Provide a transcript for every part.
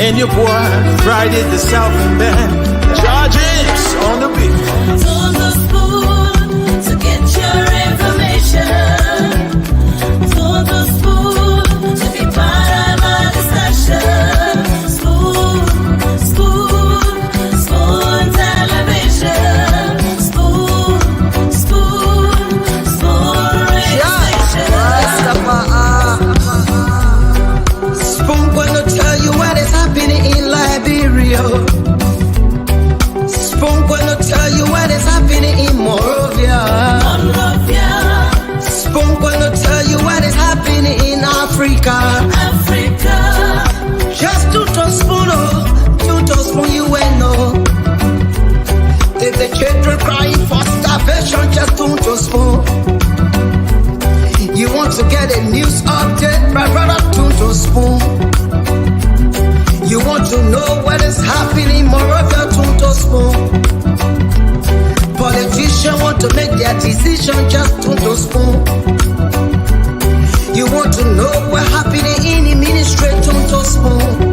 And your boy Friday the Southern Band. Charges on the beat. On the spoon to get your information. On the spoon to be part of our discussion. Spoon television. Spoon radio station. Spoon gonna tell you what is happening in Liberia. Spoon gonna tell you what is happening in Monrovia. Spoon gonna tell you what is happening in Africa. Just to spoon, you will know. If the children crying for starvation, just to spoon. You want to get a news update, brother, to spoon. You want to know what is happening in Monrovia, to spoon. Politicians want to make their decision, just to spoon. You want to know what happening in the ministry, to spoon.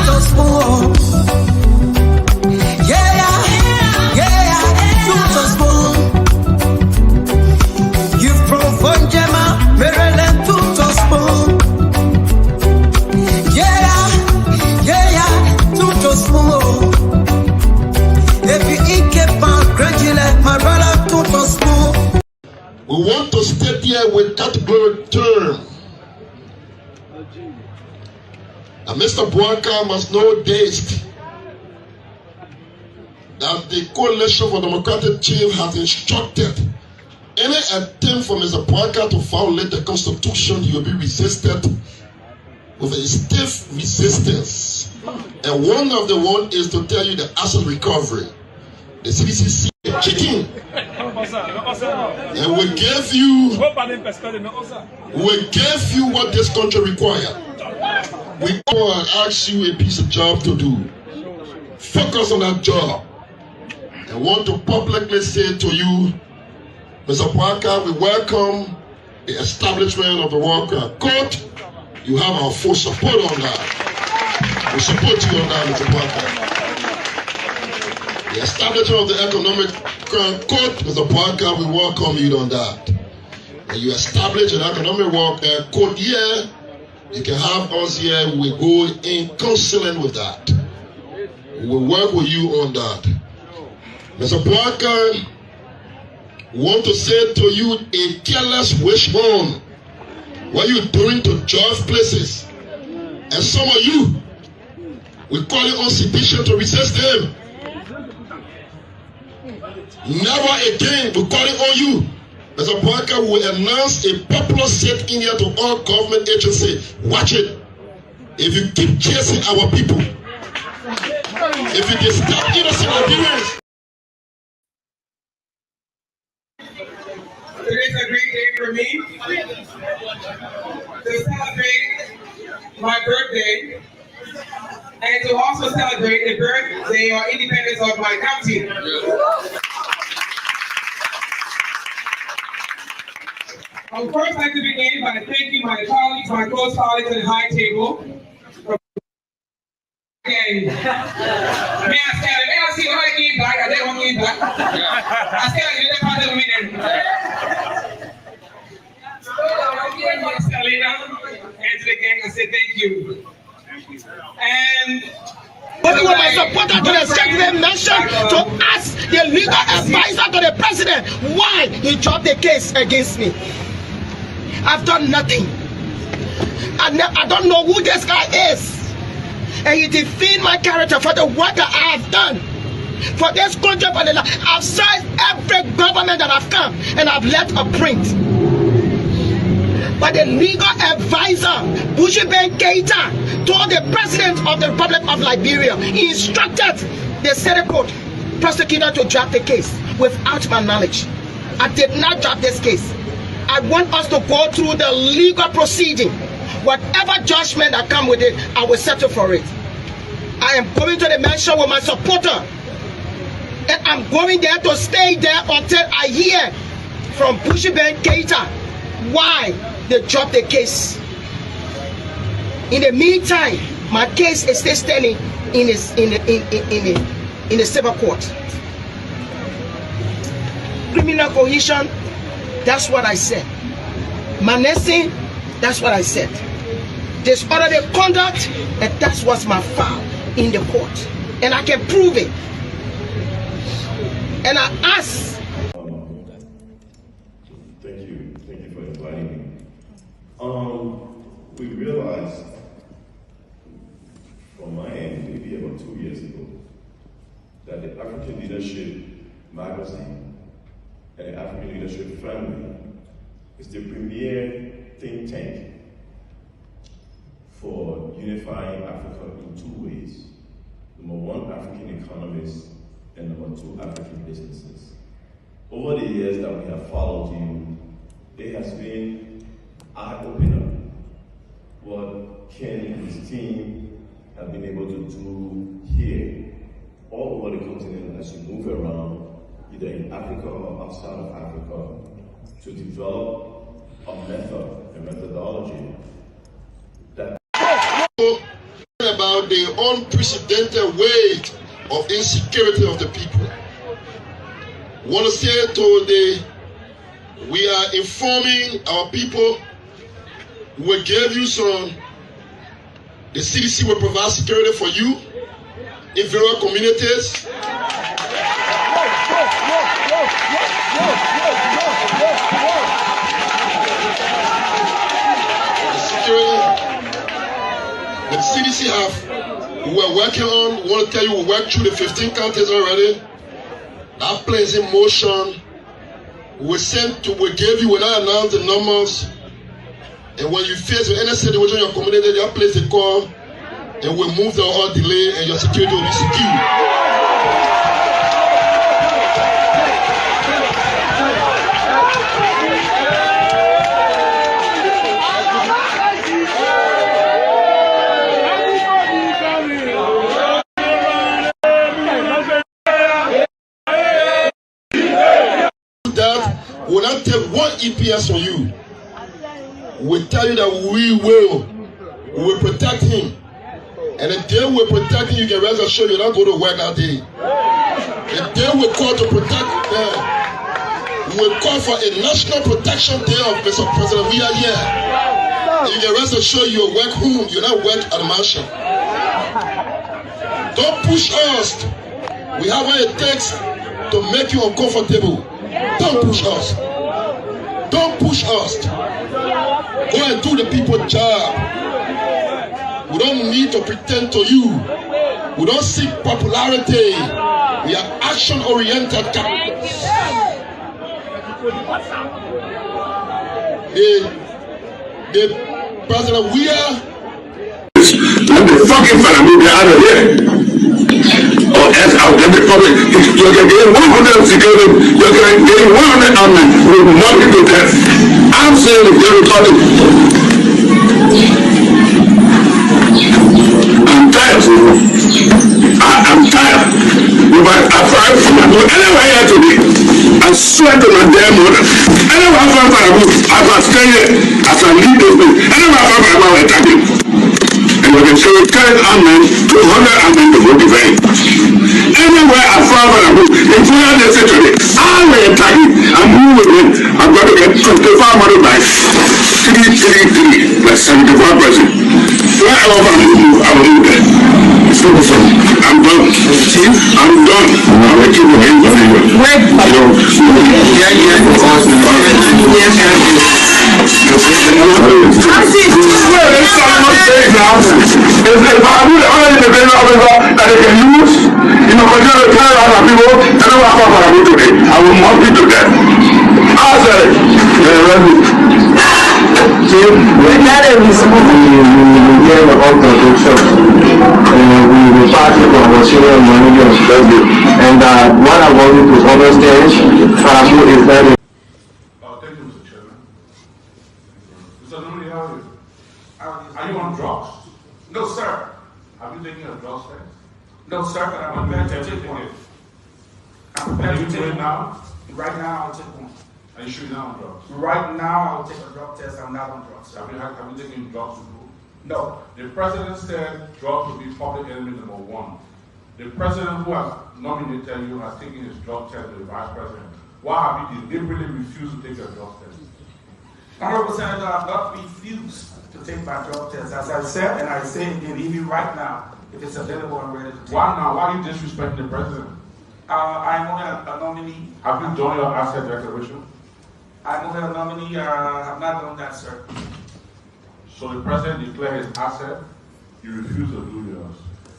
To spoon. To spoon. You from Vonjema, Maryland, to spoon. To spoon. If you eat kepan, gradually, my brother, to spoon. We want to stay there with that good term. And Mr. Bouaka must know this, that the Coalition for Democratic Change has instructed any attempt for Mr. Bouaka to violate the Constitution, he will be resisted with a stiff resistance. And one of the one is to tell you the asset recovery. The CDC cheating. And we gave you what this country requires. We go and ask you a piece of job to do. Focus on that job. I want to publicly say to you, Mr. Bouaka, we welcome the establishment of the Worker Court. You have our full support on that. We support you on that, Mr. Bouaka. The establishment of the Economic Court, Mr. Bouaka, we welcome you on that. When you establish an economic court here, you can have us here. We go in counseling with that. We will work with you on that. Mr. Bouaka, we want to say to you, a careless wishbone. What are you doing to George places? And some of you, we call it unsufficient to resist him. Never again, we call it on you. Mr. Bouaka will announce a popular set in here to all government agencies. Watch it. If you keep chasing our people, if you disturb innocent Nigerians. Today's a great day for me to celebrate my birthday and to also celebrate the birthday or independence of my county. I would first like to begin by thanking my colleagues, my close colleagues at the high table. And may I see how I give back? I don't want to give back. I said you never had a winner. And to the gang, I say thank you. And But we were supported to the executive nation to ask the legal advisor to the president why he dropped the case against me. I've done nothing. I don't know who this guy is. And he defamed my character for the work that I have done. For this country, I've served every government that I've come and I've left a print. But the legal advisor, Bushman Keita, told the president of the Republic of Liberia, he instructed the Senate court prosecutor to drop the case without my knowledge. I did not drop this case. I want us to go through the legal proceeding. Whatever judgment that comes with it, I will settle for it. I am going to the mansion with my supporter. And I'm going there to stay there until I hear from Bushman Keita why they dropped the case In the meantime, my case is still standing in the civil court. Criminal cohesion, that's what I said. Menacing, that's what I said. Disorderly conduct, and that's what's my file in the court. And I can prove it. And I ask. Thank you for inviting me. We realized from my end, maybe about 2 years ago, that the African Leadership magazine and the African Leadership family is the premier think tank for unifying Africa in 2 ways. Number one, African economists, and number two, African businesses. Over the years that we have followed you, it has been eye-opener what Ken and his team have been able to do here, all over the continent as you move around, either in Africa or outside of Africa, to develop a method, a methodology that about the unprecedented weight of insecurity of the people. I want to say we are informing our people. We gave you some. The CDC will provide security for you in various communities. The security the CDC we're working on. We want to tell you we worked through the 15 counties already. That plan is in motion. We gave you, when I announced the numbers. And when you face any situation in your community, they place a call and we'll move the whole delay and your security will be secure. That will not take one EPS on you. We tell you that we will protect him. And the day we protect him, you can rest assured you're not going to work that day. The day we call to protect them, we will call for a national protection day of Mr. President. We are here. You can rest assured you'll work home, you'll not work at the mansion. Don't push us. We have what it takes to make you uncomfortable. Don't push us. Don't push us. Go and do the people's job. We don't need to pretend to you. We don't seek popularity. We are action-oriented. The President, we are. Let the fucking family out of here. Or else I'll get the public. You're getting 100 security. You're getting 100 army with nothing to test. I'm saying if they're recording. I'm tired. I'm tired. If I find anywhere here today, I swear to my damn mother. Anywhere I find I stay here as I lead this thing. Anywhere I find I attack him. And you can show 10 armen, 200 armen to go defend. Anywhere I found if we are there today, I will attack it and move with it. I'm going to get 25 money back. 333 plus 75%. Wherever I move, I will move there. I'm done. I'm done. I'll let you go in the video. I will mock you to death. I said, see, we had a we of production. We pass it from our senior manager and what I wanted to understand is that thank you, Mr. Chairman. Mr. Nuri, how are you? Are you on drugs? No, sir. Have you taken a drug test? No, sir, but I'm prepared to take one. I'm prepared to take it now? Right now, I'll take one. Are you sure you're not on drugs? Right now, I'll take a drug test. I'm not on drugs. Have you taken drugs before? No, the president said drugs will be public enemy number one. The president who has nominated you has taken his drug test with the vice president. Why have you deliberately refused to take your drug test? Honorable Senator, I have not refused to take my drug test. As I said, and I say again, even right now, if it's available, I'm ready to take it. Why now? Why are you disrespecting the president? I'm only a nominee. Have you done your asset declaration? I'm only a nominee. I have not done that, sir. So the president declared his asset, you refuse to do yours.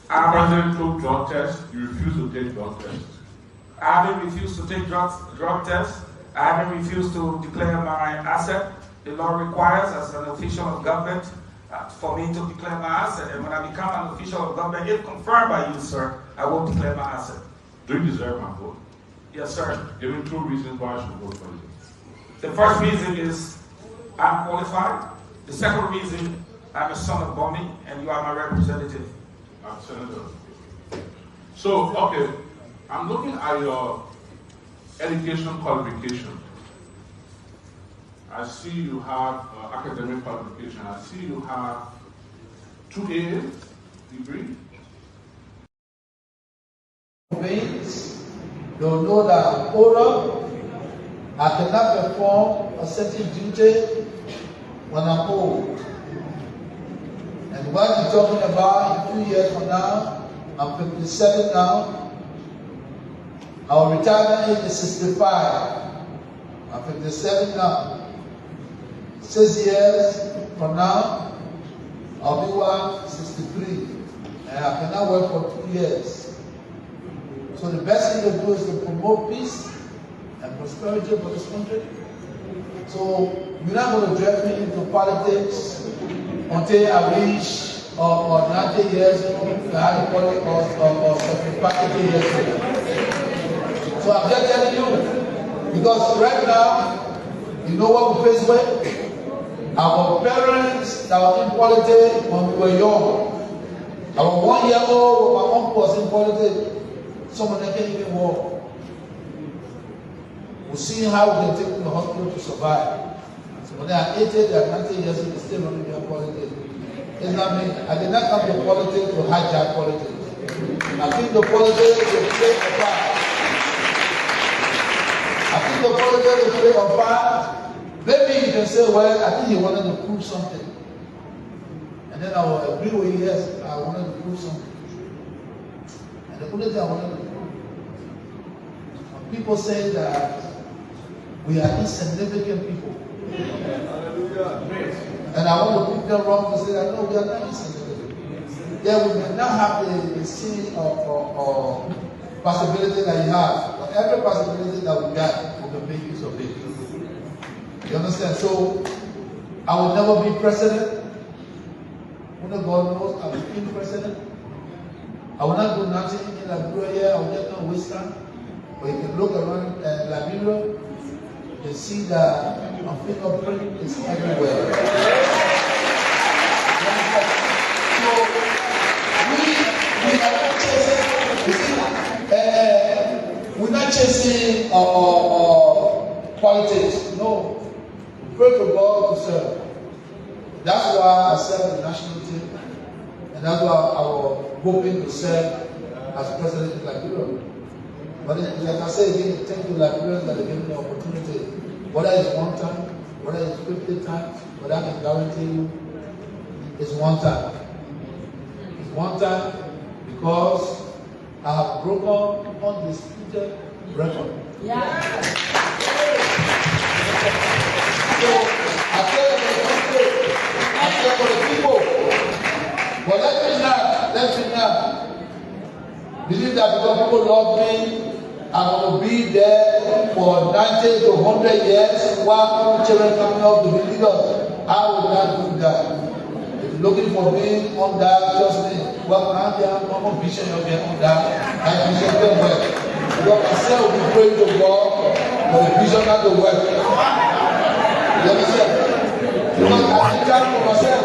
The president took drug tests, you refuse to take drug tests. I haven't refused to take drug tests. I haven't refused to declare my asset. The law requires, as an official of government, for me to declare my asset. And when I become an official of government, if confirmed by you, sir, I will declare my asset. Do you deserve my vote? Yes, sir. Give me 2 reasons why I should vote for you. The first reason is I'm qualified. The second reason, I'm a son of Bomi, and you are my representative. I'm Senator. So, okay, I'm looking at your education qualification. I see you have academic qualification. I see you have 2 A degree. They'll know that I'm older. I cannot perform a certain duty when I'm old. And what you're talking about in 2 years from now, I'm 57 now. Our retirement age is 65. I'm 57 now. 6 years from now, I'll be 163. And I cannot work for 2 years. So the best thing to do is to promote peace and prosperity for this country. So you're not going to drag me into politics until I reach or 90 years old, or 75 years old. So I'm just telling you, because right now, you know what we face with? Our parents that were in politics when we were young. Our 1-year-old, my uncle was in politics. Some of them can't even walk. We're seeing how we can take them to the hospital to survive. So when they are 80, they are 90 years old, they still running their politics. It's not me. I did not come to politics to hijack politics. I think the politics will play a part. I think the politics will play a part. Maybe you can say, well, I think he wanted to prove something. And then I will agree with you, yes, I wanted to prove something. And the only thing I wanted to prove, when people say that we are insignificant people, and I want to put them wrong to say that, no, we are not insignificant. Yeah, we may not have the seed or possibility that you have, but every possibility that we got, we can make use of it. You understand? So, I will never be president. When God knows I will be president. I will not do nothing in Liberia here. I will just not waste time. But you can look around Liberia, you can see that my fingerprint is everywhere. So, we are not chasing, we're not chasing politics. No. Pray to God to serve. That's why I serve the national team, and that's why I was hoping to serve as president of Liberia. But like I say again, thank you, Liberians, that they gave me the opportunity. Whether it's 1 time, whether it's 50 times, but I can guarantee you, it's 1 time. It's 1 time because I have broken undisputed record. Yeah. So I tell for the people, but let me not believe that because people love me, I'm going to be there for 90 to 100 years while children coming up to be leaders. I will not do that. If you're looking for me on that, trust me, well, I'm here, I'm a vision of you on that. I vision them well. Because myself will be praying to God for the vision not to work. You understand? Because I need time for myself.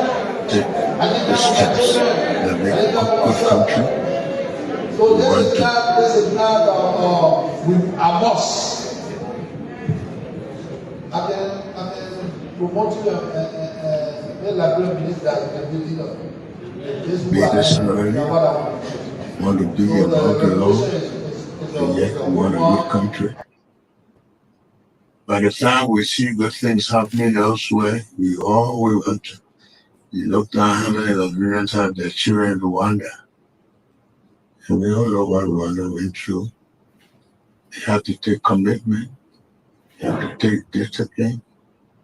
I need time for my children. I need time for myself. So this is not a must. I can promote you and Be this early, want to be above the law, and yet we want a good country. By the time we see good things happening elsewhere, we want to. You look down how many Liberians have their children in Rwanda. And we all know what Rwanda went through. You have to take commitment, you have to take discipline,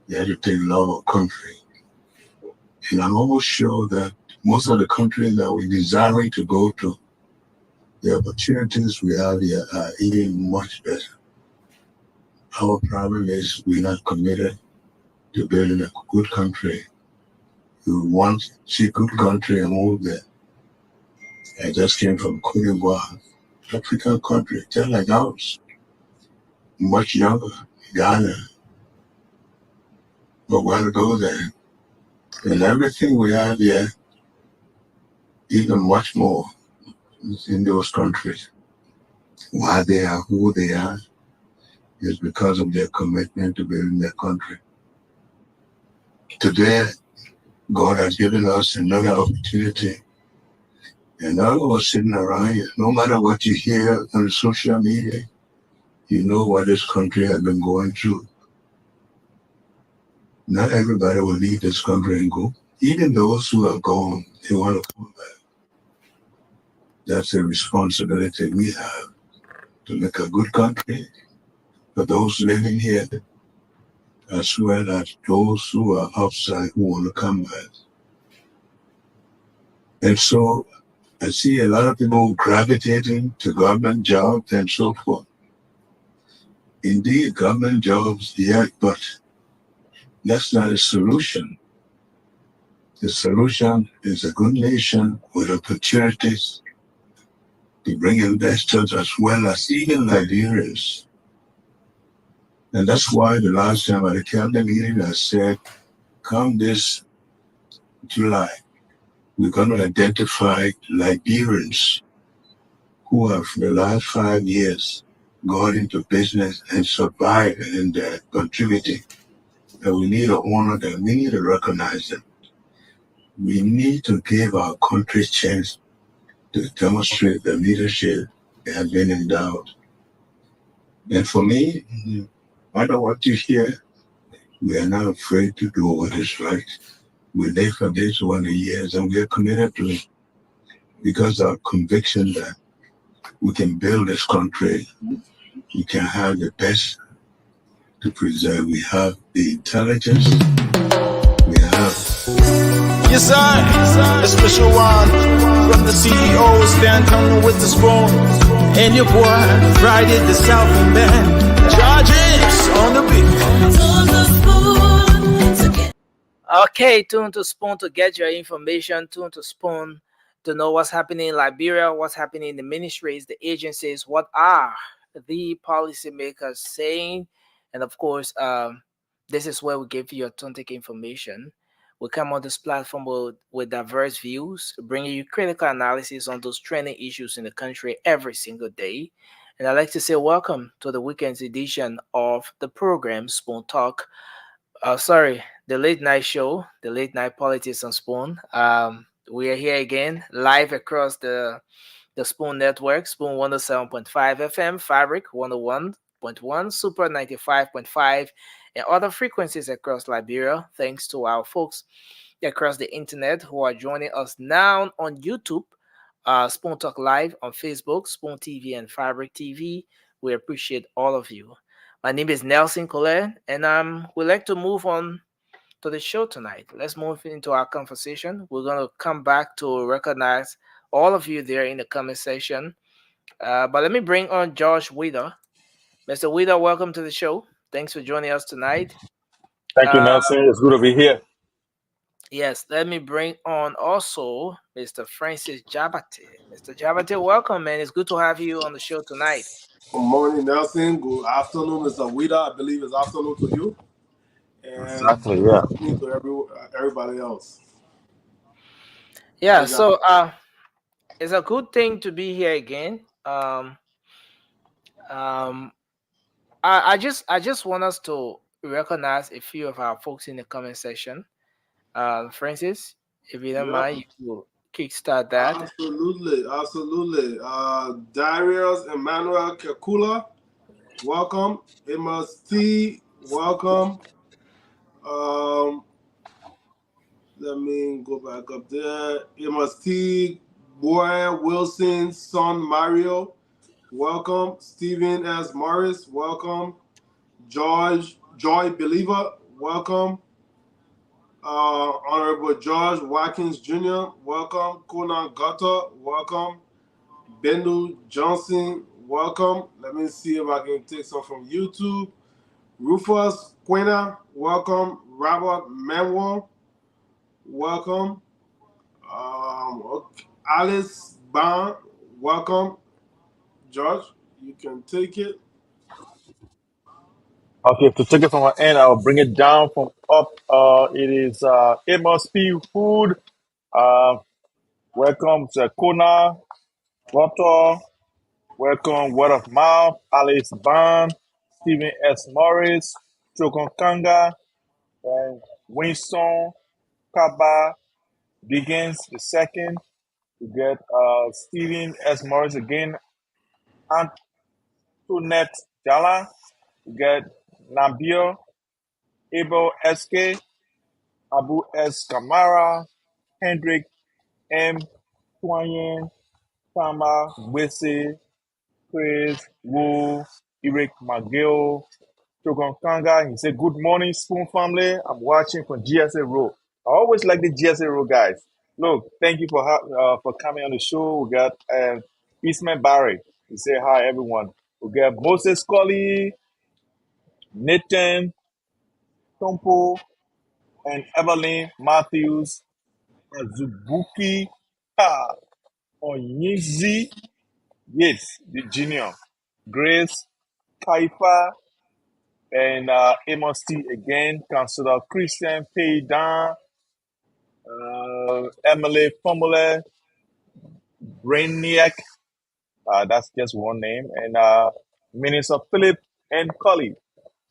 you have to take love of country. And I'm almost sure that most of the countries that we're desiring to go to, the opportunities we have here are even much better. Our problem is we're not committed to building a good country. We want to see a good country and move there. I just came from Cote d'Ivoire, African country, just like ours, much younger, Ghana. But want to go there. And everything we have here, even much more, is in those countries. Why they are who they are is because of their commitment to building their country. Today, God has given us another opportunity. And all of us sitting around here, no matter what you hear on social media, you know what this country has been going through. Not everybody will leave this country and go. Even those who are gone, they want to come back. That's a responsibility we have to make a good country for those living here, as well as those who are outside who want to come back. And so I see a lot of people gravitating to government jobs and so forth. Indeed, government jobs, yeah, but that's not a solution. The solution is a good nation with opportunities to bring investors as well as even Liberians. And that's why the last time at the cabinet meeting I said, come this July, we're going to identify Liberians who have for the last 5 years gone into business and survived and contributing. And we need to honor them. We need to recognize them. We need to give our country a chance to demonstrate the leadership they have been endowed. And for me, no matter what you hear, we are not afraid to do what is right. We live for this 1 years and we are committed to it because our conviction that we can build this country, we can have the best to preserve. We have the intelligence, we have... Yes, sir. A special one from the CEO, Stan Tunnel with the spoon. And your boy, Friday the Southern Band. Charges on the beat. Okay, tune to Spoon to get your information. Tune to Spoon to know what's happening in Liberia, what's happening in the ministries, the agencies, what are the policymakers saying. And of course, this is where we give you authentic information. We come on this platform with diverse views, bringing you critical analysis on those trending issues in the country every single day. And I'd like to say welcome to the weekend's edition of the program, Spoon Talk. The late night show, the late night politics on Spoon. We are here again, live across the Spoon Network, Spoon 107.5 FM, Fabric 101.1, Super 95.5, and other frequencies across Liberia. Thanks to our folks across the internet who are joining us now on YouTube, Spoon Talk Live on Facebook, Spoon TV, and Fabric TV. We appreciate all of you. My name is Nelson Colette, and we'd like to move on to the show tonight. Let's move into our conversation. We're going to come back to recognize all of you there in the comment section. But let me bring on Josh Wheeler. Mr. Wheeler, welcome to the show. Thanks for joining us tonight. Thank you, Nelson. It's good to be here. Yes, let me bring on also Mr. Francis Jabate. Mr. Jabate, welcome, man. It's good to have you on the show tonight. Good morning, Nelson. Good afternoon, Mr. Wida. I believe it's afternoon to you. And exactly, yeah. Good evening to everybody else. Yeah, so it's a good thing to be here again. I just want us to recognize a few of our folks in the comment section. Francis, if you don't Yeah. mind, you will kickstart that. Absolutely. Darius Emmanuel Kekula, welcome. Amos T, welcome. Let me go back up there. Amos T, Boy Wilson, son Mario, welcome. Stephen S. Morris, welcome. Joy Believer, welcome. Honorable George Watkins Jr., welcome. Conan Gutter, welcome. Bendu Johnson, welcome. Let me see if I can take some from YouTube. Rufus Quena, welcome. Robert Manuel, welcome. Okay. Alice Bond, welcome. George, you can take it. Okay, to take it from my end, I'll bring it down from up. It is Amos P. Food. Welcome to Kona, Rotor. Welcome, Word of Mouth, Alice Bond, Stephen S. Morris, Chokon Kanga, and Winston Kaba Begins the second. You get Stephen S. Morris again, Antoinette Jala. You get Nabio, Abel SK, Abu S. Kamara, Hendrik M. Twayen, Tama Wese, Chris Wu, Eric McGill, Chogon Kanga. He said, "Good morning, Spoon family. I'm watching from GSA Road." I always like the GSA Road guys. Look, thank you for coming on the show. We got Eastman Barry. He said, "Hi, everyone." We got Moses Colley, Nathan Tompo, and Evelyn Matthews, Azubuki Onyizi, yes, the junior, Grace Kaifa, and Amos T again, Councillor Christian Paydan, Emily Formule, Brainiac, that's just one name, and Minister Philip and Cully,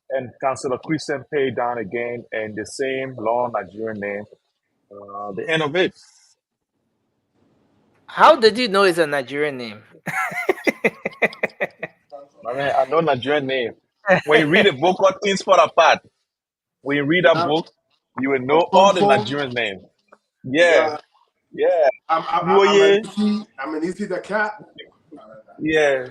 and Councillor Christian Paydan again, and the same long Nigerian name. The end of it. How did you know it's a Nigerian name? I mean, I know Nigerian name. When you read a book called Things Fall Apart, when you read that book, you will know all the Nigerian names. Yeah. I'm Woye. an easy the cat. Yeah.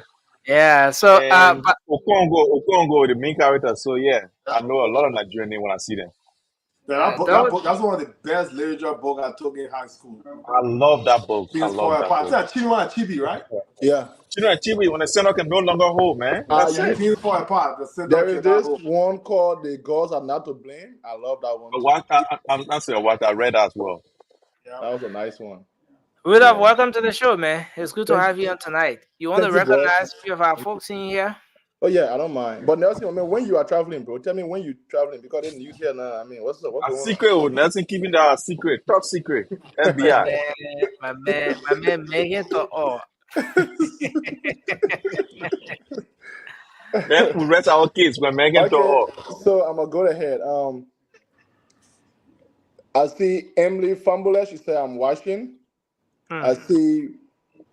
Yeah. So, And Okongo, the main character. So yeah, I know a lot of Nigerian names when I see them. That book, that's one of the best literature books I took in high school. I love that book. Things Fall Apart. That's Chinua Achebe, right? Yeah. Chinua Achebe, when the center can no longer hold, man. That's it. Things Fall Apart. There is this one called The Gods Are Not to Blame. I love that one. I'm not saying what I read as well. Yeah. That was a nice one. Rudolph, welcome to the show, man. It's good to have you on tonight. You want to recognize a few of our folks in here? Oh yeah, I don't mind. But Nelson, I mean, when you are traveling, bro, tell me when you're traveling because in the UK now, I mean, what's going on? Secret, Nelson keeping that secret, top secret. FBI. My man, Megan to all. Then we rest our kids when Megan to all. So I'm gonna go ahead. I see Emily Fambula. She said, "I'm watching." I see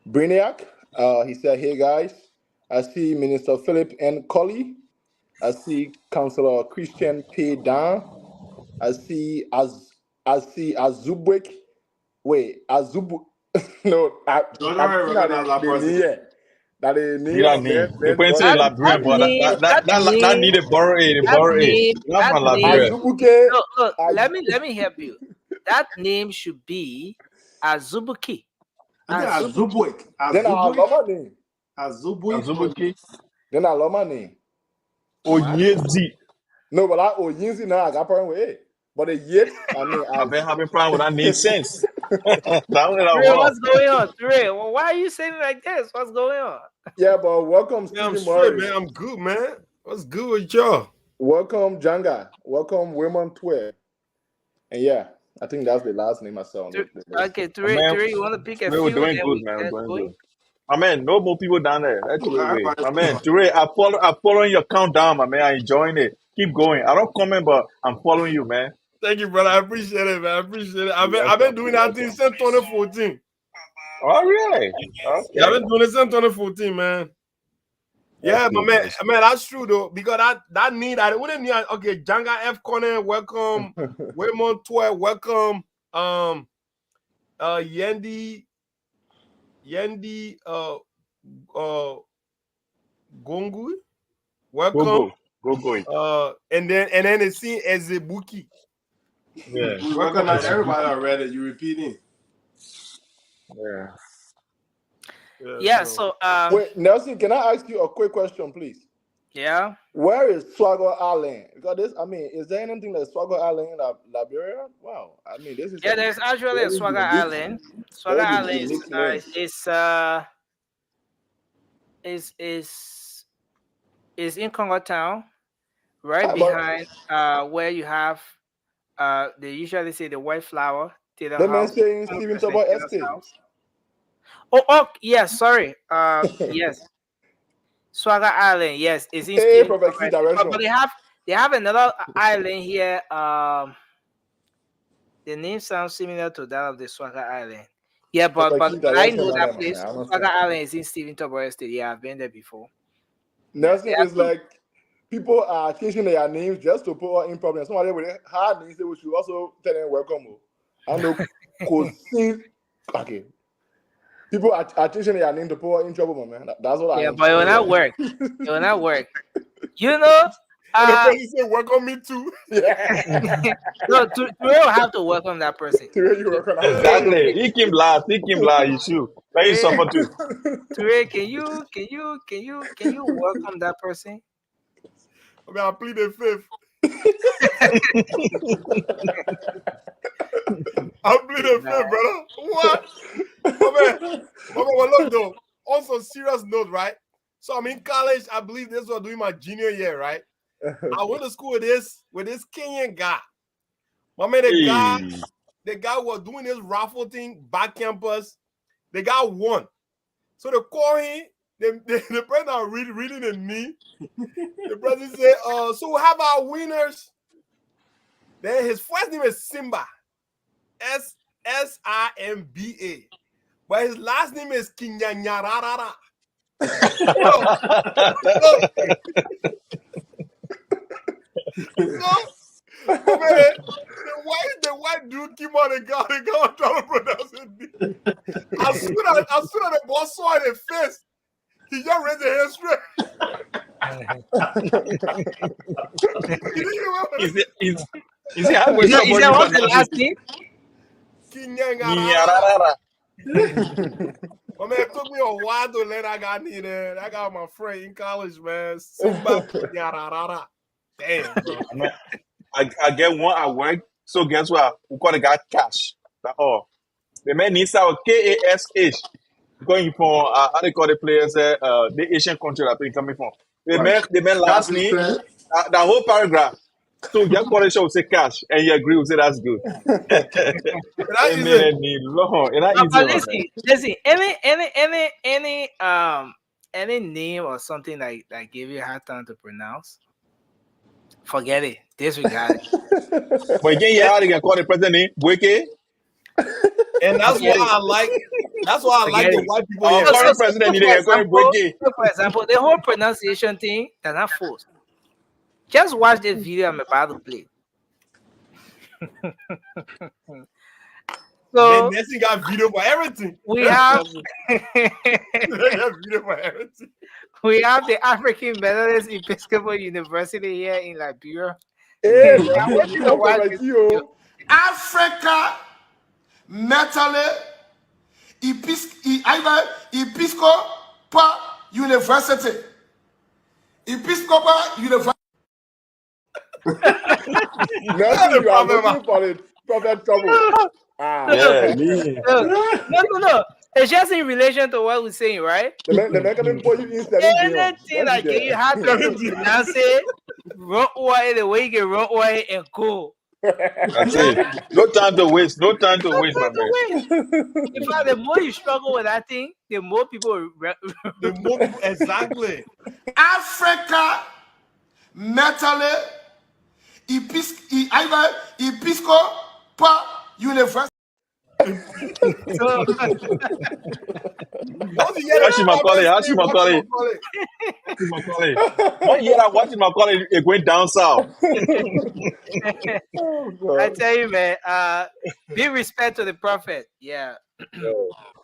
Brainiac. He said, "Hey guys." I see Minister Philip N. Colley. I see Councillor Christian P. Dan. I see Azubwek. Wait, Azubu. No, that needed borrow aid. Look, let me help you. That name should be Azubuki. Azubwek. Then I love my name. Azubuki. Then I love my name. Oyezi. No, but I Oyezi now I got problem with it. But the yet, I mean, I've been having problem with that name since. What's going on? Well, why are you saying it like this? What's going on? Yeah, but welcome, Stephen Morris. Man, I'm good, man. What's good with y'all? Welcome, Janga. Welcome, Women 12. And yeah, I think that's the last name I saw on the list. Okay, Three, you want to pick a few? We're doing good, man. We're doing good. My man, no more people down there. My man, Ture, I'm following your countdown, my man. I'm enjoying it. Keep going. I don't comment, but I'm following you, man. Thank you, brother. I appreciate it, man. I appreciate it. I've been doing that thing since 2014. Oh, really? Okay. Yeah, I've been doing it since 2014, man. Yeah, but man, that's true though, because that need I wouldn't need. Okay, Janga F Corner, welcome. Waymond Toy, welcome. Yendi, Gongu, welcome. Go. And then it's seen as a bookie. Yeah, we recognize everybody already. You repeating? Yeah. Yeah. So wait, Nelson, can I ask you a quick question, please? Yeah. Where is Swagger Island? Because this, I mean, is there anything like Swagger Island in Liberia? Wow, I mean, this is there's actually a Swagger Island. Swagger Island is in Congo Town, right behind where you have they usually say the White Flower Theater the man House. saying Stephen Tobo Estate. Oh, yes, sorry. Yes. Swagger Island, yes, is in direction. But they have another island here. The name sounds similar to that of the Swagger Island. Yeah, but I know that place. Swagger Island is in Stephen Tobo Estate. Yeah, I've been there before. Nelson is like people are changing their names just to put in problems. Somebody with hard names, they should also tell them welcome. I know okay. People are changing their name to put in trouble, man. That's what I. Yeah, but it will not work. It will not work. You know. The person say welcome me too. Yeah. No, Ture will have to welcome that person. Exactly. He came last. You should. Let you suffer too. Ture, can you welcome that person? I mean, I plead the fifth. I plead the fifth, brother. What? Well, look though. Also, serious note, right? So I'm in college. I believe this was doing my junior year, right? I went to school with this Kenyan guy. My man, the guy was doing this raffle thing back campus. The guy won. So they call him. The president reading in me. The president said, so we have our winners. Then his first name is Simba. Simba. But his last name is Kinyanyarara. The white dude came on and got trying to pronounce it. As soon as the boss saw it in his face, he just raised his hand straight. Is that what's the last name? Kinyanyarara. My man, it took me a while to let that guy need it. I got my friend in college, man. Damn, bro. I get one at work. So guess what? We call the guy Cash. The man needs our KASH. Going from how they call the players the Asian country that they coming from. The man last name the whole paragraph. So get college show say Cash and you agree with it, that's good. Listen, any name or something that gave you a hard time to pronounce, forget it. Disregard it. But again, how they can call the president name Bweke. And that's why I like the white people here. Current president need to call him Bweke. For example, the whole pronunciation thing, they're not forced. Just watch this video I'm about to play. So Nelson got video for everything. We have video for everything. We have the African Methodist Episcopal University here in Liberia. Hey, Africa Methodist Episcopal University. Episcopal University. Nothing you are looking for it. Prophet trouble. No. It's just in relation to what we're saying, right? The mechanism for you is anything like you have to pronounce it, run away the way you can run away and go. That's it. No time to waste, my man. In fact, the more you struggle with that thing, the more people exactly. Africa Methodist Episcopal University. So, Hashi Macaulay. One year I watching Macaulay going down south. I tell you, man, be respect to the prophet. Yeah.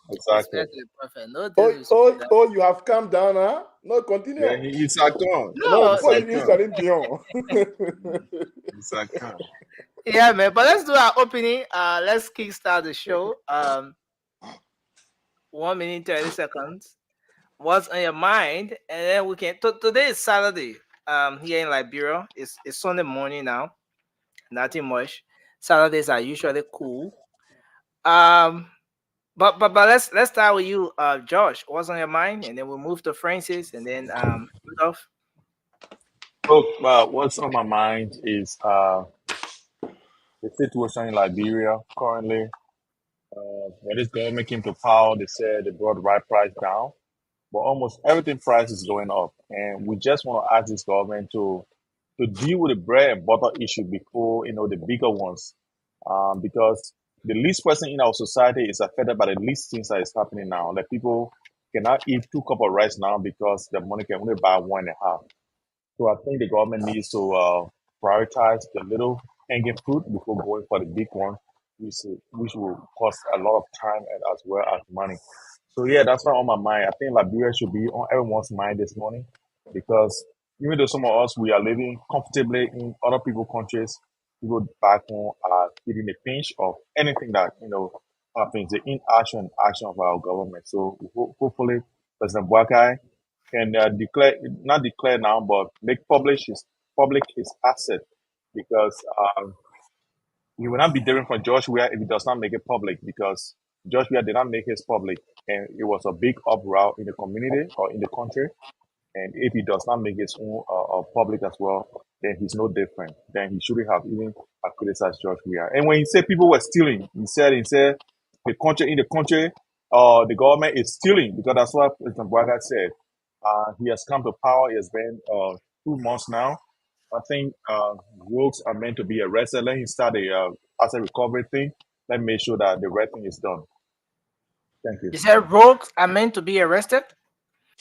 Exactly. Respect to the prophet. No disrespect. You have calmed down, huh? No, continue. Yeah, he's a con. No, before you Celine Dion. He's a con. Yeah, man. But let's do our opening. Let's kickstart the show. 1 minute 30 seconds. What's on your mind? And then we can. Today is Saturday. Here in Liberia, it's Sunday morning now. Nothing much. Saturdays are usually cool. But let's start with you, Josh. What's on your mind? And then we'll move to Francis, and then Rudolph. Look, what's on my mind is the situation in Liberia currently. When this government came to power, they said they brought the right price down, but almost everything price is going up, and we just want to ask this government to deal with the bread and butter issue before the bigger ones, because the least person in our society is affected by the least things that is happening now. Like people cannot eat 2 cups of rice now because the money can only buy 1.5. So I think the government needs to prioritize the little hanging fruit before going for the big one, which will cost a lot of time and as well as money. So yeah, that's not on my mind. I think Liberia should be on everyone's mind this morning, because even though some of us, we are living comfortably in other people's countries, people back home are feeling the pinch of anything that happens, the inaction and action of our government. So hopefully President Boakai can not declare now, but make public his asset, because he will not be different from George Weah if he does not make it public, because George Weah did not make his public, and it was a big uproar in the community or in the country. And if he does not make his own public as well, then he's no different. Then he shouldn't have even criticized George Weah. And when he said people were stealing, he said the the government is stealing, because that's what President Boakai said. He has come to power. It has been 2 months now. I think rogues are meant to be arrested. Let him start the asset recovery thing. Let me make sure that the right thing is done. Thank you. You said rogues are meant to be arrested?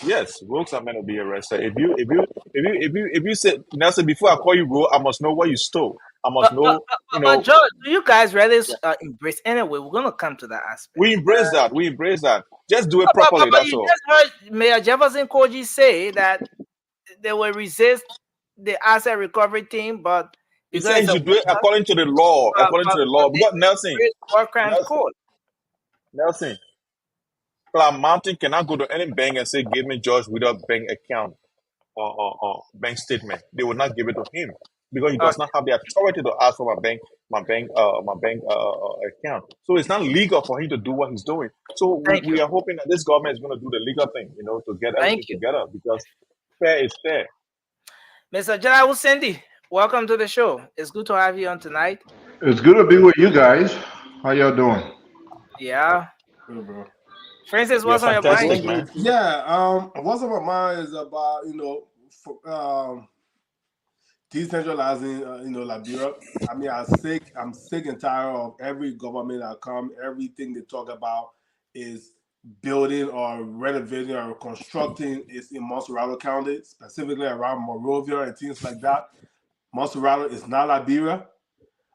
Yes, rogues are meant to be arrested. If you say, Nelson, before I call you rogue, I must know what you stole. I must know. But George, do you guys really embrace? Anyway, we're gonna come to that aspect. We embrace that. We embrace that. Just do it properly. But that's you all. just heard Mayor Jefferson Koji say that they will resist the asset recovery team, but he said he should do it according to the law. According to the law, because Nelson, Cloud Mountain cannot go to any bank and say, "Give me George Weah bank account or bank statement." They will not give it to him, because he does not have the authority to ask for my bank account. So it's not legal for him to do what he's doing. So we are hoping that this government is going to do the legal thing, to get everything together, because fair is fair. Mr. General Cindy, welcome to the show. It's good to have you on tonight. It's good to be with you guys. How y'all doing? Yeah. Good, bro. Francis, what's on your mind, man? Yeah, what's on my mind is about decentralizing Liberia. I mean, I'm sick and tired of every government that come. Everything they talk about is building or renovating or constructing is in Montserrat County, specifically around Monrovia and things like that. Montserrat is not Liberia.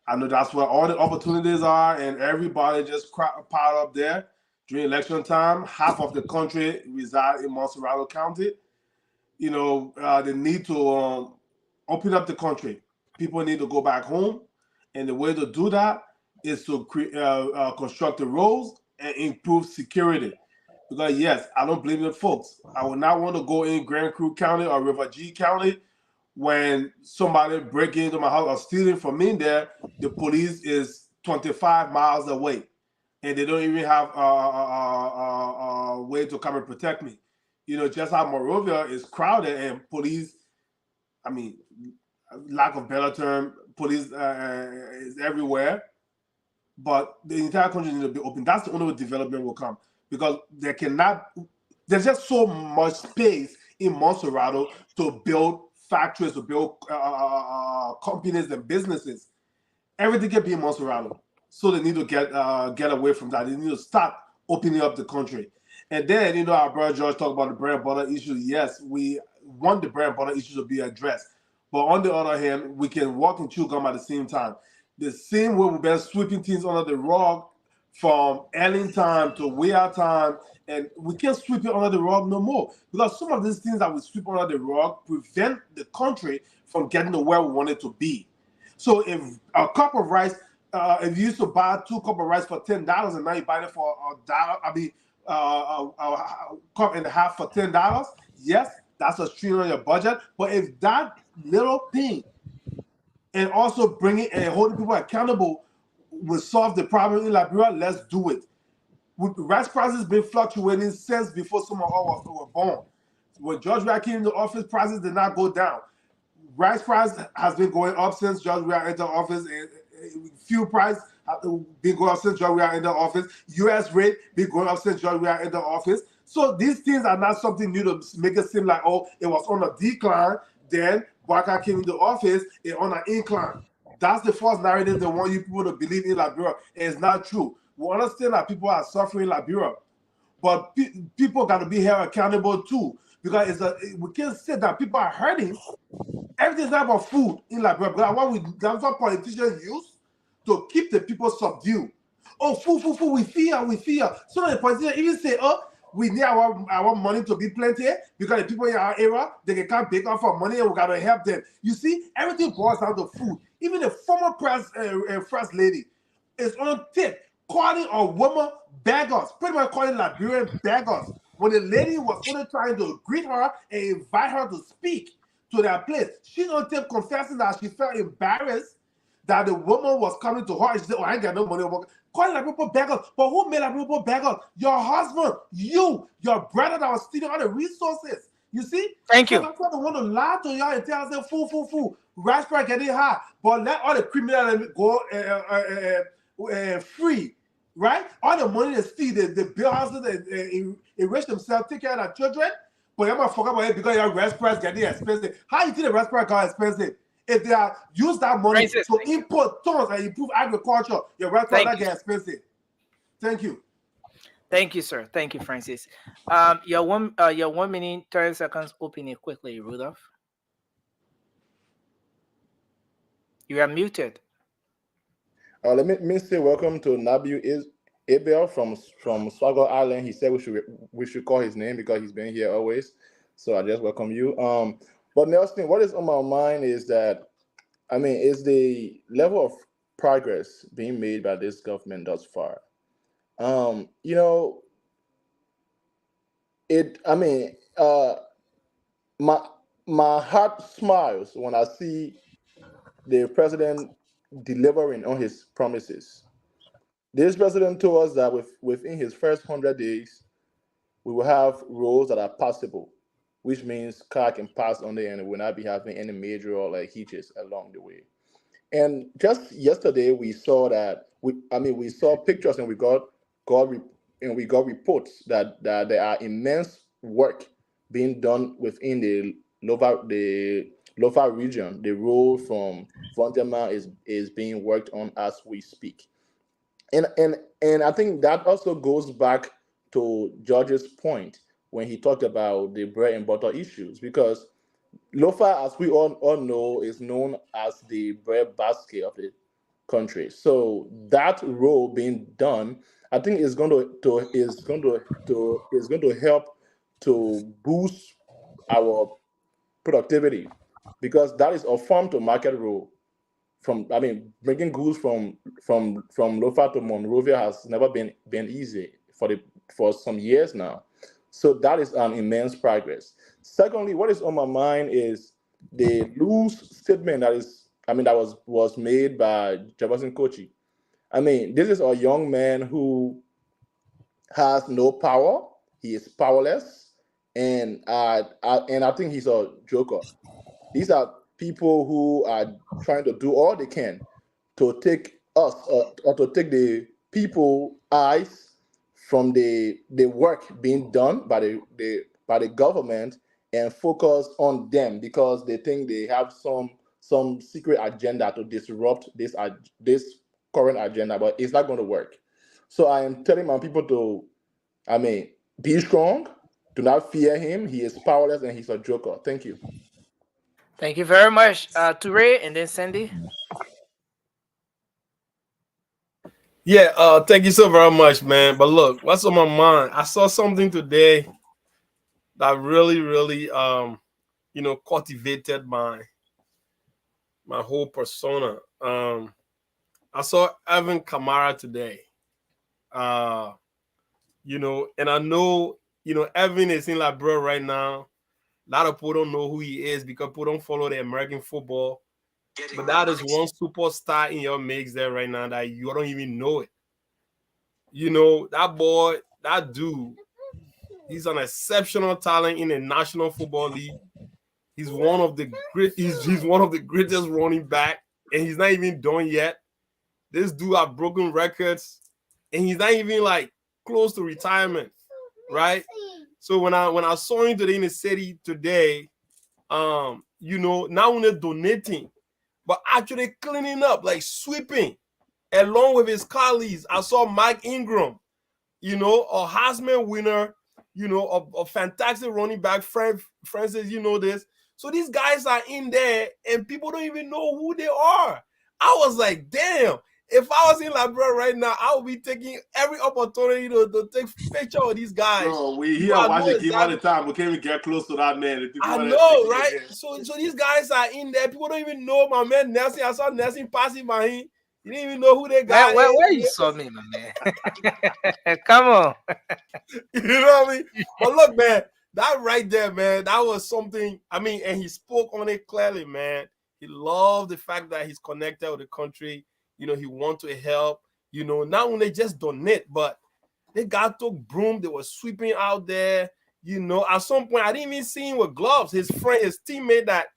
I know that's where all the opportunities are, and everybody just piled up there. During election time, half of the country reside in Montserrat County. They need to open up the country. People need to go back home, and the way to do that is to construct the roads and improve security. Because yes, I don't blame the folks. I would not want to go in Grand Crew County or River G County when somebody breaking into my house or stealing from me there. The police is 25 miles away, and they don't even have a way to come and protect me. Just how Monrovia is crowded and police, I mean, lack of better term, police is everywhere. But the entire country needs to be open. That's the only way development will come, because there's just so much space in Montserrat to build factories, to build companies and businesses. Everything can be in Monserrado. So they need to get away from that. They need to start opening up the country. And then, our brother George talked about the bread and butter issue. Yes, we want the bread and butter issue to be addressed. But on the other hand, we can walk and chew gum at the same time. The same way we've been sweeping things under the rug from Ellen time to Weah time, and we can't sweep it under the rug no more. Because some of these things that we sweep under the rug prevent the country from getting to where we want it to be. So if a cup of rice, if you used to buy 2 cups of rice for $10 and now you buy it for $1, a cup and a half for $10, yes, that's a strain on your budget. But if that little thing and also bringing and holding people accountable will solve the problem in Liberia, let's do it. With rice prices been fluctuating since before some of us were born. When George Weah came into office, prices did not go down. Rice price has been going up since George Weah entered office, and fuel price has been going up since George Weah entered office. U.S. rate been going up since George Weah entered office. So these things are not something new to make it seem like, oh, it was on a decline. Then Bouakai came into office, it's on an incline. That's the false narrative they want you people to believe in Liberia. It's not true. We understand that people are suffering in Liberia, but people got to be held accountable too. Because we can't say that people are hurting. Everything's not about food in Liberia. That's what politicians use to keep the people subdued. Oh, food, we fear. Some of the politicians even say, oh, we need our money to be plenty because the people in our area, they can't bake off our money and we got to help them. You see, everything boils down to food. Even the former first lady is on tip calling a woman beggars, pretty much calling Liberian beggars. When the lady was only trying to greet her and invite her to speak to their place, she's on tape confessing that she felt embarrassed that the woman was coming to her and she said, oh, I ain't got no money. Calling like people beggars. But who made like people beggars? Your husband, your brother that was stealing all the resources. You see? Thank you. That's why they want to lie to y'all and tell us, fool. Rice price getting high. But let all the criminals go free. Right? All the money they steal, they build houses, they enrich themselves, take care of their children. But you're not forget about it because your rice price getting expensive. How you think the rice price got expensive? If they use that money to import tons and improve agriculture, your rice price not get expensive. Thank you. Thank you, sir. Thank you, Francis. Your 1 minute 30 seconds opening quickly, Rudolph. You are muted. Let me say welcome to Nabil Abel from Swagger Island. He said we should call his name because he's been here always. So I just welcome you. But Nelson, what is on my mind is that, is the level of progress being made by this government thus far. My heart smiles when I see the president delivering on his promises. This president told us that within his first 100 days, we will have roads that are passable, which means car can pass on there and it will not be having any major or hitches along the way. And just yesterday, we saw that we saw pictures and we got reports that there are immense work being done within the Lofa region. The road from Vontema is being worked on as we speak. And I think that also goes back to George's point when he talked about the bread and butter issues, because Lofa, as we all know, is known as the bread basket of the country. So that role being done, I think is going to help to boost our productivity, because that is a farm to market role. Bringing goods from Lofa to Monrovia has never been easy for some years now. So that is an immense progress. Secondly, what is on my mind is the loose statement that was made by Jefferson Kochi. This is a young man who has no power. He is powerless, and I think he's a joker. These are people who are trying to do all they can to take us or to take the people's eyes from the work being done by the government and focus on them because they think they have some secret agenda to disrupt this current agenda, but it's not going to work. So I am telling my people to, be strong. Do not fear him. He is powerless and he's a joker. Thank you. Thank you very much, Toure, and then Sandy. Yeah, thank you so very much, man. But look, what's on my mind? I saw something today that really, cultivated my whole persona. I saw Evan Kamara today. And I know, Evan is in Liberia right now. A lot of people don't know who he is because people don't follow the American football. But that is one superstar in your mix there right now that you don't even know it. That boy, that dude, he's an exceptional talent in the National Football League. He's one of the he's one of the greatest running back, and he's not even done yet. This dude has broken records, and he's not even like close to retirement, right? So when I saw him today in the city today, not only donating, but actually cleaning up, like sweeping, along with his colleagues. I saw Mike Ingram, a Heisman winner, a fantastic running back. Francis, this. So these guys are in there, and people don't even know who they are. I was like, damn. If I was in Liberia right now, I would be taking every opportunity to take picture of these guys. Bro, we here watching game all the time. We can't even get close to that man. I know, right? So these guys are in there. People don't even know my man Nelson. I saw Nelson passing by him. You didn't even know who they got. Where you saw me, my man? Come on. You know what I mean? But look, man, that right there, man, that was something. And he spoke on it clearly, man. He loved the fact that he's connected with the country. He want to help, not only just donate, but they got took broom. They were sweeping out there, at some point, I didn't even see him with gloves. His friend, his teammate that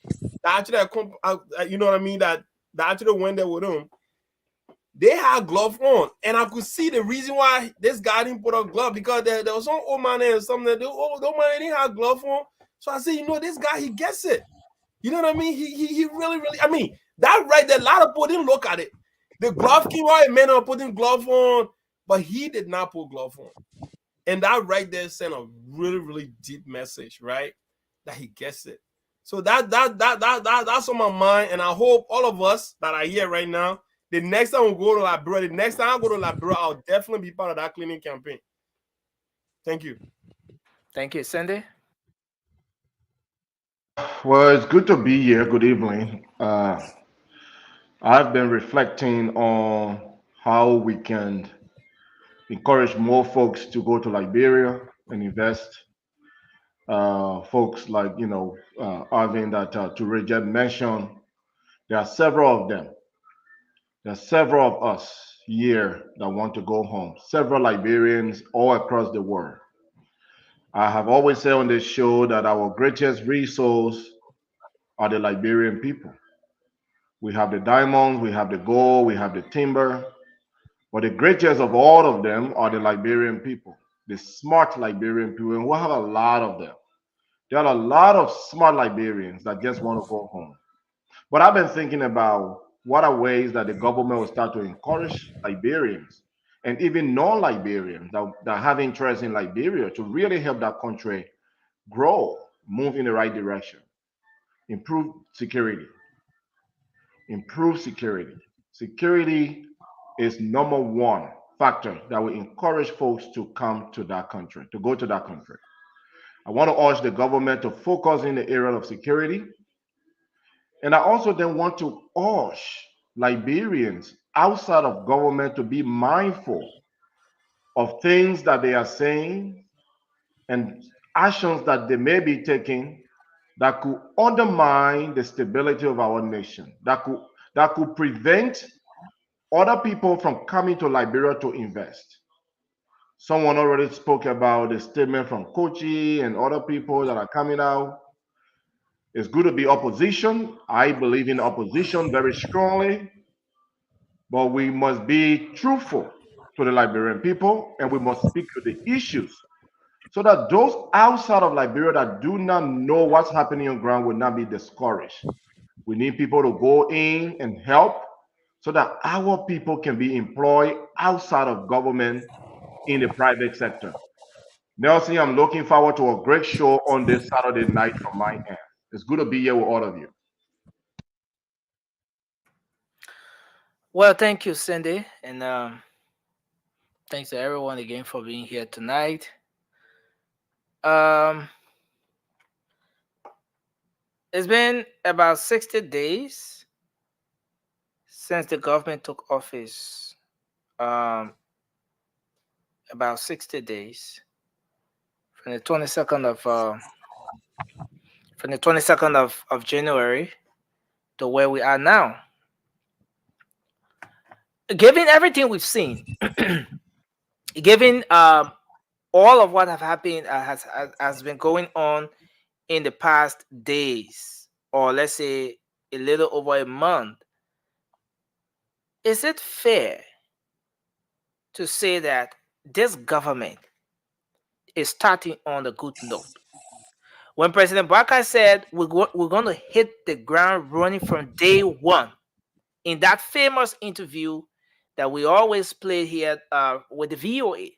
actually, that actually went there with him, they had gloves on. And I could see the reason why this guy didn't put on gloves because there was some old man there or something that the old man didn't have gloves on. So I said, this guy, he gets it. You know what I mean? He really, that right there, a lot of people didn't look at it. The glove came out, and men are putting glove on, but he did not put glove on. And that right there sent a really, really deep message, right? That he gets it. So that's on my mind, and I hope all of us that are here right now, the next time we go to Liberia, I'll definitely be part of that cleaning campaign. Thank you. Thank you, Sandy. Well, it's good to be here. Good evening. I've been reflecting on how we can encourage more folks to go to Liberia and invest. Folks like, Arvin that Toure just mentioned, there are several of them. There are several of us here that want to go home, several Liberians all across the world. I have always said on this show that our greatest resource are the Liberian people. We have the diamonds, we have the gold, we have the timber, but the greatest of all of them are the Liberian people, the smart Liberian people, and we have a lot of them. There are a lot of smart Liberians that just want to go home. But I've been thinking about what are ways that the government will start to encourage Liberians and even non-Liberians that have interest in Liberia to really help that country grow, move in the right direction, improve security. Improve security. Security is number one factor that will encourage folks to come to that country, to go to that country. I want to urge the government to focus in the area of security. And I also then want to urge Liberians outside of government to be mindful of things that they are saying and actions that they may be taking that could undermine the stability of our nation, that could prevent other people from coming to Liberia to invest. Someone already spoke about the statement from Kochi and other people that are coming out. It's good to be opposition. I believe in opposition very strongly, but we must be truthful to the Liberian people, and we must speak to the issues so that those outside of Liberia that do not know what's happening on ground will not be discouraged. We need people to go in and help so that our people can be employed outside of government in the private sector. Nelson, I'm looking forward to a great show on this Saturday night from my end. It's good to be here with all of you. Well, thank you, Cindy, and thanks to everyone again for being here tonight. It's been about 60 days since the government took office. About 60 days from the 22nd of January to where we are now. Given everything we've seen, given all of what have happened has been going on in the past days, or let's say a little over a month, is it fair to say that this government is starting on a good note? When President Barker said we're going to hit the ground running from day one, in that famous interview that we always play here with the VOA,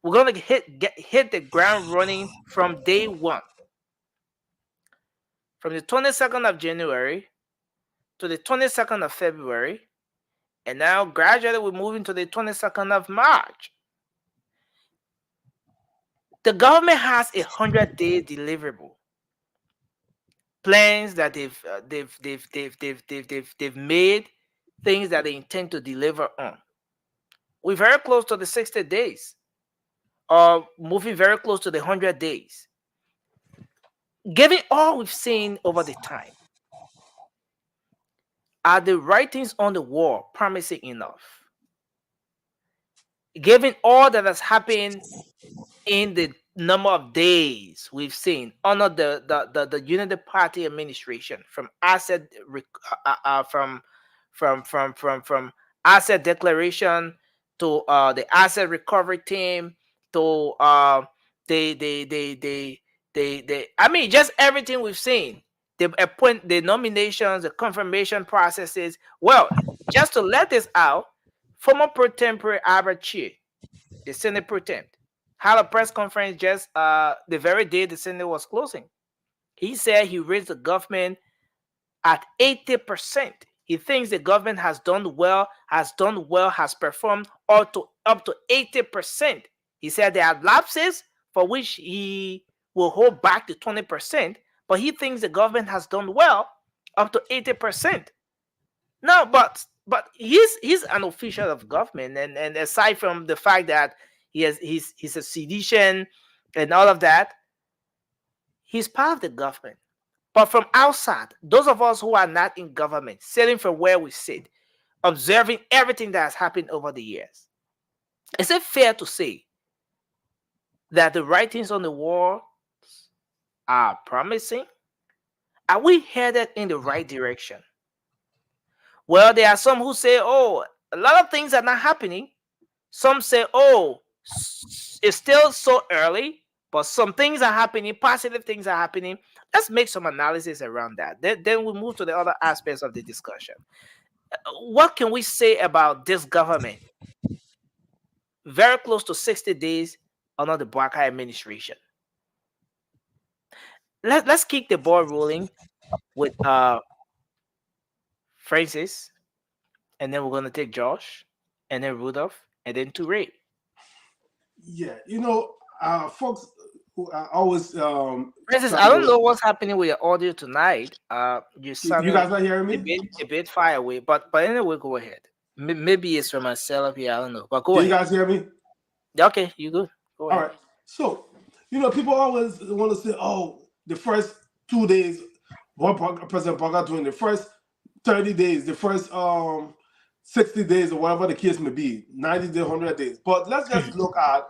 we're going to hit the ground running from day one. From the 22nd of January to the 22nd of February, and now gradually we're moving to the 22nd of March. The government has 100-day deliverable plans that they've made, things that they intend to deliver on. We're very close to the 60 days, or moving very close to the 100 days. Given all we've seen over the time, are the writings on the wall promising enough? Given all that has happened in the number of days we've seen under the Unity Party administration, from asset from asset declaration to the asset recovery team to I mean, just everything we've seen, the nominations, the confirmation processes. Well, just to let this out, former pro tempore Albert Chie, the Senate pro temp, had a press conference just the very day the Senate was closing. He said he raised the government at 80%. He thinks the government has done well, has performed up to 80%. He said there are lapses for which he will hold back to 20%, but he thinks the government has done well up to 80%. No, but he's an official of government, and aside from the fact that he's a seditious and all of that, he's part of the government. But from outside, those of us who are not in government, sitting from where we sit, observing everything that has happened over the years, is it fair to say that the writings on the wall are promising? Are we headed in the right direction? Well, there are some who say, oh, a lot of things are not happening. Some say, oh, it's still so early, but some things are happening, positive things are happening. Let's make some analysis around that. Then we'll move to the other aspects of the discussion. What can we say about this government? Very close to 60 days under the Barker administration. Let's keep the ball rolling with Francis, and then we're going to take Josh, and then Rudolph, and then Toure. Yeah, you know, folks who are always Francis, I don't know what's happening with your audio tonight. You guys not hearing me? A bit far away, but anyway, go ahead. Maybe it's from myself here. I don't know, but go ahead. You guys hear me? Okay, you good? Go ahead. All right. So, you know, people always want to say, "Oh, the first 2 days, what President Barker doing? The first 30 days, the first 60 days, or whatever the case may be, 90 days, 100 days." But let's just look at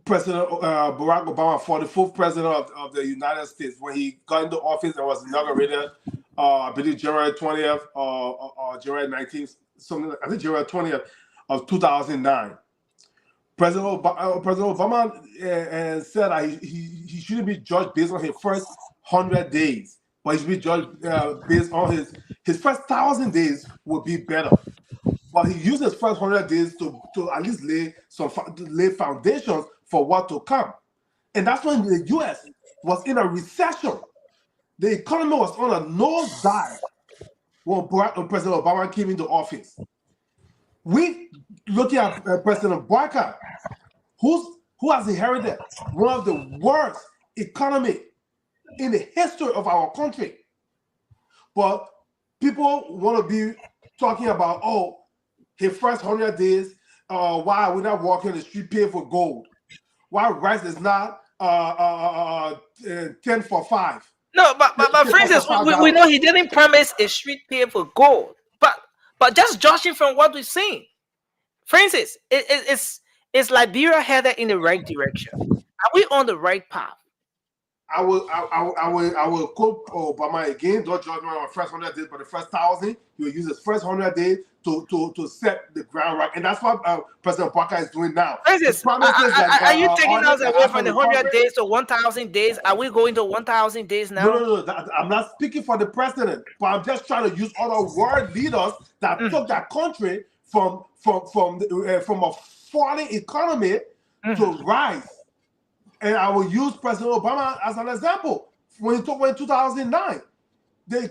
President Barack Obama, 44th president of the United States, when he got into office and was inaugurated, I believe January 20th or January 19th, something like, I think January 20th of 2009. President Obama said that he shouldn't be judged based on his first 100 days, but he should be judged based on his first 1,000 days would be better. But he used his first 100 days to at least lay foundations for what to come. And that's when the U.S. was in a recession. The economy was on a nosedive when President Obama came into office. We looking at President Barker, who has inherited one of the worst economy in the history of our country. But people want to be talking about, oh, his first 100 days, why we're not walking the street paved for gold? Why rice is not 10 for 5? No, but for instance, we know he didn't promise a street paved for gold. But just judging from what we've seen, for instance, is Liberia headed in the right direction? Are we on the right path? I will quote Obama again. Don't judge me on the first 100 days, but the first 1,000, he will use his first 100 days to set the ground right, and that's what President Barker is doing now. Are you taking us away from the 100 days to 1,000 days? Are we going to 1,000 days now? No. I'm not speaking for the president, but I'm just trying to use other world leaders that took that country from a falling economy to rise. And I will use President Obama as an example. When he took away in 2009, the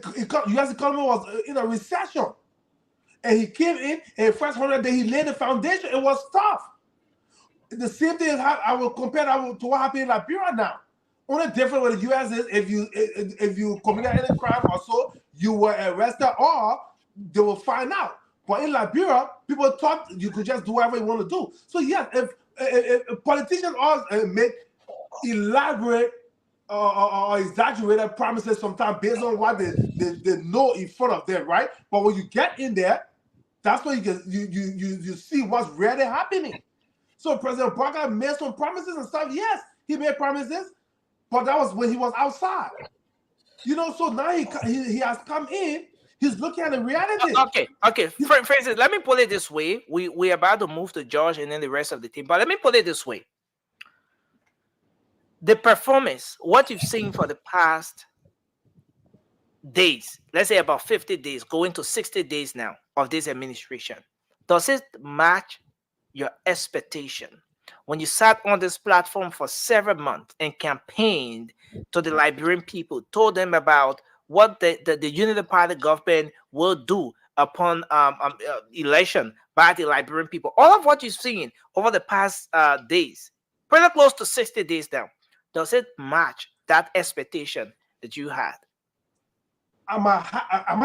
U.S. economy was in a recession. And he came in, and first 100 days, he laid the foundation. It was tough. The same thing is how I will compare that to what happened in Liberia now. Only different with the U.S. is if you committed any crime or so, you were arrested or they will find out. But in Liberia, people thought you could just do whatever you want to do. So yes, if politicians always make elaborate or exaggerated promises sometimes based on what they know in front of them, right? But when you get in there, that's when you see what's really happening. So President Barker made some promises and stuff. Yes, he made promises, but that was when he was outside. So now he has come in. He's looking at the reality. Okay. For instance, let me put it this way. We're about to move to George and then the rest of the team. But let me put it this way. The performance, what you've seen for the past days, let's say about 50 days, going to 60 days now of this administration, does it match your expectation? When you sat on this platform for several months and campaigned to the Liberian people, told them about what the Unity Party government will do upon election by the Liberian people. All of what you've seen over the past days, pretty close to 60 days now, does it match that expectation that you had? Am I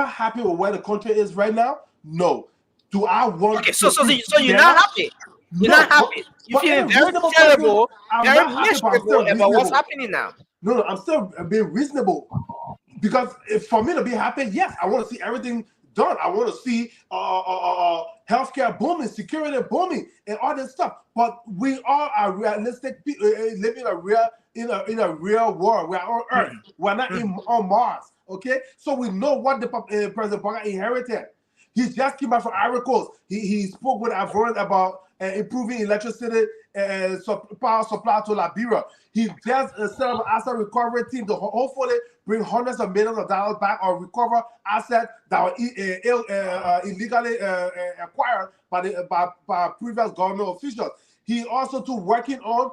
happy with where the country is right now? No. Do I want? Okay, so you're not happy. You're not happy. You feel very terrible, very miserable about what's happening now. No, I'm still being reasonable. Because for me to be happy, yes, I want to see everything done. I want to see healthcare booming, security booming, and all this stuff. But we are realistic people living in a real world. We are on Earth. We're not on Mars. Okay, so we know what the President Barker inherited. He just came back from Ivory Coast. He spoke with Ivorians about improving electricity and power supply to Liberia. He just set up an asset recovery team to hopefully bring hundreds of millions of dollars back or recover assets that were illegally acquired by previous government officials. He also working on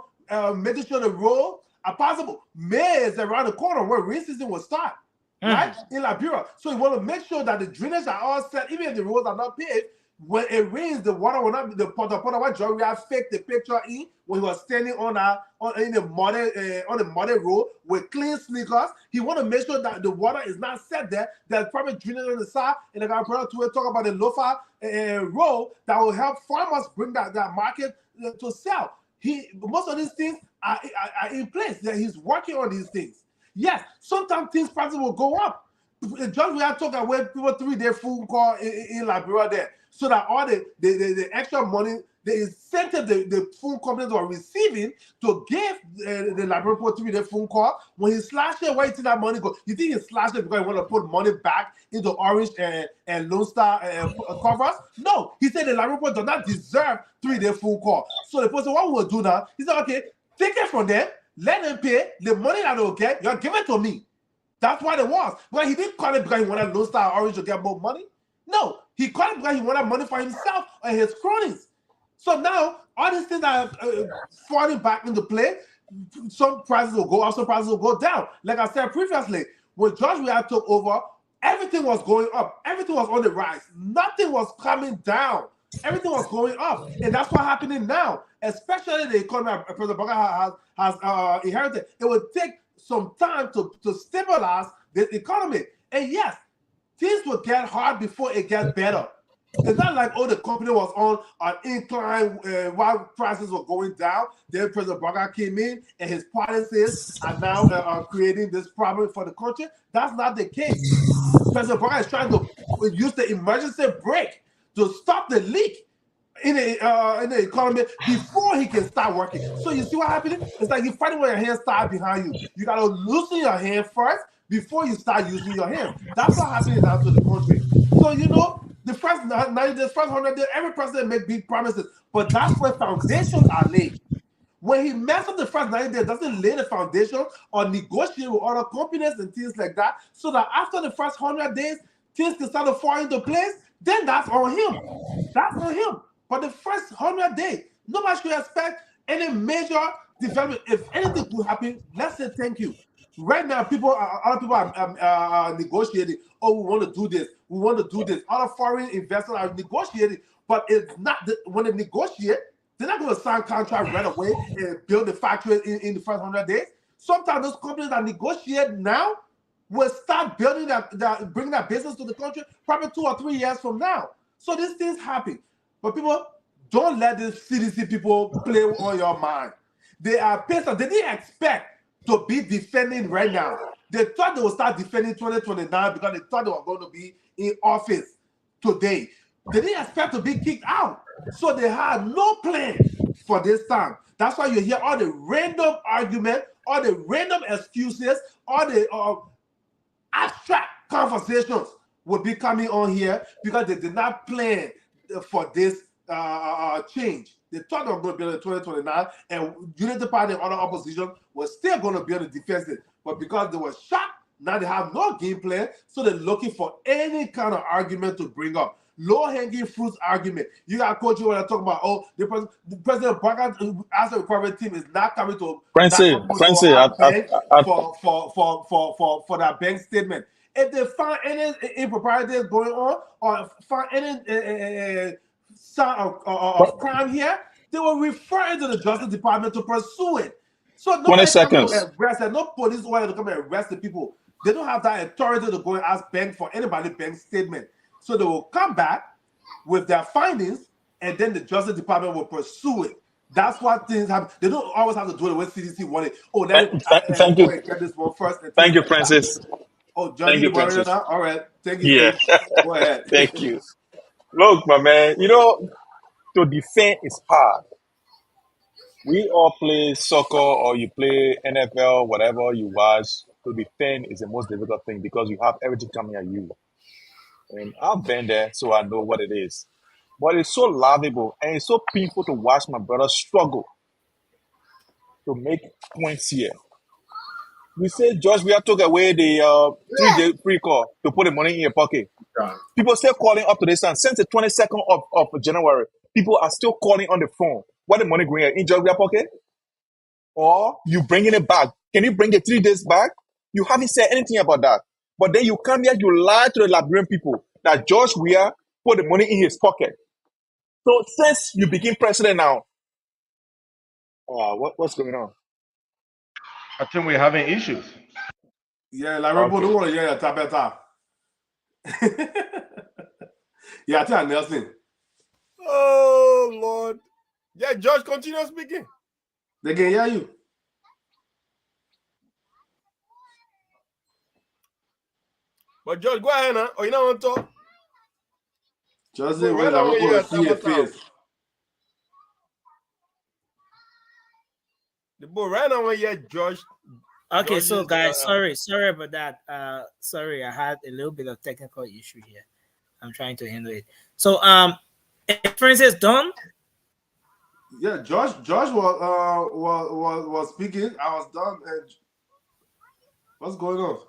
making sure the roads are possible. May is around the corner where rain season will start, right? In Liberia. So you want to make sure that the drainage are all set, even if the roads are not paved. When it rains, the water will not be the what Jory faked the picture in when he was standing on the muddy road with clean sneakers. He want to make sure that the water is not set there. There's probably drainage on the side, and I got to talk about the lofa road that will help farmers bring that market to sell. Most of these things are in place. That he's working on these things. Yes, sometimes things prices will go up. Just we are talking about people 3-day food call in Liberia there. So that all the extra money the incentive the phone companies were receiving to give the Liberian Port TV the phone call. When he slashed it, where you think that money go? You think he slashed it because he want to put money back into Orange and Lone Star covers? No, he said the Liberian Port does not deserve 3-day phone call. So the person, what we will do now? He said, okay, take it from them, let them pay the money that they'll get. You'll give it to me. That's what it was. But he didn't call it because he wanted Lone Star Orange to get more money. No, he called it because he wanted money for himself and his cronies. So now, all these things are falling back into play. Some prices will go up, some prices will go down. Like I said previously, when George Weah took over, everything was going up. Everything was on the rise. Nothing was coming down. Everything was going up. And that's what's happening now, especially the economy President Bogga has inherited. It will take some time to stabilize the economy. And yes, things will get hard before it gets better. It's not like, the company was on an incline while prices were going down. Then President Bogga came in and his policies are now creating this problem for the country. That's not the case. President Bogga is trying to use the emergency brake to stop the leak in the economy before he can start working. So you see what happening? It's like you're fighting with your hands tied behind you. You got to loosen your hand first before you start using your hands. That's what happening now to the country. So, the first 90 days, first 100 days, every president make big promises, but that's where foundations are laid. When he messes up the first 90 days, doesn't lay the foundation or negotiate with other companies and things like that, so that after the first 100 days, things can start to fall into place, then that's on him. That's on him. But the first 100 days, nobody should expect any major development. If anything could happen, let's say thank you. Right now, other people are negotiating. Oh, we want to do this. We want to do this. Other foreign investors are negotiating, but it's not when they negotiate, they're not going to sign contract right away and build the factory in the first 100 days. Sometimes those companies that negotiate now will start building bringing that business to the country probably 2 or 3 years from now. So these things happen. But people, don't let these CDC people play on your mind. They are pissed off. They didn't expect to be defending right now. They thought they would start defending 2029 because they thought they were going to be in office today. They didn't expect to be kicked out. So they had no plan for this time. That's why you hear all the random arguments, all the random excuses, all the abstract conversations will be coming on here because they did not plan for this change. They thought they were going to build in 2029, and Unity Party and other opposition was still going to build a defensive. But because they were shocked, now they have no game plan, so they're looking for any kind of argument to bring up. Low-hanging fruits argument. You got Coach when I talk about, the President Bogga as a recovery team is not coming to Francis, for that bank statement. If they find any improprieties going on or find any sign of crime here, they will refer it to the Justice Department to pursue it. So 20 seconds. No police order to come and arrest the people. They don't have that authority to go and ask bank for anybody's bank statement. So they will come back with their findings, and then the Justice Department will pursue it. That's what things happen. They don't always have to do it with CDC wanted. Oh, thank you. Get this one first. Thank you, Francis. Oh, Johnny, you now? All right. Thank you. Yeah. Go ahead. Thank you. Look, my man, to defend is hard. We all play soccer or you play NFL, whatever you watch. To defend is the most difficult thing because you have everything coming at you. And I've been there, so I know what it is. But it's so lovable and it's so painful to watch my brother struggle to make points here. We say George Weah took away the 3-day free call to put the money in your pocket. People still calling up to this time. Since the 22nd of January, people are still calling on the phone. What the money going in George Weah pocket? Or you bringing it back? Can you bring it 3 days back? You haven't said anything about that. But then you come here, you lie to the Liberian people that George Weah put the money in his pocket. So since you became president now, what's going on? I think we're having issues. Yeah, like okay. Don't want to hear your top. Yeah, I think Nelson. Oh Lord. Yeah, George, continue speaking. They can hear you. But George, go ahead, huh? Oh, you don't want to talk? Just say, wait, I'm going to see your face. The boy right now when you George. Okay, so George's, guys, sorry about that. Sorry, I had a little bit of technical issue here. I'm trying to handle it. So, inference is done. Yeah, Josh was speaking. I was done. And what's going on?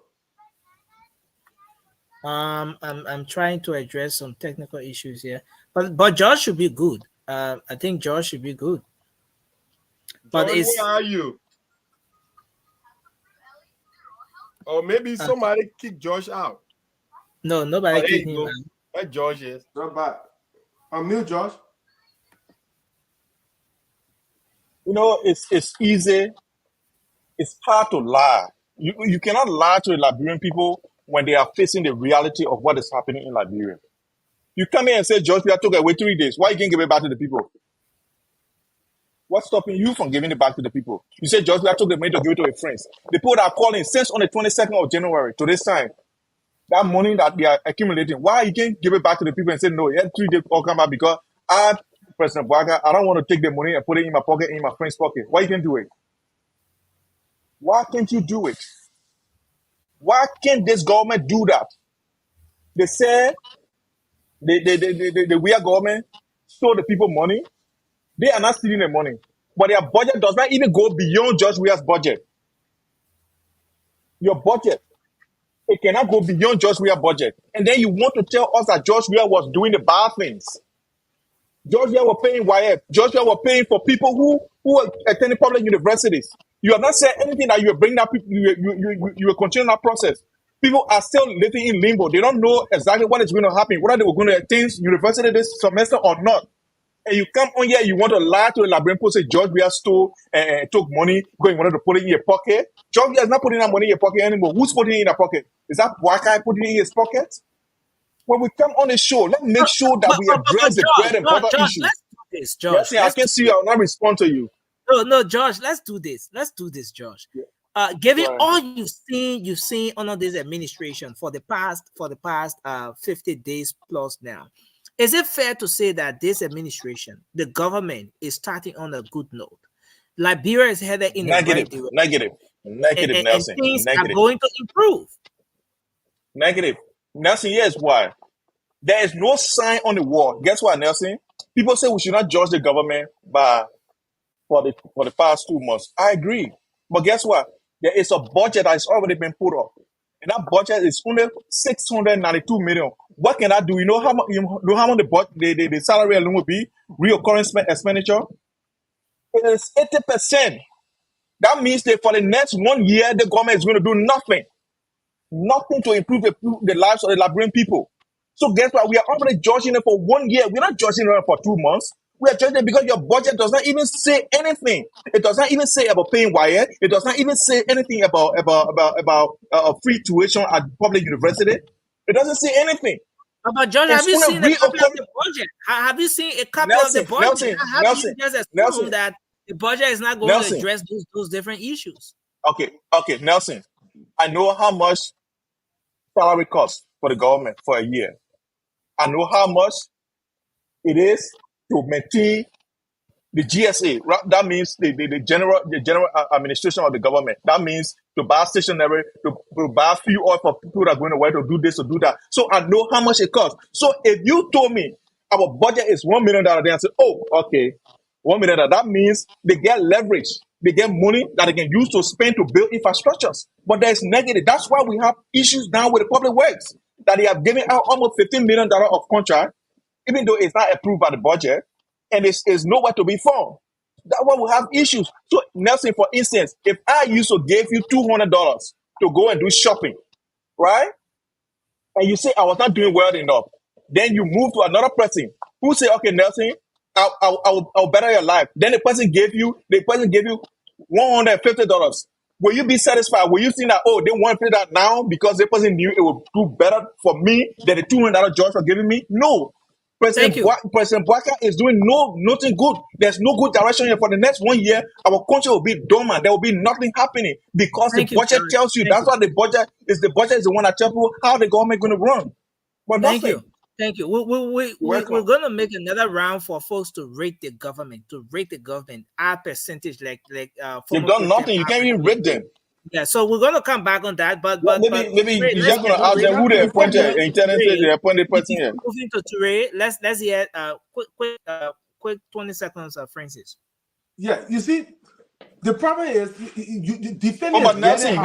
I'm trying to address some technical issues here, but Josh should be good. I think Josh should be good. But George, it's where are you? Or maybe somebody kicked Josh out. no, nobody There kicked you him go. out. Where George is. Not bad. Unmute, Josh. You know, it's easy. It's hard to lie. You cannot lie to the Liberian people when they are facing the reality of what is happening in Liberia. You come here and say, George, we took away 3 days. Why you can't give it back to the people? What's stopping you from giving it back to the people? You said, George, we took the money to give it to your friends. The people that are calling since on the 22nd of January to this time, that money that they are accumulating, why you can't give it back to the people and say, no, 3 days all come back because President Bouaga, I don't want to take the money and put it in my pocket, in my friend's pocket. Why you can't do it? Why can't you do it? Why can't this government do that? They said the weird government stole the people money. They are not stealing the money. But their budget does not even go beyond George Weah's budget. Your budget, it cannot go beyond George Weah's budget. And then you want to tell us that George Weah was doing the bad things. George Weah was paying YF. George Weah was paying for people who are attending public universities. You have not said anything that you are bringing up. You are continuing that process. People are still living in limbo. They don't know exactly what is going to happen, whether they were going to attend university this semester or not. And you come on here, you want to lie to the Liberian people, say George Weah stole and took money, going wanted to put it in your pocket. George Weah is not putting that money in your pocket anymore. Who's putting it in your pocket? Is that Bouaga putting it in his pocket? When we come on the show, let's make sure that we address the bread and butter issue. Let's do this, Josh. Yes, I can see you. I will not respond to you. No, Josh. Let's do this. Let's do this, Josh. Given all you've seen under this administration for the past 50 days plus now, is it fair to say that this administration, the government, is starting on a good note? Liberia is headed in Negative, negative, Nelson. And things Negative. are going to improve. Negative. Nelson, here's why. There is no sign on the wall. Guess what, Nelson? People say we should not judge the government for the past 2 months. I agree. But guess what? There is a budget that has already been put up. And that budget is only 692 million. What can I do? You know how much the salary alone will be? Recurring expenditure? It is 80%. That means that for the next 1 year, the government is going to do nothing. Nothing to improve the lives of the Liberian people. So guess what? We are already judging it for 1 year. We're not judging it for 2 months. We are judging it because your budget does not even say anything. It does not even say about paying wire. It does not even say anything about free tuition at public university. It doesn't say anything. But George, have you seen a copy of the budget? Have you seen a copy of the budget? How do you just assume that the budget is not going to address those different issues? Okay, Nelson. I know how much salary costs for the government for a year. I know how much it is to maintain the GSA. That means the general administration of the government. That means to buy stationery, to buy fuel oil for people that are going to work, to do this, to do that. So I know how much it costs. So if you told me our budget is $1 million, then I say, oh, okay, $1 million. That means they get leverage. They get money that they can use to spend to build infrastructures. But there's negative. That's why we have issues now with the public works, that they have given out almost $15 million of contract, even though it's not approved by the budget, and it's nowhere to be found. That's why we have issues. So, Nelson, for instance, if I used to give you $200 to go and do shopping, right? And you say I was not doing well enough, then you move to another person who say, okay, Nelson, I'll better your life. Then the person gave you $150. Will you be satisfied? Will you think that, oh, they want to pay that now because the person knew it would do better for me than the $200 George for giving me? No. President Bouaga is doing nothing good. There's no good direction here. For the next 1 year, our country will be dormant. There will be nothing happening because the budget tells you. That's why the budget is the one that tells you how the government is going to run. But Thank you. Thank you. We're Welcome. going to make another round for folks to rate the government, our percentage, like They've former done President nothing. You can't even rate them. Yeah, so we're going to come back on that, but Maybe Ture, you're let's just gonna hear ask them who they before appointed, moving to intended the appointed person Ture, here. moving to Ture, let's hear quick 20 seconds of Francis. Yeah, you see, the problem is you defending. Oh, but Nelson,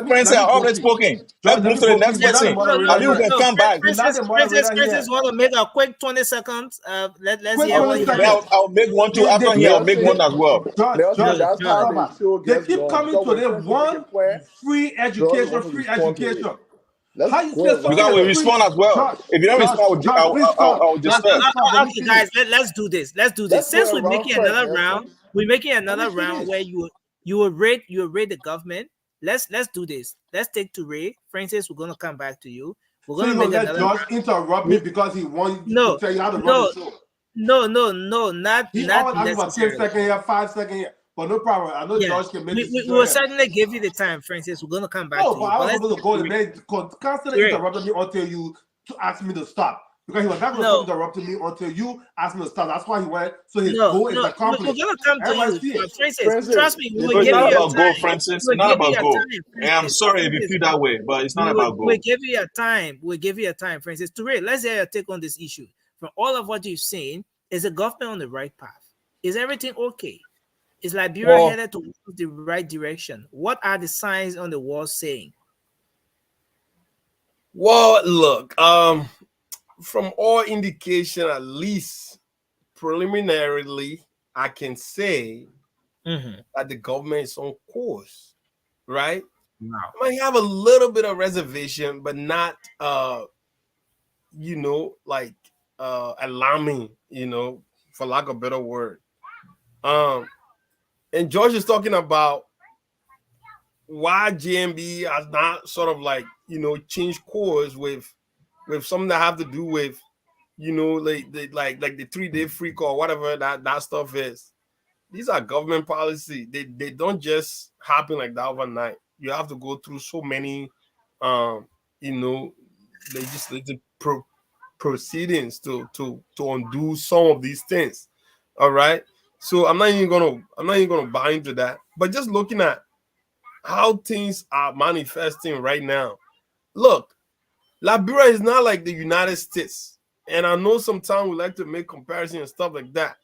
friends have already spoken. Let's move to the next person. I mean, we can come back. Francis want to make a quick 20 seconds. Let's hear what he has. I'll make one too. After here, I'll make one as well. They keep coming to them one free education. How you because we respond as well. If you don't respond, I'll disperse. Okay, guys, let's do this. Since we're making another round, where you will rate the government. Let's do this. Let's take to Ray. Francis, we're gonna come back to you. We're gonna make another Josh interrupt me because he wants to tell you how to run the show. No, not necessarily. 10 seconds here, 5 seconds here. But no problem. I know George can make we will certainly give you the time, Francis. We're gonna come back to you. But I was supposed to go and then constantly interrupting me until you to ask me to stop. Because he was not going to interrupt me until you asked me to stop. That's why he went. So his goal is accomplished. We're gonna come to you, Francis. Trust me. It's not about goal, Francis. It's not about goal. I'm sorry if you feel that way, but it's not about goal. We'll give you a time. Francis. Ture, let's hear your take on this issue. From all of what you've seen, is the government on the right path? Is everything okay? Is Liberia headed to the right direction? What are the signs on the wall saying? Well, look, from all indication, at least preliminarily, I can say that the government is on course, right? Wow. I might have a little bit of reservation, but not, alarming, for lack of a better word. And George is talking about why JMB has not sort of changed course with something that have to do with, like the 3-day freak or whatever that stuff is. These are government policy. They don't just happen like that overnight. You have to go through so many, legislative proceedings to undo some of these things. All right. So I'm not even gonna buy into that. But just looking at how things are manifesting right now, look, Liberia is not like the United States. And I know sometimes we like to make comparisons and stuff like that.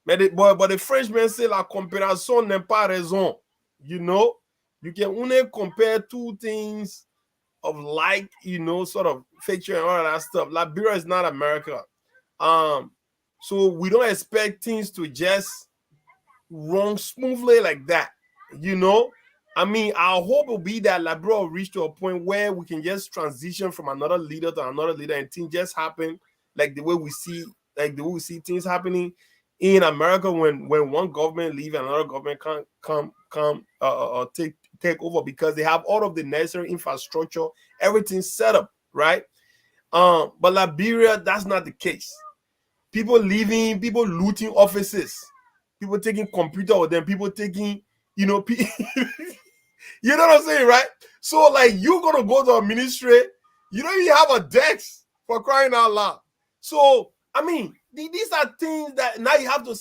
But the Frenchman say la comparaison n'est pas raison. You can only compare two things of sort of feature and all of that stuff. Liberia is not America. So we don't expect things to just run smoothly like that. I mean, our hope will be that Liberia will reach to a point where we can just transition from another leader to another leader and things just happen like the way we see things happening in America when one government leave and another government come take over because they have all of the necessary infrastructure, everything set up, right? But Liberia, that's not the case. People leaving, people looting offices, people taking computer with them, people taking, you know what I'm saying, right? So you're gonna go to a ministry, you don't even have a desk, for crying out loud. So I mean, these are things that now you have to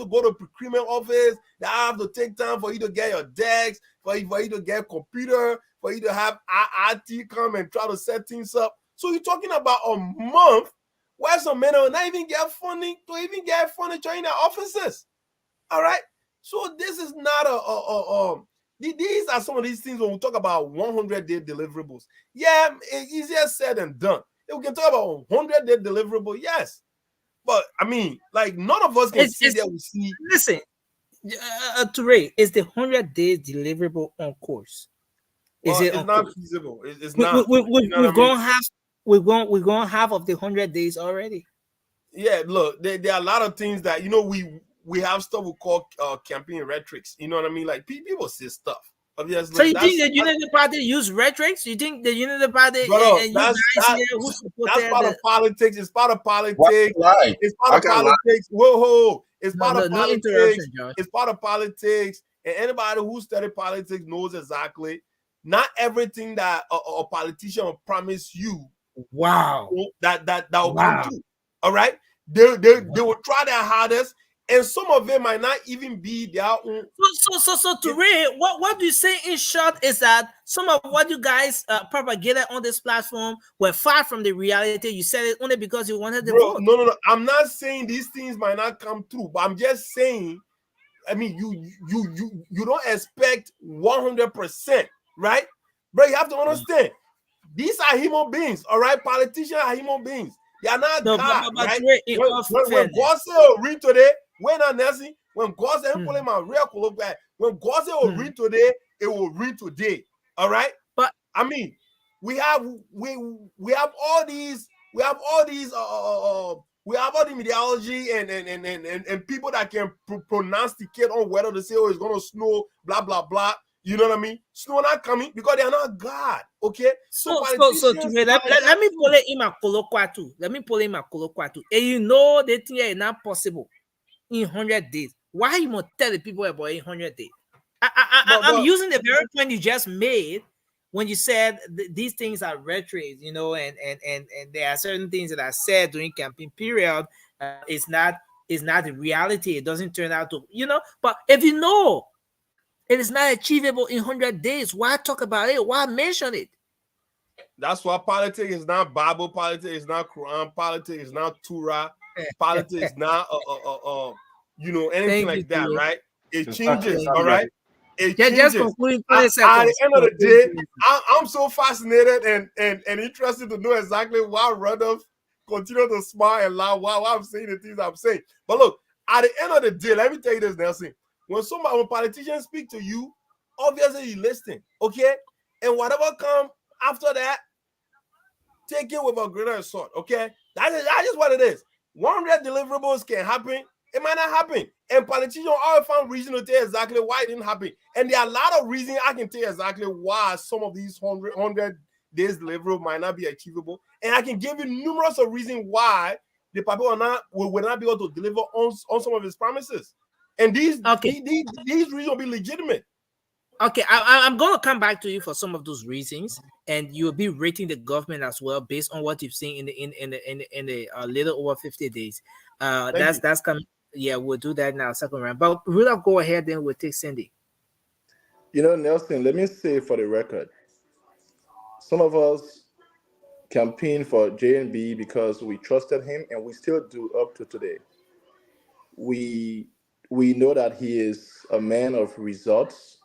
go to procurement office. They have to take time for you to get your desk, for you to get a computer, for you to have IT come and try to set things up. So you're talking about a month where some men will not even get funding to even get furniture in their offices. All right. So this is not these are some of these things when we talk about 100-day deliverables. Yeah, it's easier said than done. If we can talk about 100-day deliverable, yes. But I mean, none of us can see that we see. Listen, Ture, is the 100 days deliverable on course? It's not feasible. It's not. We're going half of the 100 days already. Yeah, look, there are a lot of things that we have stuff we call campaign rhetorics. You know what I mean? People say stuff. Obviously, so you think the Unity Party use rhetorics? You think the Unity Party that's part of politics? It's part of politics. It's part of politics. Whoa. It's part of politics. It's part of politics. And anybody who studied politics knows exactly not everything that a politician will promise you Wow. That will come through. All right. They will try their hardest, and some of them might not even be their own. So Toure, what you say in short is that some of what you guys propagated on this platform were far from the reality. You said it only because you wanted the vote. No. I'm not saying these things might not come through, but I'm just saying, I mean, you don't expect 100%, right? But you have to understand, these are human beings, all right? Politicians are human beings. They are not God, right? When God said read today, when I'm Nancy, when God said pulling my real colloquial, when God said read today, it will read today. All right. But I mean, we have all these we have all the meteorology and people that can prognosticate on whether to say it's gonna snow, blah blah blah. You know what I mean? Snow not coming because they are not God. Okay. So let me pull it in my colloquia too. Let me pull in my colloquia too. And you know they think it's not possible in 100 days. Why you must tell the people about 100 days? I'm using the very point you just made when you said these things are retros, you know, and there are certain things that are said during campaign period. It's not the reality. It doesn't turn out to, you know. But if you know it is not achievable in 100 days, why talk about it? Why mention it? That's why politics is not Bible. Politics is not Quran. Politics is not Torah. Politics is not you know, anything like that, right? It changes, all right? It changes. At the end of the day, I'm so fascinated and interested to know exactly why Randolph continue to smile and laugh while I'm saying the things I'm saying. But look, at the end of the day, let me tell you this, Nelson. When politicians speak to you, obviously you listen, okay? And whatever come after that, take it with a grain of salt, okay? That is what it is. 100 deliverables can happen. It might not happen. And politicians always found reason to tell exactly why it didn't happen. And there are a lot of reasons I can tell exactly why some of these 100 days deliverable might not be achievable. And I can give you numerous of reasons why the people will not be able to deliver on some of his promises. And these reasons will be legitimate. Okay, I'm going to come back to you for some of those reasons, and you'll be rating the government as well based on what you've seen in the little over 50 days. That's coming. Yeah, we'll do that now, second round. But we'll go ahead, then we'll take Cindy. You know, Nelson, let me say for the record, some of us campaigned for JNB because we trusted him, and we still do up to today. We know that he is a man of results,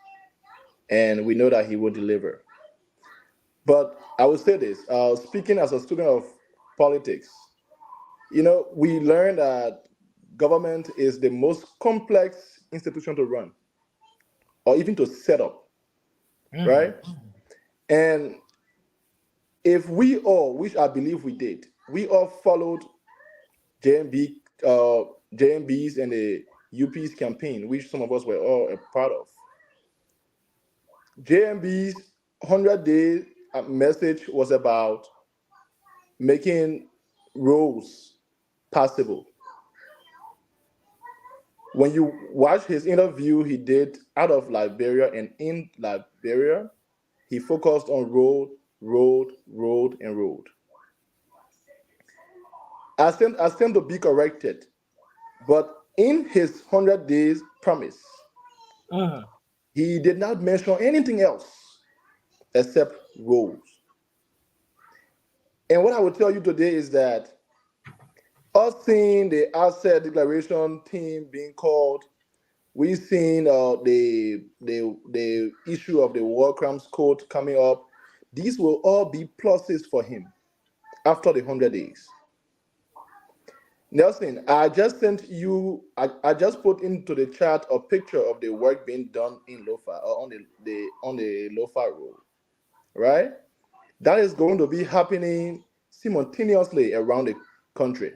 and we know that he will deliver. But I will say this, speaking as a student of politics, you know, we learned that government is the most complex institution to run or even to set up, right? And if we all, which I believe we did, we all followed JNB's and the UP's campaign, which some of us were all a part of. JNB's 100-day message was about making roads passable. When you watch his interview he did out of Liberia and in Liberia, he focused on road. I stand to be corrected, but in his 100 days promise, he did not mention anything else except roads. And what I will tell you today is that us seeing the asset declaration team being called, we've seen the issue of the war crimes court coming up. These will all be pluses for him after the 100 days. Nelson, I just sent you, I just put into the chat a picture of the work being done in Lofa, or on the Lofa Road, right? That is going to be happening simultaneously around the country.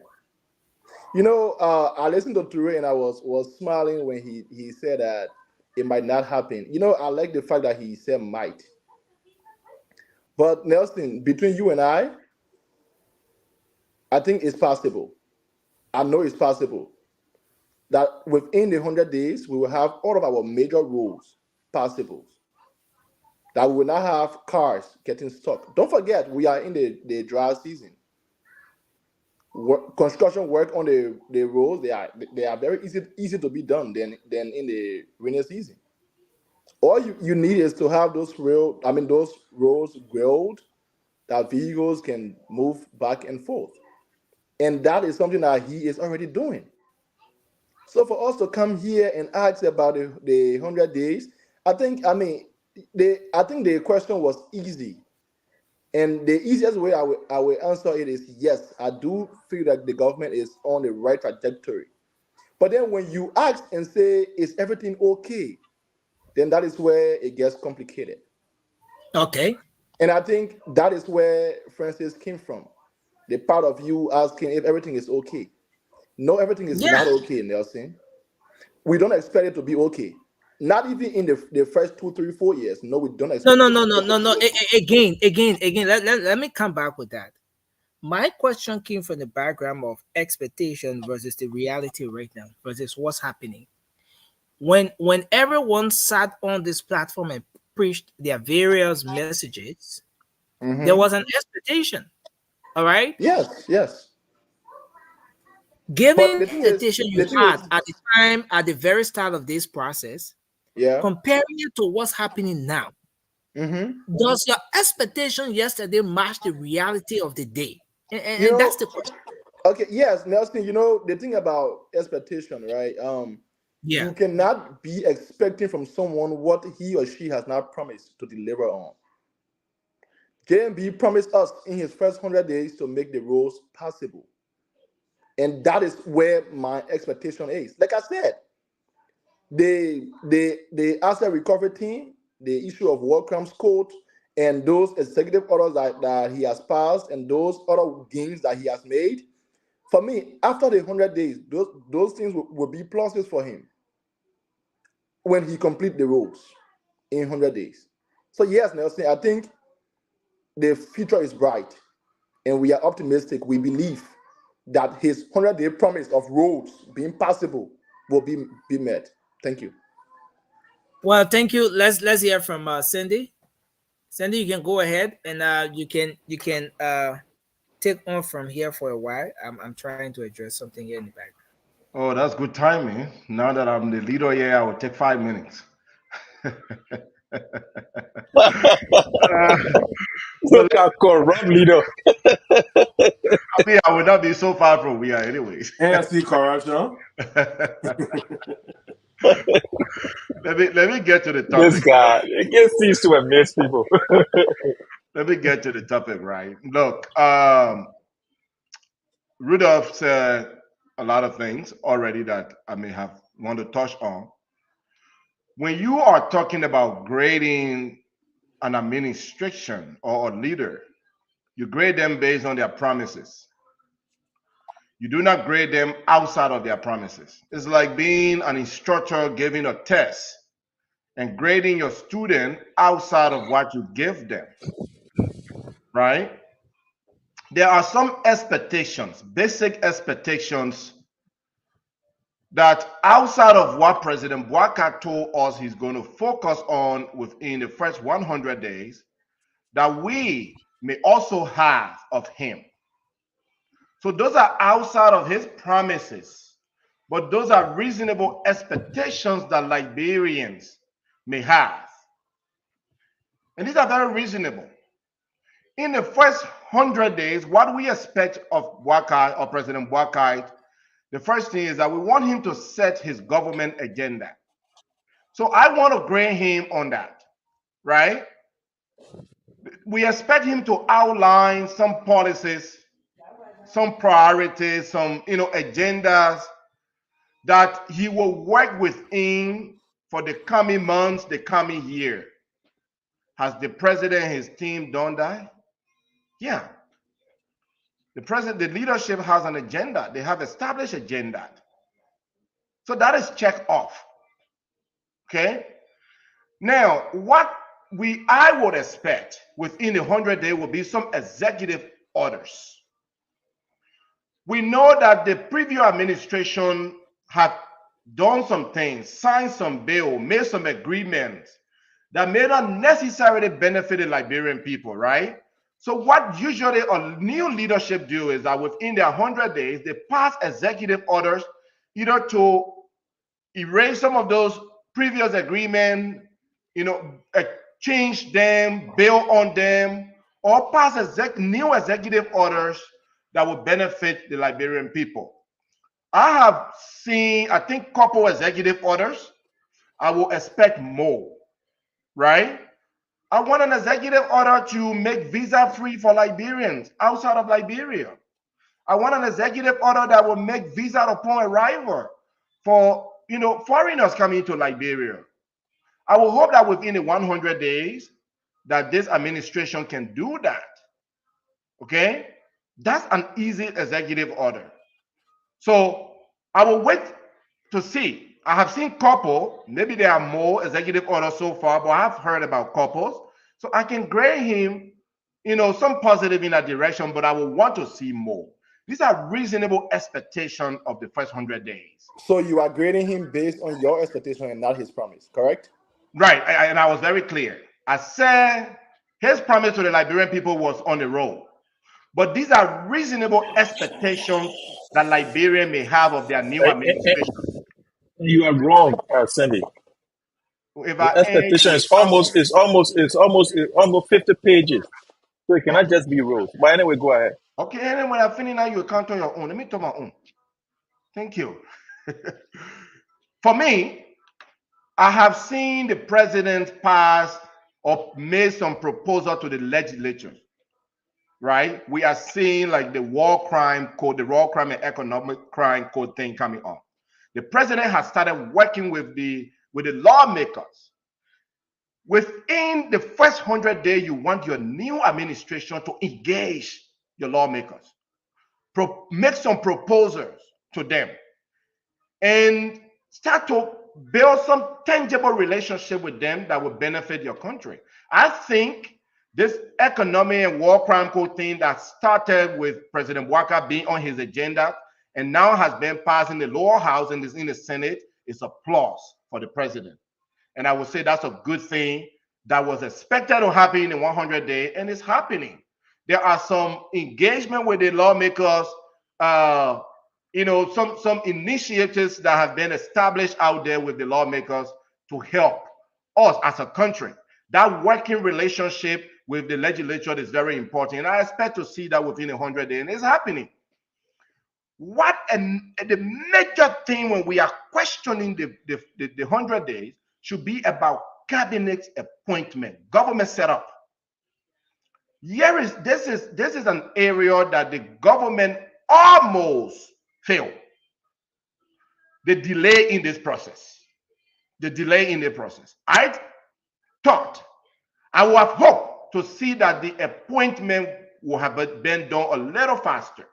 You know, I listened to Toure and I was smiling when he said that it might not happen. You know, I like the fact that he said might. But Nelson, between you and I think it's possible. I know it's possible that within the 100 days, we will have all of our major roads possible. that we will not have cars getting stuck. Don't forget, we are in the dry season. Construction work on the roads, they are very easy to be done than in the rainy season. All you need is to have those roads grilled that vehicles can move back and forth. And that is something that he is already doing. So for us to come here and ask about the 100 days, I think the question was easy. And the easiest way I will answer it is yes, I do feel that the government is on the right trajectory. But then when you ask and say, is everything okay? Then that is where it gets complicated. Okay. And I think that is where Francis came from. The part of you asking if everything is okay. No, everything is not okay, Nelson. We don't expect it to be okay. Not even in the first 2, 3, 4 years. No, we don't expect No. Again. Let me come back with that. My question came from the background of expectation versus the reality right now, versus what's happening. When everyone sat on this platform and preached their various messages, there was an expectation. All right? Yes. Given the expectation you had at the time, at the very start of this process, comparing it to what's happening now, does your expectation yesterday match the reality of the day? And that's the question. Okay, yes, Nelson, the thing about expectation, right? You cannot be expecting from someone what he or she has not promised to deliver on. JMB promised us in his first 100 days to make the roads possible. And that is where my expectation is. Like I said, the asset recovery team, the issue of war crimes code, and those executive orders that he has passed, and those other gains that he has made, for me, after the 100 days, those things will be pluses for him when he complete the roads in 100 days. So yes, Nelson, I think the future is bright, and we are optimistic. We believe that his 100-day promise of roads being passable will be met. Thank you. Well, thank you. Let's hear from Cindy. Cindy, you can go ahead and you can take on from here for a while. I'm trying to address something here in the background. Oh, that's good timing. Now that I'm the leader here, I will take 5 minutes. Look at corrupt leader. I mean, I would not be so far from we are anyways. ANC corruption. let me get to the topic. This guy, it gets seems to amaze people. Let me get to the topic, right? Look, Rudolph said a lot of things already that I may have want to touch on. When you are talking about grading an administration or a leader, you grade them based on their promises. You do not grade them outside of their promises. It's like being an instructor giving a test and grading your student outside of what you give them, right? There are some expectations, basic expectations, that outside of what President Bouakai told us he's going to focus on within the first 100 days, that we may also have of him. So those are outside of his promises, but those are reasonable expectations that Liberians may have. And these are very reasonable. In the first 100 days, what we expect of Bouakai or President Bouakai, the first thing is that we want him to set his government agenda. So I want to grade him on that, right? We expect him to outline some policies, some priorities, some agendas that he will work within for the coming months, the coming year. Has the president and his team done that? Yeah. The president, the leadership has an agenda. They have established agenda. So that is checked off. Okay. Now, what I would expect within the 100 days will be some executive orders. We know that the previous administration had done some things, signed some bill, made some agreements that may not necessarily benefit the Liberian people, right? So what usually a new leadership do is that within their 100 days, they pass executive orders either to erase some of those previous agreements, change them, bail on them, or pass new executive orders that will benefit the Liberian people. I have seen, I think, couple executive orders. I will expect more, right? I want an executive order to make visa free for Liberians outside of Liberia. I want an executive order that will make visa upon arrival for foreigners coming to Liberia. I will hope that within the 100 days that this administration can do that. Okay, that's an easy executive order. So I will wait to see. I have seen couple, maybe there are more executive orders so far, but I've heard about couples. So I can grade him, some positive in that direction, but I will want to see more. These are reasonable expectations of the first 100 days. So you are grading him based on your expectation and not his promise, correct? Right, and I was very clear. I said his promise to the Liberian people was on the road. But these are reasonable expectations that Liberia may have of their new administration. You are wrong, Sandy. The expectation is almost 50 pages. So it cannot just be rules. But anyway, go ahead. Okay, and then when I finish now, you count on your own. Let me talk my own. Thank you. For me, I have seen the president pass or made some proposal to the legislature. Right? We are seeing like the war crime code, the War Crime and Economic Crime Code thing coming on. The president has started working with the lawmakers. Within the first 100 days, you want your new administration to engage your lawmakers, make some proposals to them, and start to build some tangible relationship with them that will benefit your country. I think this economic and war crime code thing that started with President Bouaka being on his agenda and now has been passed in the lower house and is in the Senate is applause for the president. And I would say that's a good thing that was expected to happen in 100 days and it's happening. There are some engagement with the lawmakers, some initiatives that have been established out there with the lawmakers to help us as a country. That working relationship with the legislature is very important. And I expect to see that within 100 days, and it's happening. The major thing when we are questioning the 100 days should be about cabinet appointment, government setup. This is an area that the government almost failed. The delay in this process. I thought, I would have hoped to see that the appointment would have been done a little faster.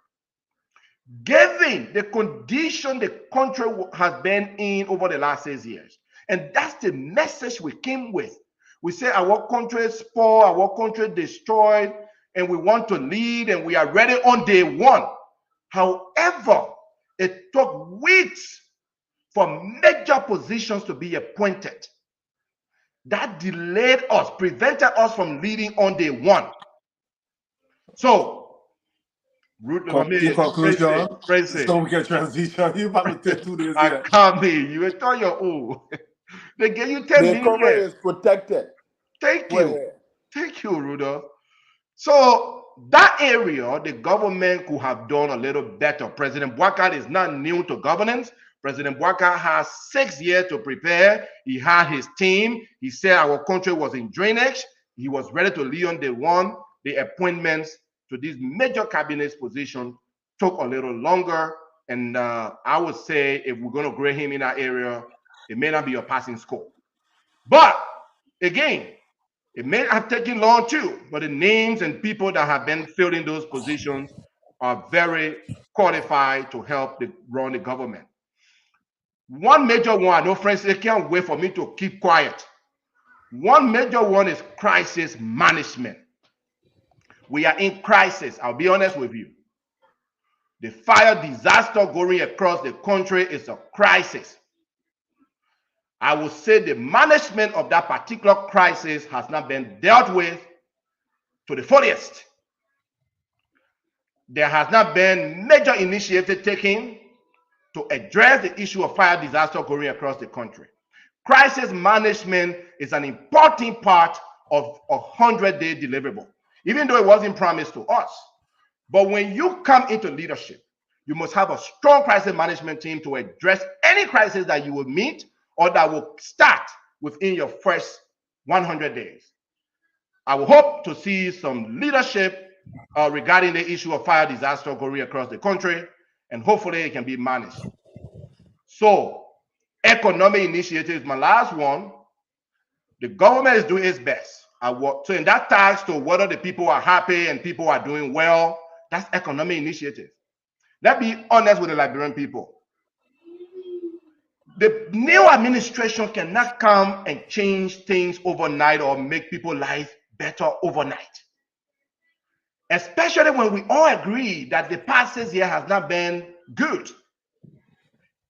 Given the condition the country has been in over the last 6 years. And that's the message we came with. We say our country is poor, our country destroyed, and we want to lead, and we are ready on day one. However, it took weeks for major positions to be appointed. That delayed us, prevented us from leading on day one. So, in conclusion, so we can transition. You about to take 2 days. I can't be. You tell your own. They give you 10 minutes. The cover is protected. Thank you. Thank you, Rudolph. So that area, the government could have done a little better. President Bouaka is not new to governance. President Bouaka has 6 years to prepare. He had his team. He said our country was in drainage. He was ready to lead on day one. The appointments to these major cabinet positions took a little longer. And I would say if we're going to grade him in that area, it may not be a passing score. But again, it may have taken long too, but the names and people that have been filled in those positions are very qualified to help run the government. One major one, I know friends, they can't wait for me to keep quiet. One major one is crisis management. We are in crisis, I'll be honest with you. The fire disaster going across the country is a crisis. I would say the management of that particular crisis has not been dealt with to the fullest. There has not been major initiatives taken to address the issue of fire disaster going across the country. Crisis management is an important part of a 100-day deliverable, even though it wasn't promised to us. But when you come into leadership, you must have a strong crisis management team to address any crisis that you will meet or that will start within your first 100 days. I will hope to see some leadership regarding the issue of fire disaster going across the country, and hopefully it can be managed. So, economic initiatives, my last one. The government is doing its best. So in that ties to whether the people are happy and people are doing well, that's economic initiative. Let's be honest with the Liberian people. The new administration cannot come and change things overnight or make people's lives better overnight. Especially when we all agree that the past 6 years has not been good.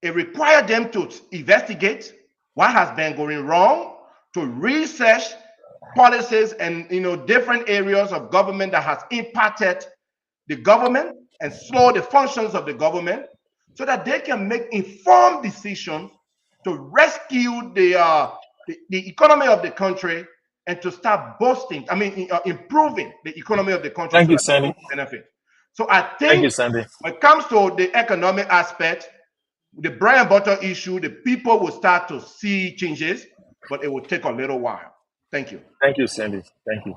It required them to investigate what has been going wrong, to research policies and different areas of government that has impacted the government and slow the functions of the government, so that they can make informed decisions to rescue the economy of the country and to start improving the economy of the country. Thank you, Sandy. Benefit. So I think Thank you, Sandy. when it comes to the economic aspect, the bread and butter issue, the people will start to see changes, but it will take a little while. Thank you. Thank you, Sandy. Thank you.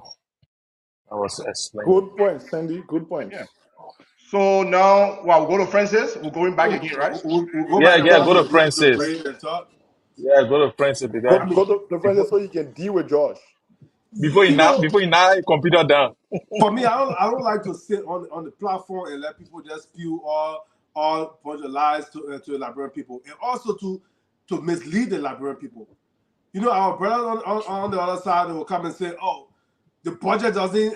I was explaining. Good point, Sandy. Good point. Yeah. So now, we'll go to Francis. We're going back again, right? Go to Francis. Yeah, go to Francis. Go to Francis so you can deal with Josh. Before you knock computer down. For me, I don't like to sit on the platform and let people just spew all bunch of lies to the Liberian people, and also to mislead the Liberian people. Our brothers on the other side, they will come and say, "Oh, the budget doesn't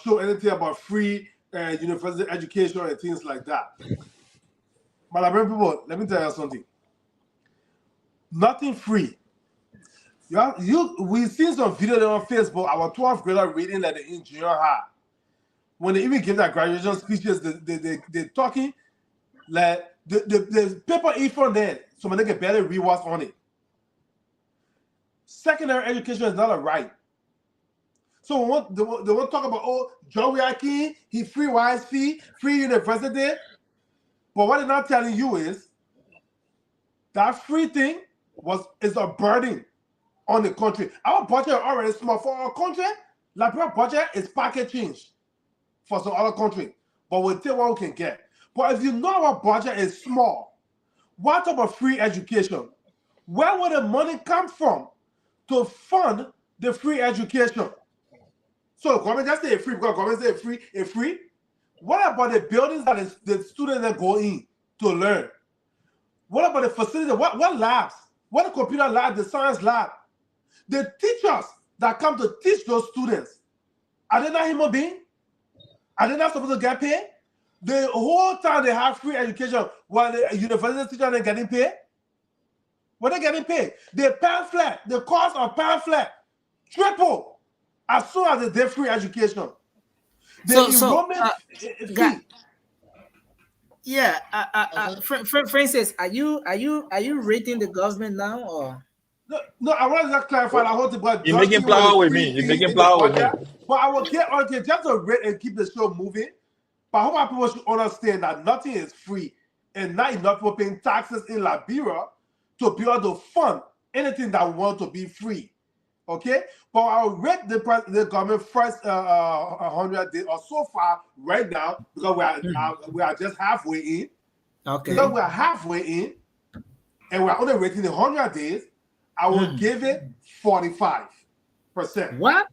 show anything about free university education and things like that." My Liberian people, let me tell you something. Nothing free. We've seen some video on Facebook. Our 12th grader reading like the in junior high. When they even give their graduation speeches, they're talking like the paper in front there, so they can barely read what's on it. Secondary education is not a right. So they want to talk about, John Wiaki, he free wise fee, free university. But what they're not telling you is that free thing is a burden on the country. Our budget is already small for our country. Liberia budget is pocket change for some other country, but we'll take what we can get. But if you know our budget is small, what type of free education? Where will the money come from to fund the free education? So government just say free because government say free. What about the buildings that the students that go in to learn? What about the facility? What labs? What the computer lab, the science lab? The teachers that come to teach those students, are they not human beings? Are they not supposed to get paid? The whole time they have free education while the university teachers are getting paid? When they're getting paid, the cost of pamphlet triple as soon as they free education. Francis, are you rating the government now or? No, I want to clarify the whole thing. But you're making flower with me. You're making flower with me. But I will get just to rate and keep the show moving. But I hope people should understand that nothing is free, and not enough people paying taxes in Liberia to be able to fund anything that we want to be free. Okay, but I'll rate the government first 100 days or so far right now because we are just halfway in. Okay, because we are halfway in, and we're only rating the 100 days. I will give it 45%. What?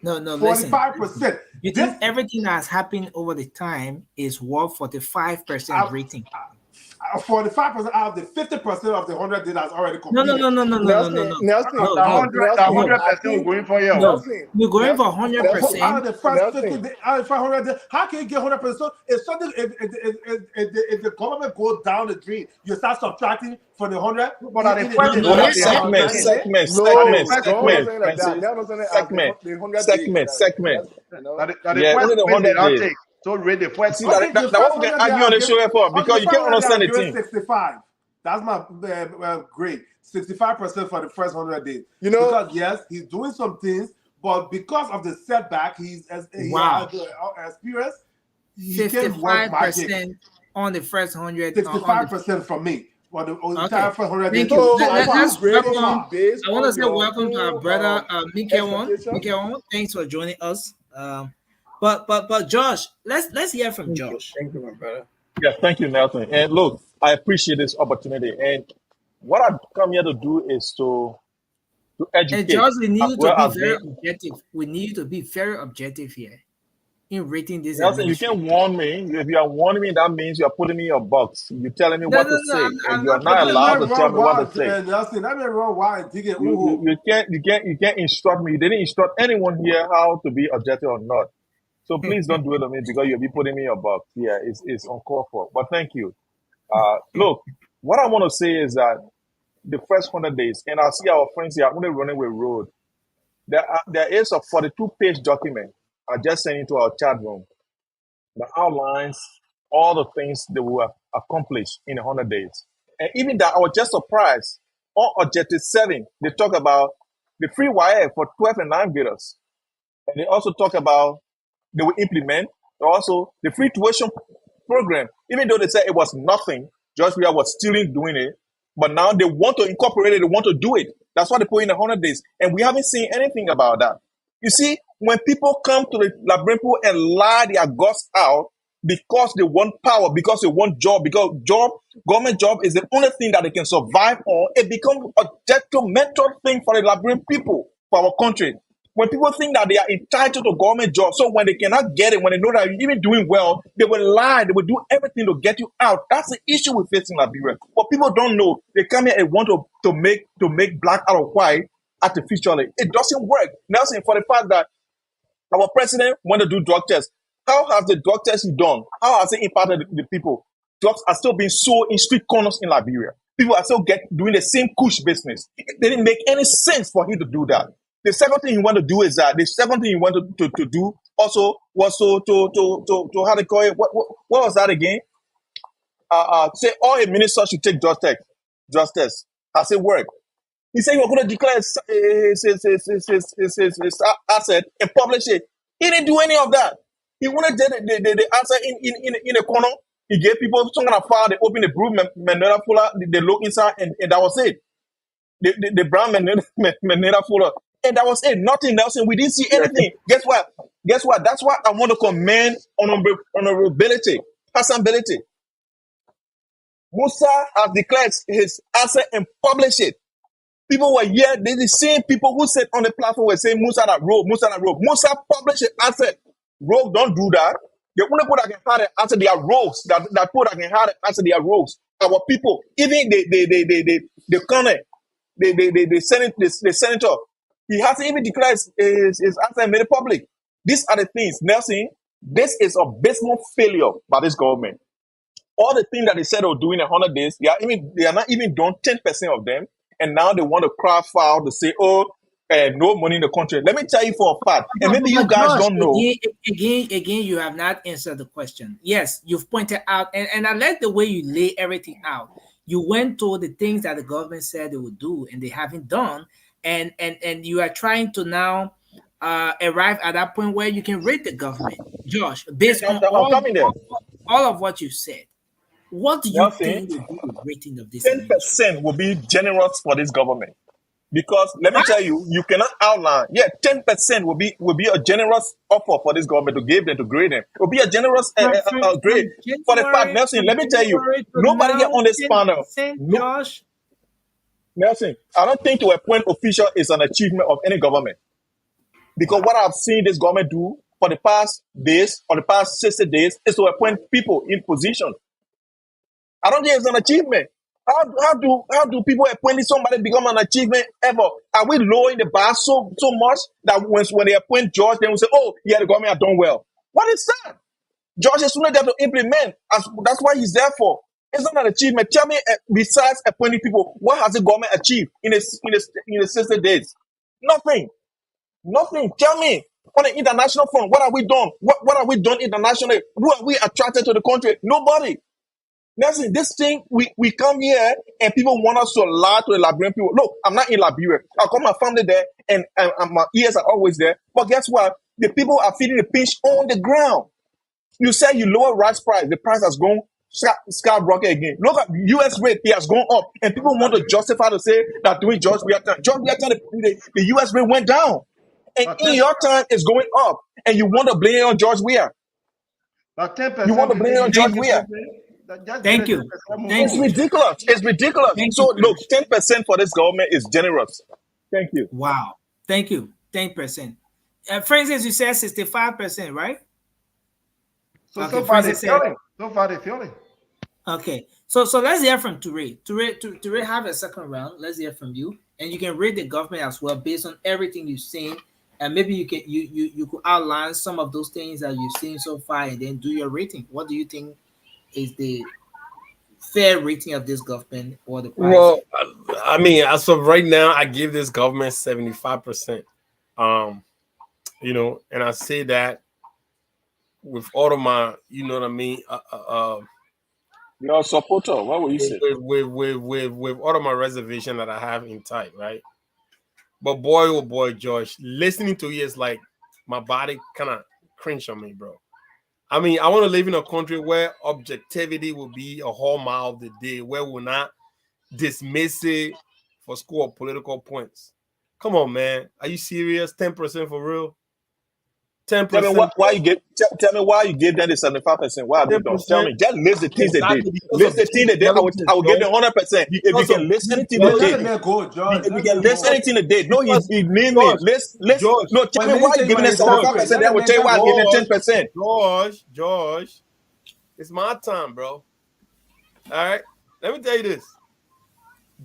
No, 45%. You think everything that's happened over the time is worth 45% rating? 45% out of the 50% of the 100 days has already No, completed. no. Nelson, No, The 100% we're going for here. no. Nelson, We're going for Out 100%. of the first 50 Nelson. days, out of 500 days, how can you get 100%? So if something, if the government goes down the drain, you start subtracting from the 100. But at the in- first in- one, in- Segment, in- segment, No, segment, God segment, was saying like that. Francis. Nelson saying Segment, the 100 segment, days. segment. You know? that the Yeah, first only the one they 100 don't days. take. So read the first See, one. that what we can argue on the show here for, because you can't understand the thing. 65. That's my grade. 65% for the first 100 days. You know, because yes, he's doing some things, but because of the setback, he Wow. has experience. He can work magic. 55% on the first 100. 65% from me. For the entire first 100 Thank days. you. So Let's grading welcome. based I want to on say your welcome to our full, brother Mikael. expectation. Thanks for joining us. But Josh, let's hear from Josh. Thank you, my brother. Yeah, thank you, Nelson. And look, I appreciate this opportunity. And what I've come here to do is to educate. And Josh, we need as you well to as be very being- objective. We need you to be very objective here in rating this. Nelson, you can't warn me. If you are warning me, that means you are putting me in a box. You're telling me what to say, and you are not allowed to tell me what to say. Nelson, let me run wild. You can't instruct me. You didn't instruct anyone here how to be objective or not. So please don't do it to me because you'll be putting me in a box. Yeah, it's uncalled for. But thank you. Look, what I want to say is that the first 100 days, and I see our friends here, I'm only running with road. There is a 42-page document I just sent into our chat room that outlines all the things that we have accomplished in 100 days. And even that, I was just surprised. On Objective 7, they talk about the free wire for 12 and 9 graders. And they also talk about they will implement also the free tuition program. Even though they said it was nothing, George Weah was still doing it. But now they want to incorporate it, they want to do it. That's why they put in 100 days. And we haven't seen anything about that. You see, when people come to the Labrimpo and lie their guts out because they want power, because they want job, because government job is the only thing that they can survive on, it becomes a detrimental thing for the Labrimpo people, for our country. When people think that they are entitled to government jobs, so when they cannot get it, when they know that you're even doing well, they will lie, they will do everything to get you out. That's the issue we face in Liberia. But people don't know. They come here and want to make black out of white artificially. It doesn't work. Nelson, for the fact that our president want to do drug tests, how has the drug test done? How has it impacted the people? Drugs are still being sold in street corners in Liberia. People are still doing the same kush business. It didn't make any sense for him to do that. The second thing he wanted to do is that the second thing he wanted to do also was to how to call it. What was that again? Say all a minister should take drug test. Has it worked? He said he was going to declare his asset and publish it. He didn't do any of that. He wanted the answer in a corner. He gave people some kind of file. They opened the blue Manila folder. They look inside, and that was it. The brown Manila folder. And that was it. Nothing else. And we didn't see anything. Guess what? That's why I want to commend honorability, passability. Musa has declared his asset and published it. People were here. They the same people who said on the platform were saying Musa that rogue. Musa published his asset. Rogue don't do that. The only people that can have the answer, they are rogues. That people that can have the answer, they are rogues. Our people, even the Colonel, the senator, he hasn't even declared his answer and made it public. These are the things, Nelson. This is a abysmal failure by this government. All the things that they said they were doing in 100 days, they are not even done 10% of them. And now they want to cry foul to say, no money in the country. Let me tell you for a fact, and maybe you guys don't know. Again, you have not answered the question. Yes, you've pointed out, and I like the way you lay everything out. You went to the things that the government said they would do, and they haven't done. And you are trying to now arrive at that point where you can rate the government, Josh, based on all of what you said. What do you think will be the rating of this? 10% will be generous for this government, because let me tell you, you cannot outline. Yeah, 10% will be a generous offer for this government to give them, to grade them. It will be a generous grade for the fact. Nelson, let me tell you, nobody here on this panel. Josh. Nelson, I don't think to appoint official is an achievement of any government, because what I've seen this government do for the past days, or the past 60 days, is to appoint people in position. I don't think it's an achievement. How do people appointing somebody become an achievement ever? Are we lowering the bar so much that when they appoint George, they will say, "Oh, yeah, the government have done well." What is that? George is only there to implement. That's what he's there for. It's not an achievement. Tell me, besides appointing people, what has the government achieved in the 60 days? Nothing. Nothing. Tell me, on the international front, what have we done? What have we done internationally? Who have we attracted to the country? Nobody. Listen, this thing, we come here and people want us to lie to the Liberian people. Look, I'm not in Liberia. I got my family there and my ears are always there. But guess what? The people are feeling the pinch on the ground. You say you lower rice price, the price has gone skyrocket again. Look at US rate, it has gone up. And people want to justify to say that during George Weah time, the US rate went down. And in your time, it's going up. And you want to blame it on George Weah. But 10%. You want to blame it on George Weah. Thank you. It's ridiculous. It's ridiculous. So look, 10% for this government is generous. Thank you. Wow. Thank you. 10%. For instance, you said 65%, right? So far they're failing. Okay. So let's hear from Toure. Toure, have a second round. Let's hear from you. And you can rate the government as well based on everything you've seen. And maybe you could outline some of those things that you've seen so far and then do your rating. What do you think is the fair rating of this government or the price? Well, I mean, as of right now, I give this government 75%. You know, and I say that with all of my, you know what I mean. You're a supporter. What will you say? With all of my reservation that I have in tight, right? But boy, oh boy, George, listening to you is like my body kind of cringe on me, bro. I mean, I want to live in a country where objectivity will be a hallmark of the day, where we're not dismiss it for score of political points. Come on, man. Are you serious? 10% for real? 10%. Tell me why you gave them the 75%. Why have you done? Tell me. Just list the things they did. List the things they did. I will give them 100%. If you can list anything they did. If you can list anything they did. No, he named me. List. No, tell me why you giving them 75%. I will tell you why I gave them 10%. George, it's my time, bro. All right? Let me tell you this.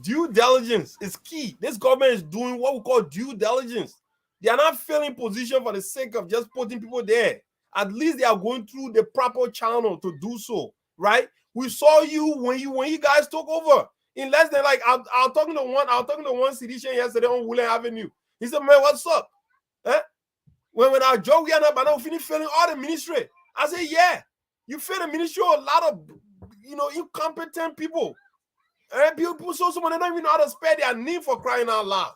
Due diligence is key. This government is doing what we call due diligence. They are not filling position for the sake of just putting people there. At least they are going through the proper channel to do so, right? We saw you when you guys took over in less than like I was talking to one citizen yesterday on William Avenue. He said, "Man, what's up?" When our job we are not finish filling all the ministry. I said, "Yeah, you fill the ministry a lot of incompetent people." And people so someone they don't even know how to spare their name for crying out loud.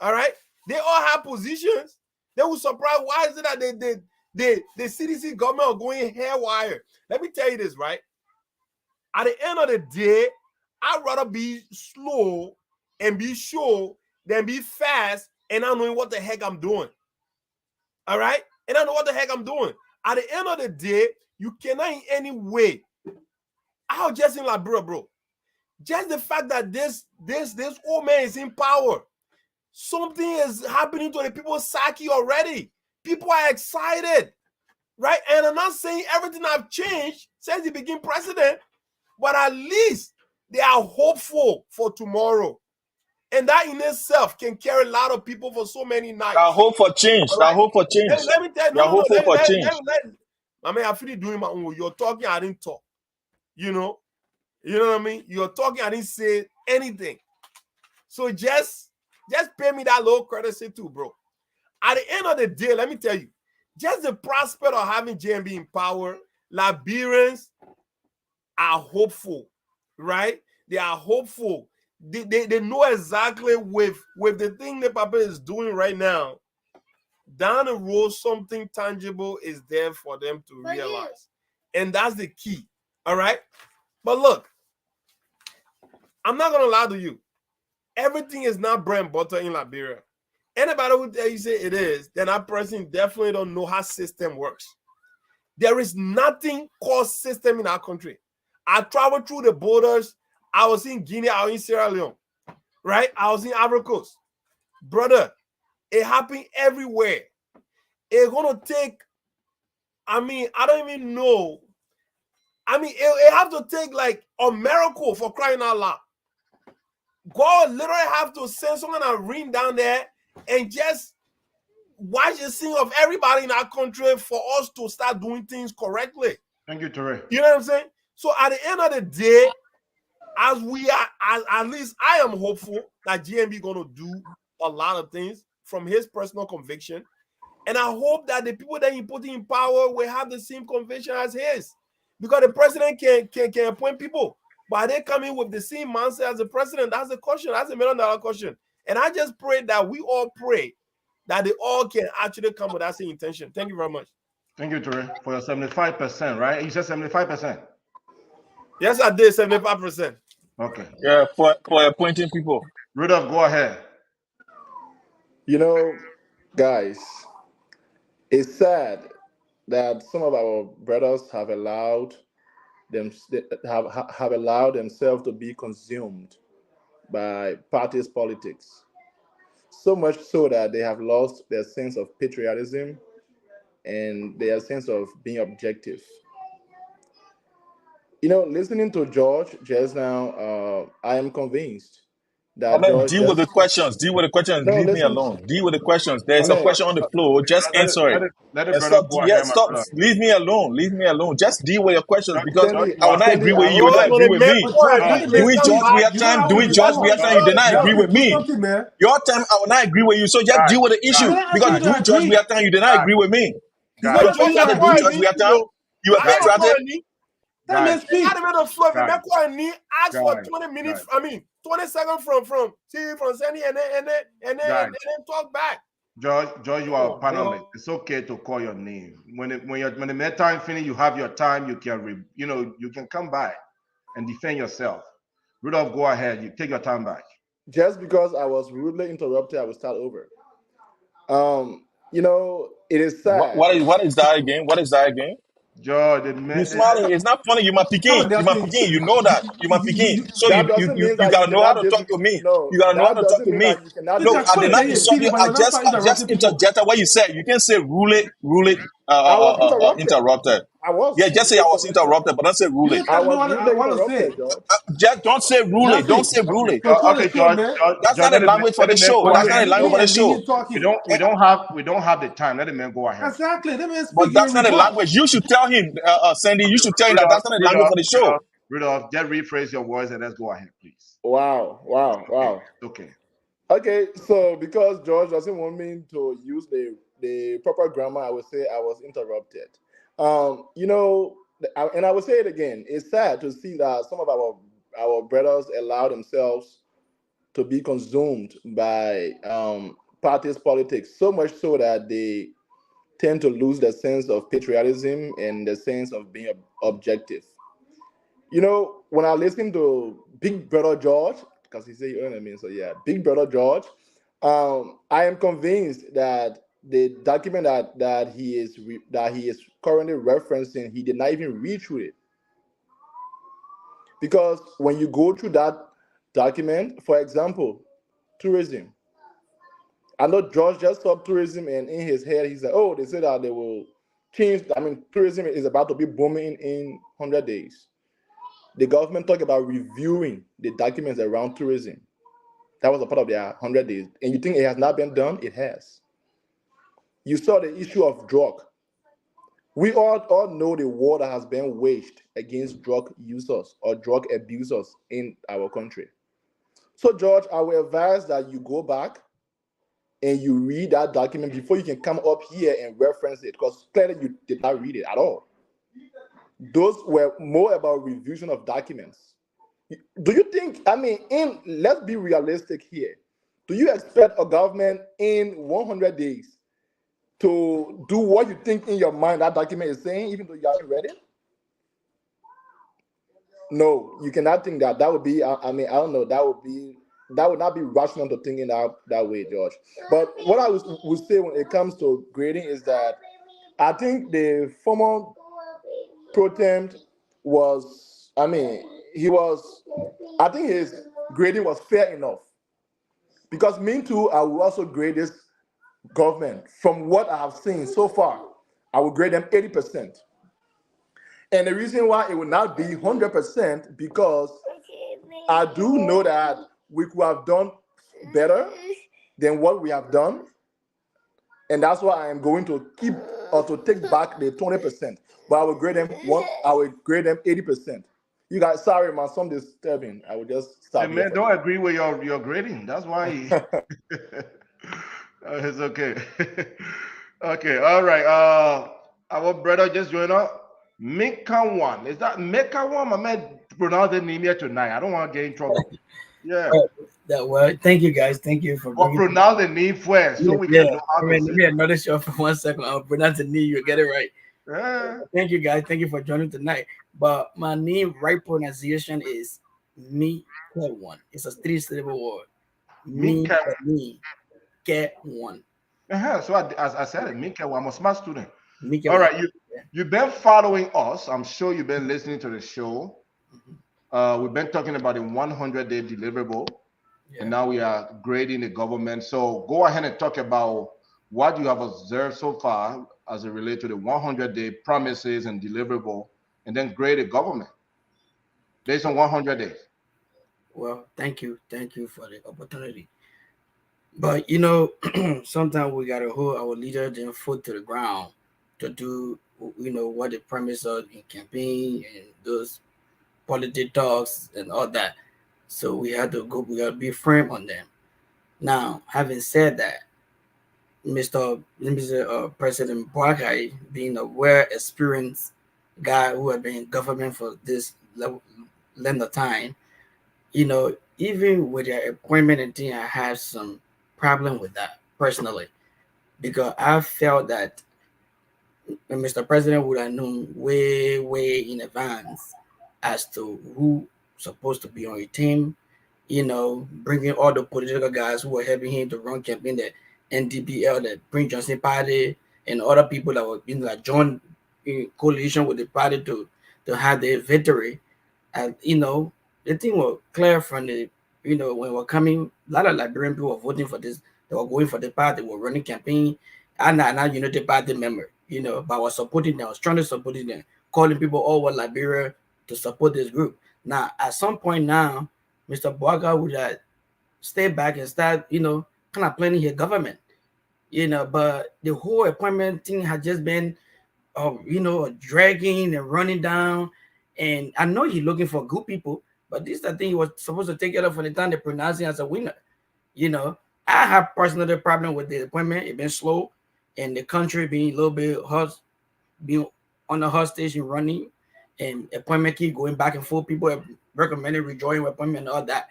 All right. They all have positions. They will surprise. Why is it that the CDC government are going haywire? Let me tell you this, right? At the end of the day, I'd rather be slow and be sure than be fast and not knowing what the heck I'm doing. All right? And I know what the heck I'm doing. At the end of the day, you cannot in any way. I'll just in Liberia, bro. Just the fact that this old man is in power. Something is happening to the people's psyche already. People are excited, right? And I'm not saying everything have changed since he became president, but at least they are hopeful for tomorrow. And that in itself can carry a lot of people for so many nights. I hope for change. Right? I hope for change. Let me tell you, I mean, I feel doing my own. You're talking, I didn't talk. You know what I mean? You're talking, I didn't say anything. So just pay me that little courtesy too, bro. At the end of the day, let me tell you, just the prospect of having JMB in power, Liberians are hopeful, right? They are hopeful. They know exactly with the thing that Papa is doing right now, down the road, something tangible is there for them to realize. And that's the key, all right? But look, I'm not going to lie to you. Everything is not bread and butter in Liberia. Anybody who tell you say it is, then that person definitely don't know how system works. There is nothing called system in our country. I traveled through the borders. I was in Guinea, I was in Sierra Leone, right? I was in Ivory Coast. Brother, it happened everywhere. It's going to take, I mean, I don't even know I mean, it have to take like a miracle for crying out loud. God literally have to send someone and ring down there and just watch the scene of everybody in our country for us to start doing things correctly. Thank you, Ture. You know what I'm saying? So at the end of the day, as we are, at least I am hopeful that GMB gonna do a lot of things from his personal conviction, and I hope that the people that he put in power will have the same conviction as his, because the president can appoint people, but are they coming with the same mindset as the president? That's the question. That's $1 million question. And I just pray that we all pray that they all can actually come with that same intention. Thank you very much. Thank you, Ture, for your 75%, right? You said 75%. Yes, I did 75%. Okay. Yeah, for appointing people. Rudolph, go ahead. You know, guys, it's sad that some of our brothers have allowed themselves to be consumed by party's politics. So much so that they have lost their sense of patriotism and their sense of being objective. You know, listening to George just now, I am convinced that George Deal with the questions. Deal with the questions. No, Leave me listen. alone. Deal with the questions. There's a Ahmed, question on the floor. Just answer it. Let it And brother stop. go Yeah, ahead, my stop. brother. Leave me alone. Leave me alone. Just deal with your questions because Stanley, I will not Stanley, agree with I you. You will not hope- agree with me. Doing George, we have time. Doing George, we have time. You did not agree with me. Your time, I will not agree with you. So just deal with the issue because doing George, we have time. You did not agree with me. Because you started doing George, we have time. You were patriotic. Ask for 20 minutes. I mean, 20 seconds from Sandy, and then talk back. George, you are a panelist. It's okay to call your name. When the main time finish, you have your time. You can you can come back and defend yourself. Rudolph, go ahead. You take your time back. Just because I was rudely interrupted, I will start over. You know, it is sad. What is that again? What is that again? George, you're smiling. It's not funny. You my Peking. You my Peking. You know that. You my Peking. So that you doesn't mean that gotta you know how cannot to talk to me. No, You gotta know how that to talk doesn't to mean me. that you cannot Look, I did not insult insult you. I just interjected what you said. You can say rule it. I was Interrupted. I was. Yeah, just say I was interrupted, but don't say rule it. I was interrupted, George. Just don't say rule it. Don't say rule it. Okay, George. That's not a language for the show. That's not a language for the show. We don't have the time. Let the man go ahead. Exactly. Let me speak. But that's not a language. You should tell him, Sandy. You should tell him that that's not a language for the show. Rudolph, just rephrase your words and let's go ahead, please. Wow. Okay, so because George doesn't want me to use the proper grammar, I would say I was interrupted. You know, and I will say it again. It's sad to see that some of our brothers allow themselves to be consumed by party's politics, so much so that they tend to lose the sense of patriotism and the sense of being objective. You know, when I listen to Big Brother George, because he said, you know what I mean? So yeah, Big Brother George, I am convinced that the document that he is currently referencing, he did not even read through it. Because when you go through that document, for example, tourism. I know George just saw tourism, and in his head, he said, oh, they said that they will change. I mean, tourism is about to be booming in 100 days. The government talked about reviewing the documents around tourism. That was a part of their 100 days. And you think it has not been done? It has. You saw the issue of drug. We all know the war that has been waged against drug users or drug abusers in our country. So, George, I will advise that you go back and you read that document before you can come up here and reference it, because clearly you did not read it at all. Those were more about revision of documents. Do you think, I mean, let's be realistic here. Do you expect a government in 100 days to do what you think in your mind that document is saying, even though you haven't read it? No, you cannot think that. That would be, I mean, I don't know, that would not be rational to think in that way, George. But what I would say when it comes to grading is that I think the former pro-tem was, I mean, I think his grading was fair enough. Because me too, I will also grade this government. From what I have seen so far, I will grade them 80%. And the reason why it will not be 100% because I do know that we could have done better than what we have done. And that's why I am going to keep or to take back the 20%. But I will grade them 80%. You guys, sorry, my son disturbing. I will just stop. The man don't agree with your grading. That's why it's okay. Okay, all right. Our brother just joined up. Mikawan. Is that Mikawan? My man pronounced the name here tonight. I don't want to get in trouble. Yeah. Well, thank you guys. Thank you for pronounce the name first, so we can know how to say. Let me another shot for 1 second. I'll pronounce the name. You get it right. Yeah. Thank you guys. Thank you for joining tonight. But my name right pronunciation is Mikawan. It's a 3-syllable word. Mikawan. So as I said, Mikawan, I'm a smart student. All right, you've been following us. I'm sure you've been listening to the show. We've been talking about the 100-day deliverable, and now we are grading the government. So go ahead and talk about what you have observed so far as it relates to the 100-day promises and deliverable, and then grade the government based on 100 days. Well, thank you for the opportunity. But you know, sometimes we gotta hold our leader their foot to the ground to do, what they promise us in campaign and those political talks and all that. So we gotta be firm on them. Now, having said that, Mr. President Boakai, being a well-experienced guy who has been in government for this length of time, even with their appointment and thing, I had some problem with that personally, because I felt that Mr. President would have known way in advance as to who supposed to be on your team, bringing all the political guys who were helping him to run campaign, the NDPL, the Prince Johnson Party, and other people that were joined in coalition with the party to have the victory. And the thing was clear from the when we're coming, a lot of Liberian people were voting for this. They were going for the party, they were running campaign. I'm not United Party member, but I was supporting them. I was trying to support them, calling people all over Liberia to support this group. Now, at some point now, Mr. Boakai would have stayed back and start, kind of planning his government, but the whole appointment thing had just been, dragging and running down. And I know he's looking for good people, but this is the thing he was supposed to take it up from the time they pronounce him as a winner. I have personally problem with the appointment. It's been slow, and the country being a little bit being on the hostage and running, and appointment keep going back and forth. People have recommended rejoining appointment and all that.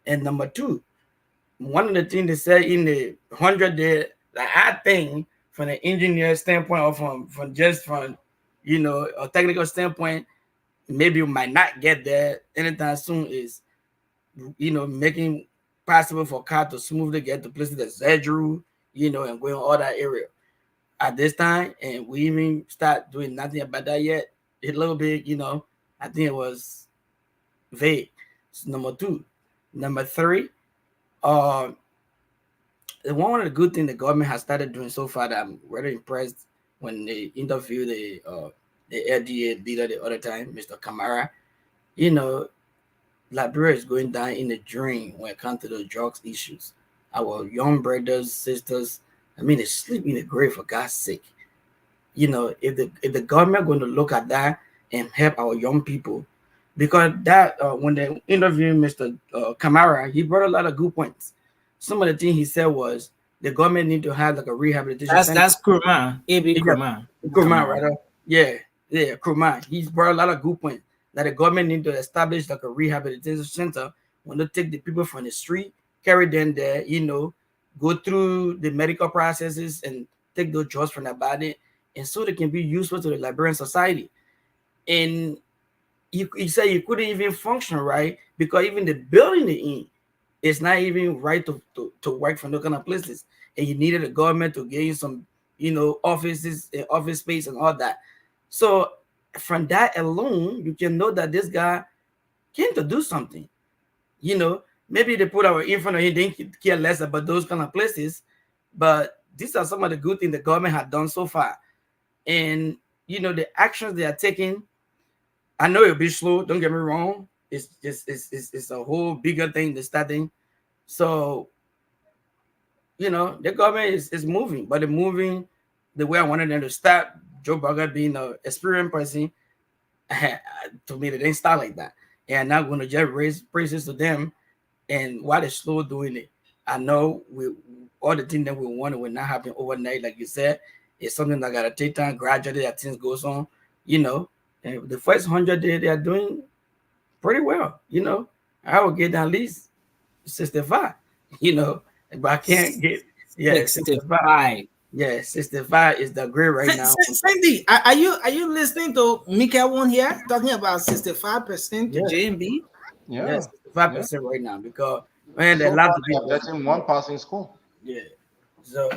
And number two, one of the things they said in the 100-day, I think from the engineer standpoint or from a technical standpoint, maybe we might not get there anytime soon, is making possible for car to smoothly get to places like Zedru, and going all that area at this time. And we even start doing nothing about that yet. A little bit, I think it was vague. It's number two. Number three, one of the good things the government has started doing so far that I'm really impressed when they interviewed the LDA leader the other time, Mr. Kamara, Liberia is going down in the drain when it comes to the drugs issues. Our young brothers, sisters, they sleep in the grave, for God's sake. If the government going to look at that and help our young people, because that when they interviewed Mr. Kamara, he brought a lot of good points. Some of the things he said was the government need to have like a rehabilitation. That's Kurma, AB Kurma. Kurma, rather. Yeah, Kurma. He's brought a lot of good points that the government need to establish like a rehabilitation center when they take the people from the street, carry them there, go through the medical processes and take those drugs from their body, and so they can be useful to the Liberian society. And he said you couldn't even function right because even the building they're in, it's not even right to work from those kind of places. And you needed the government to give you some, offices and office space and all that. So from that alone, you can know that this guy came to do something. Maybe they put our in front of him, they didn't care less about those kind of places. But these are some of the good things the government had done so far. And, the actions they are taking, I know it'll be slow. Don't get me wrong. It's just it's a whole bigger thing than starting. So, you know, the government is moving, but they're moving the way I wanted them to start. Joe Biden being an experienced person, to me, they didn't start like that. And I'm not going to just raise praises to them. And while they're slow doing it, I know all the things that we wanted will not happen overnight, like you said. It's something that got to take time gradually as things goes on, you know. And the first 100 days, they are doing pretty well, you know. I will get at least 65, you know, but I can't get 65. Yeah, 65 is the grade right now. Sandy, are you listening to Mika one here talking about 65% to JMB? Yeah, 65% right now, because man, there are lots of people getting one pass in school. Yeah, so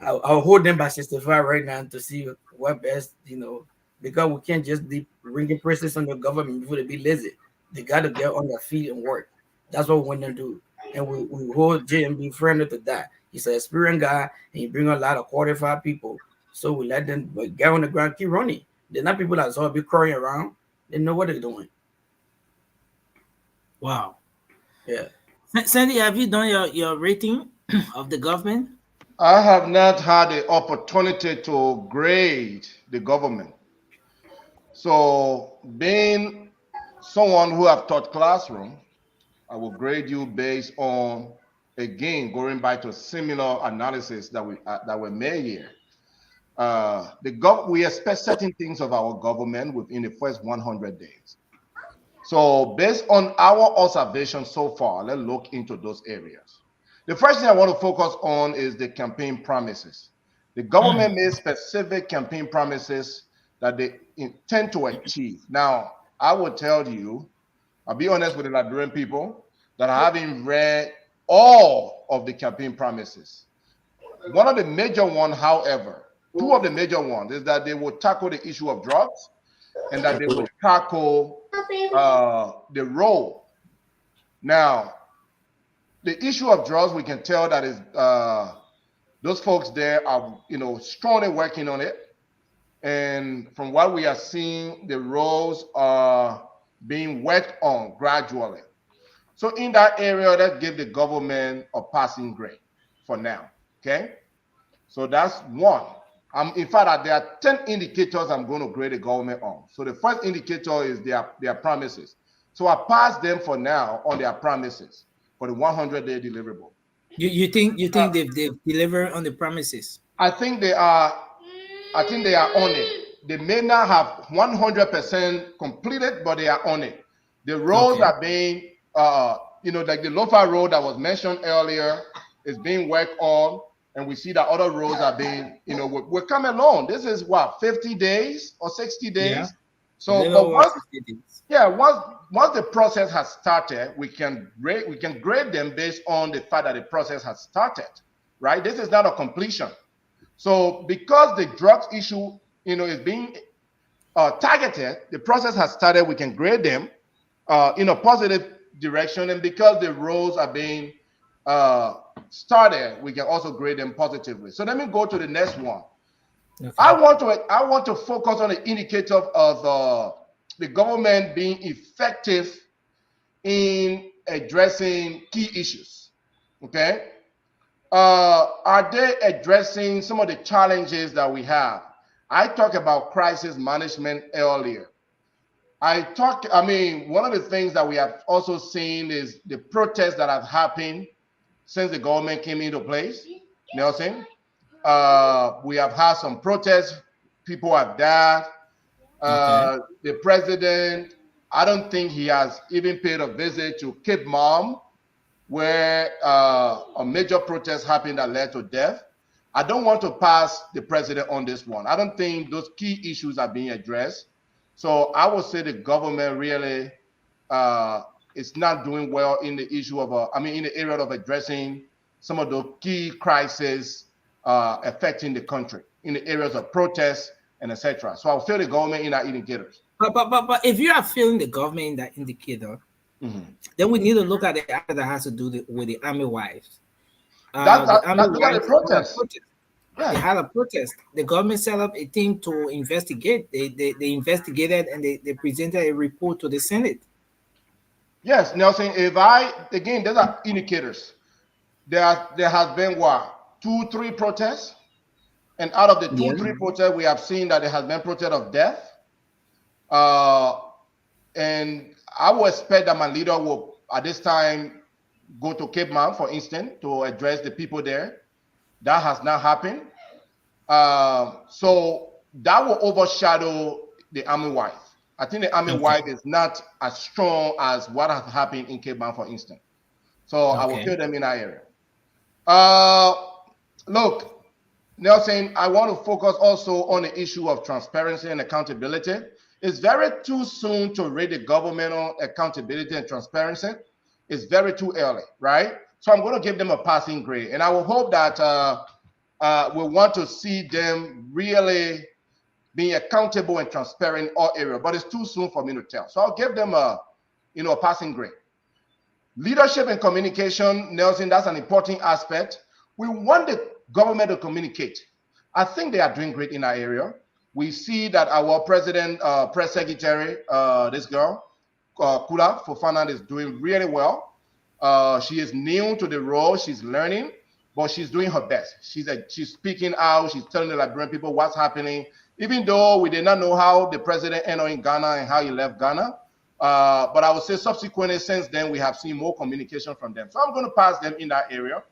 I'll hold them by 65 right now to see what best, you know, because we can't just be bringing pressures on the government before they be lazy. They got to get on their feet and work. That's what we want to do, and we hold JMB friendly to that. He's an experienced guy, and he bring a lot of qualified people. So we let them get on the ground, keep running. They're not people that's all be crying around. They know what they're doing. Wow. Yeah. Sandy, have you done your rating of the government? I have not had the opportunity to grade the government. So being someone who have taught classroom, I will grade you based on, again, going back to similar analysis that were made here. We expect certain things of our government within the first 100 days. So based on our observation so far, let's look into those areas. The first thing I want to focus on is the campaign promises. The government made specific campaign promises that they intend to achieve. Now, I will tell you, I'll be honest with the Liberian people, that I haven't read all of the campaign promises. One of the major ones, however, two of the major ones is that they will tackle the issue of drugs and that they will tackle the road. Now, the issue of drugs, we can tell that is those folks there are, you know, strongly working on it. And from what we are seeing, the roads are being worked on gradually. So in that area, let's give the government a passing grade for now, okay? So that's one. In fact, there are 10 indicators I'm going to grade the government on. So the first indicator is their promises. So I pass them for now on their promises for the 100-day deliverable. You think they've delivered on the promises? I think they are on it. They may not have 100% completed, but they are on it. The roads are being you know, like the Lofa road that was mentioned earlier is being worked on, and we see that other roads are being, you know, we're coming along. This is what, 50 days or 60 days? Yeah. So, but once the process has started, we can grade them based on the fact that the process has started, right? This is not a completion. So, because the drugs issue, you know, is being targeted, the process has started. We can grade them in a positive direction, and because the roads are being started, we can also grade them positively. So let me go to the next one. Okay. I want to focus on the indicator of the government being effective in addressing key issues. Okay, are they addressing some of the challenges that we have? I talked about crisis management earlier. I mean, one of the things that we have also seen is the protests that have happened since the government came into place. Nelson, we have had some protests. People have died. The president, I don't think he has even paid a visit to Cape Mom, where a major protest happened that led to death. I don't want to pass the president on this one. I don't think those key issues are being addressed. So I would say the government really is not doing well in the issue of, in the area of addressing some of the key crises affecting the country in the areas of protests and etc. So I'll feel the government in our indicators. But if you are feeling the government in that indicator, then we need to look at the area that has to do with the army wives. That's the protest. They had a protest. The government set up a team to investigate. They investigated and they presented a report to the Senate. Yes, Nelson. These are indicators. There has been what, 2-3 protests, and out of the 2-3 protests, we have seen that there has been protest of death. And I would expect that my leader will, at this time, go to Cape Mount, for instance, to address the people there. That has not happened. So that will overshadow the Army wife. I think the Army wife is not as strong as what has happened in Cape Mount, for instance. So I will kill them in that area. Look, Nelson, I want to focus also on the issue of transparency and accountability. It's very too soon to rate the government on accountability and transparency. It's very too early, right? So I'm going to give them a passing grade. And I will hope that we want to see them really being accountable and transparent in all areas. But it's too soon for me to tell. So I'll give them a passing grade. Leadership and communication, Nelson, that's an important aspect. We want the government to communicate. I think they are doing great in our area. We see that our president, press secretary, this girl, Kula Fofana, is doing really well. She is new to the role. She's learning, but she's doing her best. She's speaking out. She's telling the Liberian people what's happening. Even though we did not know how the president ended up in Ghana and how he left Ghana. But I would say subsequently, since then, we have seen more communication from them. So I'm going to pass them in that area.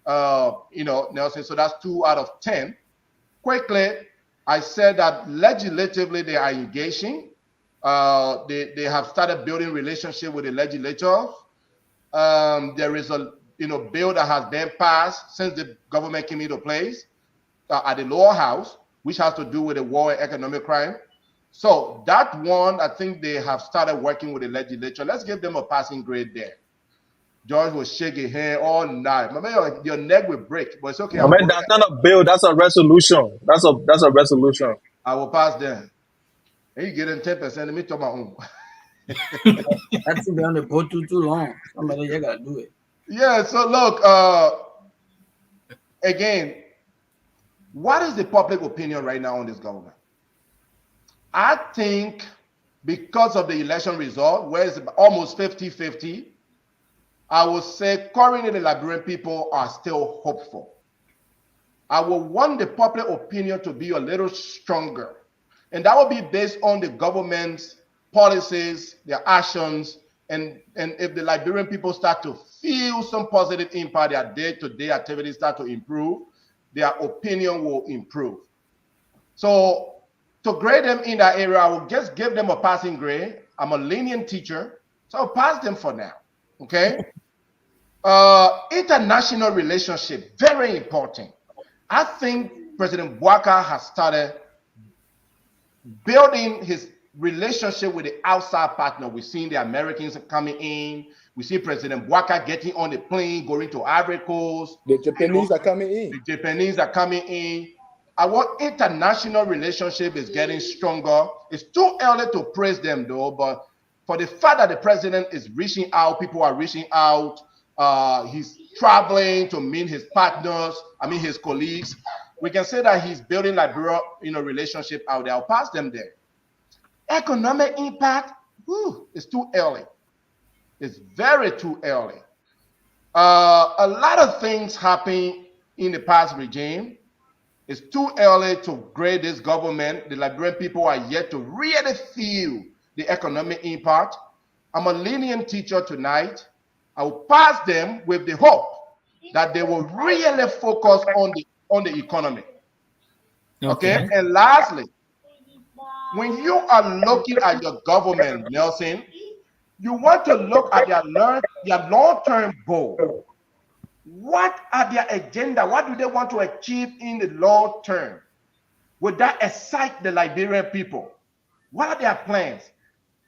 Nelson, so that's 2 out of 10. Quickly, I said that legislatively they are engaging. They have started building relationship with the legislators. There is a bill that has been passed since the government came into place at the lower house, which has to do with the war and economic crime. So that one, I think they have started working with the legislature. Let's give them a passing grade there. George was shaking hand all night. Your neck will break, but it's okay. That's not a bill. That's a resolution. That's a resolution. I will pass them. And you get in 10%. Let me talk my own. That's been on the boat too long. Somebody you gotta do it. Yeah. So look. Again, what is the public opinion right now on this government? I think because of the election result, where it's almost 50-50, I would say currently the Liberian people are still hopeful. I would want the public opinion to be a little stronger. And that will be based on the government's policies, their actions, and if the Liberian people start to feel some positive impact, their day-to-day activities start to improve, their opinion will improve. So to grade them in that area, I will just give them a passing grade. I'm a lenient teacher, so I'll pass them for now, okay? International relationship, very important. I think President Bouaka has started building his relationship with the outside partner. We've seen the Americans coming in. We see President Bouaka getting on the plane, going to Ivory Coast. The Japanese are coming in. The Japanese are coming in. Our international relationship is getting stronger. It's too early to praise them though, but for the fact that the president is reaching out, people are reaching out, he's traveling to meet his partners, his colleagues. We can say that he's building Liberia relationship out there. I'll pass them there. Economic impact, it's too early. It's very too early. A lot of things happen in the past regime. It's too early to grade this government. The Liberian people are yet to really feel the economic impact. I'm a lenient teacher tonight. I will pass them with the hope that they will really focus on the economy. Okay? And lastly, when you are looking at your government, Nelson, you want to look at their long-term goal. What are their agenda? What do they want to achieve in the long term? Would that excite the Liberian people? What are their plans?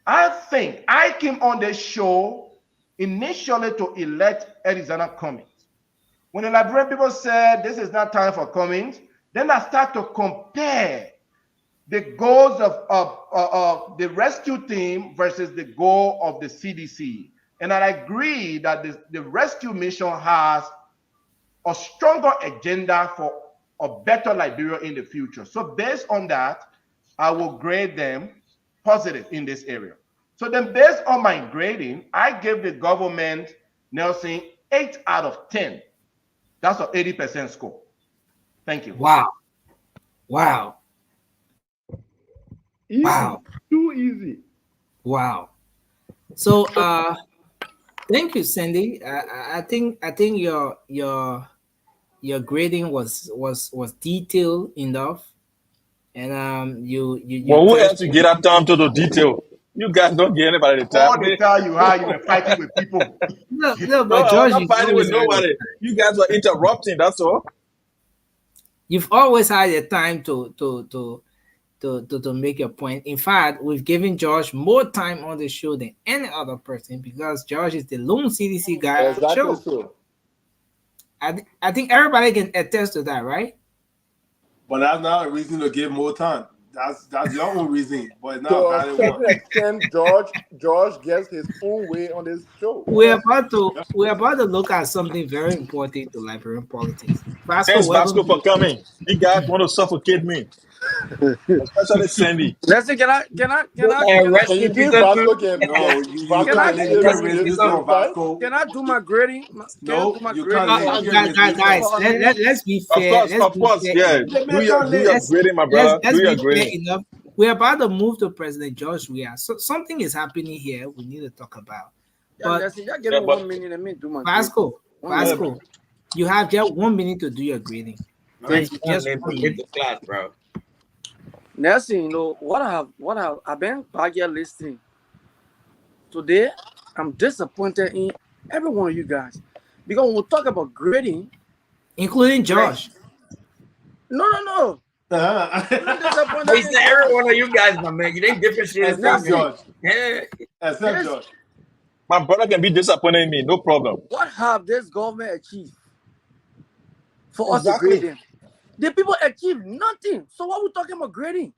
I think I came on this show initially to elect Alexander Cummings. When the Liberian people said this is not time for Cummings, then I start to compare the goals of the rescue team versus the goal of the CDC. And I agree that the rescue mission has a stronger agenda for a better Liberia in the future. So based on that, I will grade them positive in this area. So then based on my grading, I gave the government, Nelson, 8 out of 10. That's an 80% score. Thank you. Wow. Wow. Easy. Wow. Too easy. Wow. So thank you, Sandy. I think your grading was detailed enough, and you Well, who touched else to get that time to the detail? You guys don't get anybody the time. All they tell you how you were fighting with people. no, No, but I George, was not you've fighting with always had nobody. You guys were interrupting. That's all. you've always had the time to make your point. In fact, we've given George more time on the show than any other person because George is the lone CDC guy on the show. So. I think everybody can attest to that, right? But that's not a reason to give more time. That's your own reason, but it's To not a valid certain one. extent, George gets his own way on this show. We're about to look at something very important to Liberian politics. Thanks, Vasco, for coming. You guys want to suffocate me, especially Sandy. Listen, can I Can you give Vasco Can I do my grading? No, you can't. Guys, let's be fair. Of course, yeah. Do your grading, my brother. Do your grading. Enough. We're about to move to President George Weah. So something is happening here. We need to talk about. But Vasco, you have just 1 minute to do your grading. Just the class, bro. Nelson, you know what I've been back here listening. Today, I'm disappointed in every one of you guys because when we talk about grading, including Josh. No. He said every one of you guys, my man. You didn't differentiate. Except George. Yeah. Except George. My brother can be disappointed in me, no problem. What have this government achieved for us to grade them? The people achieve nothing. So what are we talking about grading?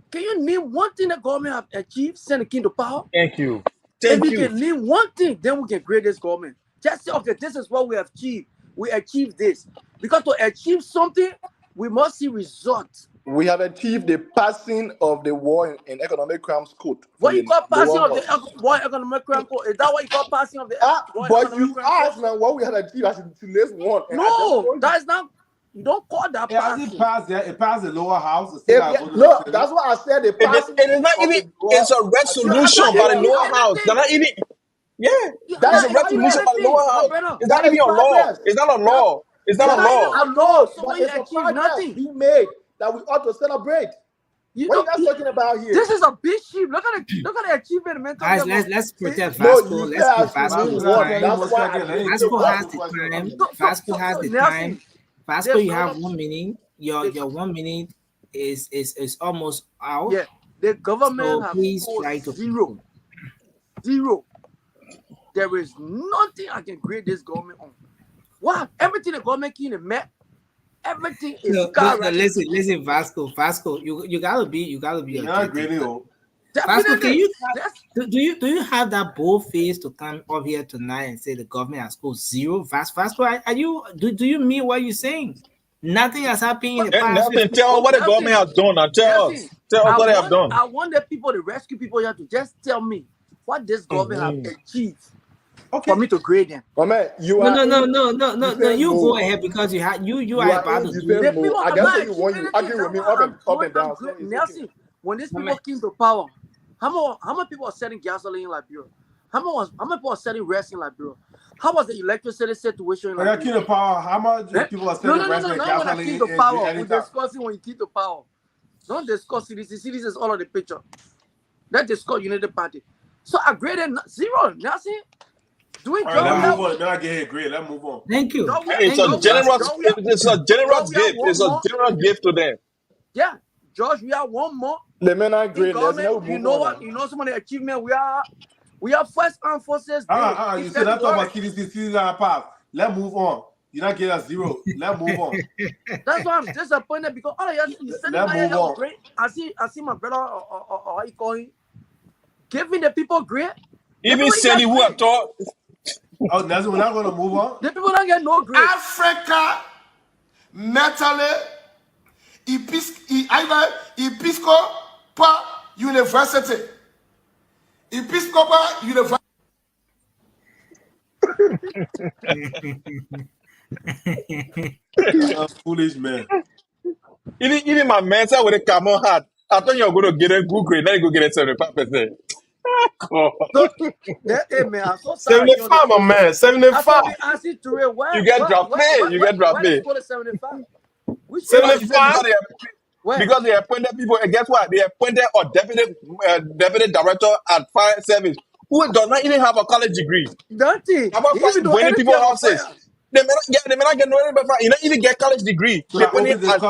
Can you name one thing the government have achieved, send the king to power? Thank you. If we can name one thing, then we can grade this government. Just say, okay, this is what we have achieved. We achieved this. Because to achieve something, we must see results. We have achieved the passing of the War in Economic Crimes Code. What you call passing of the War Economic Crimes Code? Is that what you call passing of the But you asked now what we had achieved as today's one. No, that is not. You don't call that passing. It passed the lower house. No, that's what I said. It is not even. It's a resolution by the lower house. They're not even. Yeah, that's a resolution by the lower house. It's not even a law. It's not a law. It's not a law. So it's a progress we made that we ought to celebrate. What are you guys talking about here? This is a big sheep. Look at the achievement. Guys, let's protect Vasco. Let's give Vasco time. Vasco has the time. Vasco has the time. Vasco, you have 1 minute. Your 1 minute is almost out. Yeah, the government so has please try to zero. There is nothing I can grade this government on. What? Everything the government can met. Everything is listen, Vasco, you gotta be not grading on. Vasco, do you have that bold face to come up here tonight and say the government has scored zero? Vasco, do you mean what you're saying? Nothing has happened in the past. Nothing. Tell us what the government has done. Now tell us what they have done. I want the people, the rescue people here to just tell me what this government have achieved. Okay. For me to grade them. Oh man, you go ahead because you are about to do it. I guess you want you argue with me up and down. Nelson, when these people came to power, how many people are selling gasoline in Liberia? How many people are selling rice in Liberia? How was the electricity situation in Liberia? When I came to power, how much people are selling rice and gasoline? When I came to power, we're discussing when you came to power. Don't discuss CDC. CDC is all of the picture. Let's discuss United Party. So I graded zero. Nelson. All right, let's move on. Now I get here. Great. Let's move on. Thank you. It's a generous gift. It's a generous gift to them. Yeah, George, we have one more. The men are great. You know what? You know some of the achievement we are first armed forces. You said that about CDC path. Let's move on. You're not getting a zero. Let's move on. That's why I'm disappointed because all of you said that was great. I see my brother or how you call him giving the people great. Even Sandy who have taught. Oh, that's we're not going to move on. The people don't get no grade. Africa Metale Episcopal University. Episcopal University. Foolish man. Even my mentor with a camel hat, I thought you were going to get a good grade. Now you go get a 75%. Hey man, I'm so sorry. 75, my man. 75. You get drafted. You get drafted. 75. 75? Because they appointed people, and guess what? They appointed a deputy director at fire service who does not even have a college degree. Nothing. How about winning people houses? They may not get no fire. You don't even get college degree. They put it as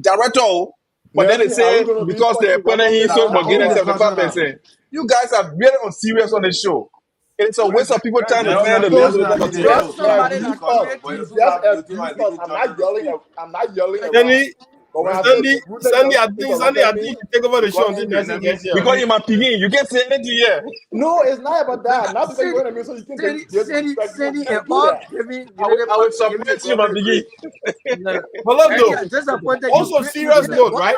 director. But then they say because they appointed him, so we're getting 75%. You guys are very unserious on the show. It's a waste of people time to find the level of I'm not yelling. Sandy, I think you take over the show. Because you're my piggy, you can't say anything here. No, it's not about that. Not because you're going to so you can I will support you, my piggy. But look, though, also serious note, right?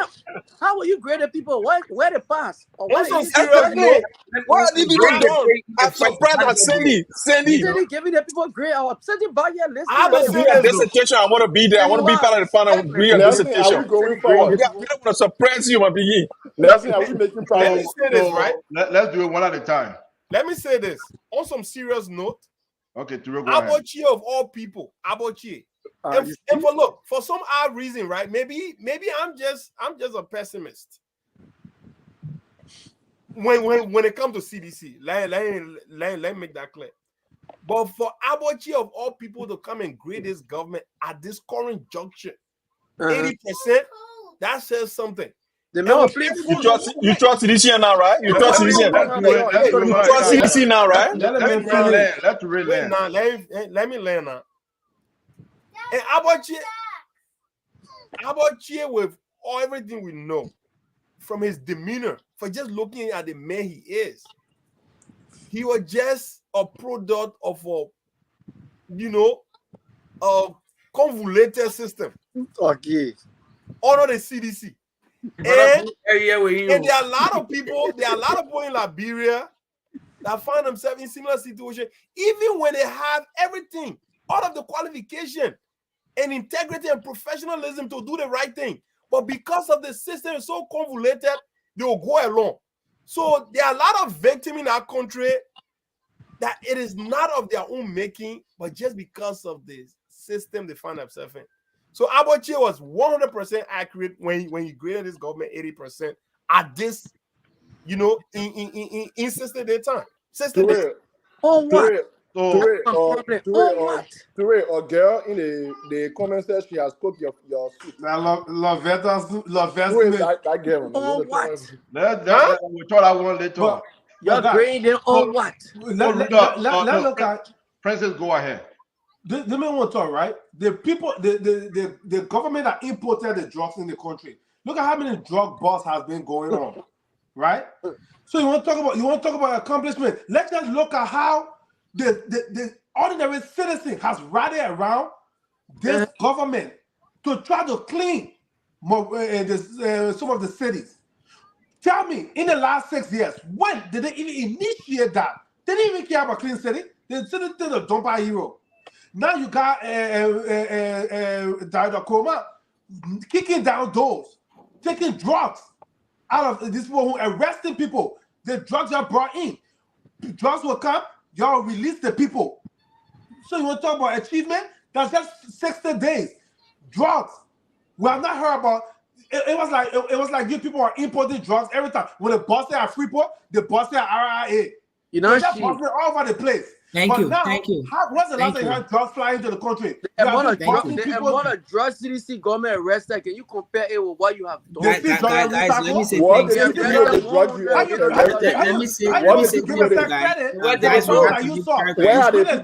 How are you grading people? Where they pass? Also serious note. What are these people doing? I'm surprised at Sandy. Sandy giving the people grade. I'm sending back here. Listen, I want to be a dissertation. I want to be there. I want to be part of the panel. Be a dissertation. Going forward. We don't want to suppress you, my piggy. Leslie, are we making Let me say this, right? Let's do it one at a time. Let me say this. On some serious note, okay, Turo, go ahead. Abochie of all people, Abochie. And for some odd reason, right? Maybe I'm just a pessimist. When it comes to CDC, let me make that clear. But for Abochie of all people to come and grade this government at this current juncture, 80%, that says something. You trust CDC now, right? You trust CDC now, right? Let me learn now. And Abochie with everything we know from his demeanor, for just looking at the man he is, he was just a product of a convoluted system. Okay. Under the CDC. And there are a lot of people in Liberia that find themselves in similar situation, even when they have everything, all of the qualification and integrity and professionalism to do the right thing. But because of the system is so convoluted, they will go along. So there are a lot of victims in our country that it is not of their own making, but just because of the system they find themselves in. So Abochie was 100% accurate when he graded this government 80% at this, in 60 day time. 60 days. On what? Toure, a girl in the comment says she has cooked your soup. That girl. On what? We thought I wanted later. You're grading on what? Let's look at Princess, go ahead. The main one talk, right? The people, the government that imported the drugs in the country. Look at how many drug busts has been going on, right? So you want to talk about accomplishment. Let's just look at how the ordinary citizen has rallied around this government to try to clean some of the cities. Tell me, in the last 6 years, when did they even initiate that? They didn't even care about clean city. They didn't think of dump our hero. Now you got Dr. Koma kicking down doors, taking drugs out of these people who arresting people. The drugs are brought in. The drugs will come, y'all release the people. So you want to talk about achievement? That's just 60 days. Drugs. We have not heard about it was like you people are importing drugs every time. When they busted at Freeport, they busted at RIA. They just busted all over the place. Thank you. What's the last time you had drugs flying into the country? The amount of drugs CDC government arrested, can you compare it with what you have done? Guys, let me say Where are the people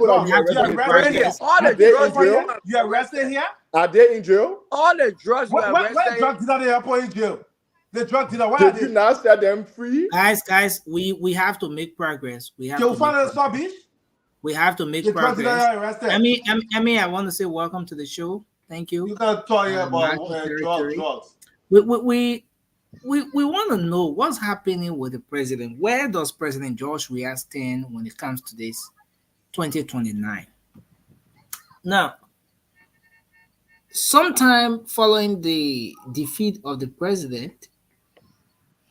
you arrested here? Are they in jail? All the drugs were arrested. Where drugs did they put in jail? The drug dealer, why did you not set them free? Guys, we have to make progress. We have to find a beach? We have to make The 29 progress. are arrested. I want to say welcome to the show. Thank you. You can't talk here about Martin drugs. We want to know what's happening with the president. Where does President George Weah stand when it comes to this 2029? Now, sometime following the defeat of the president,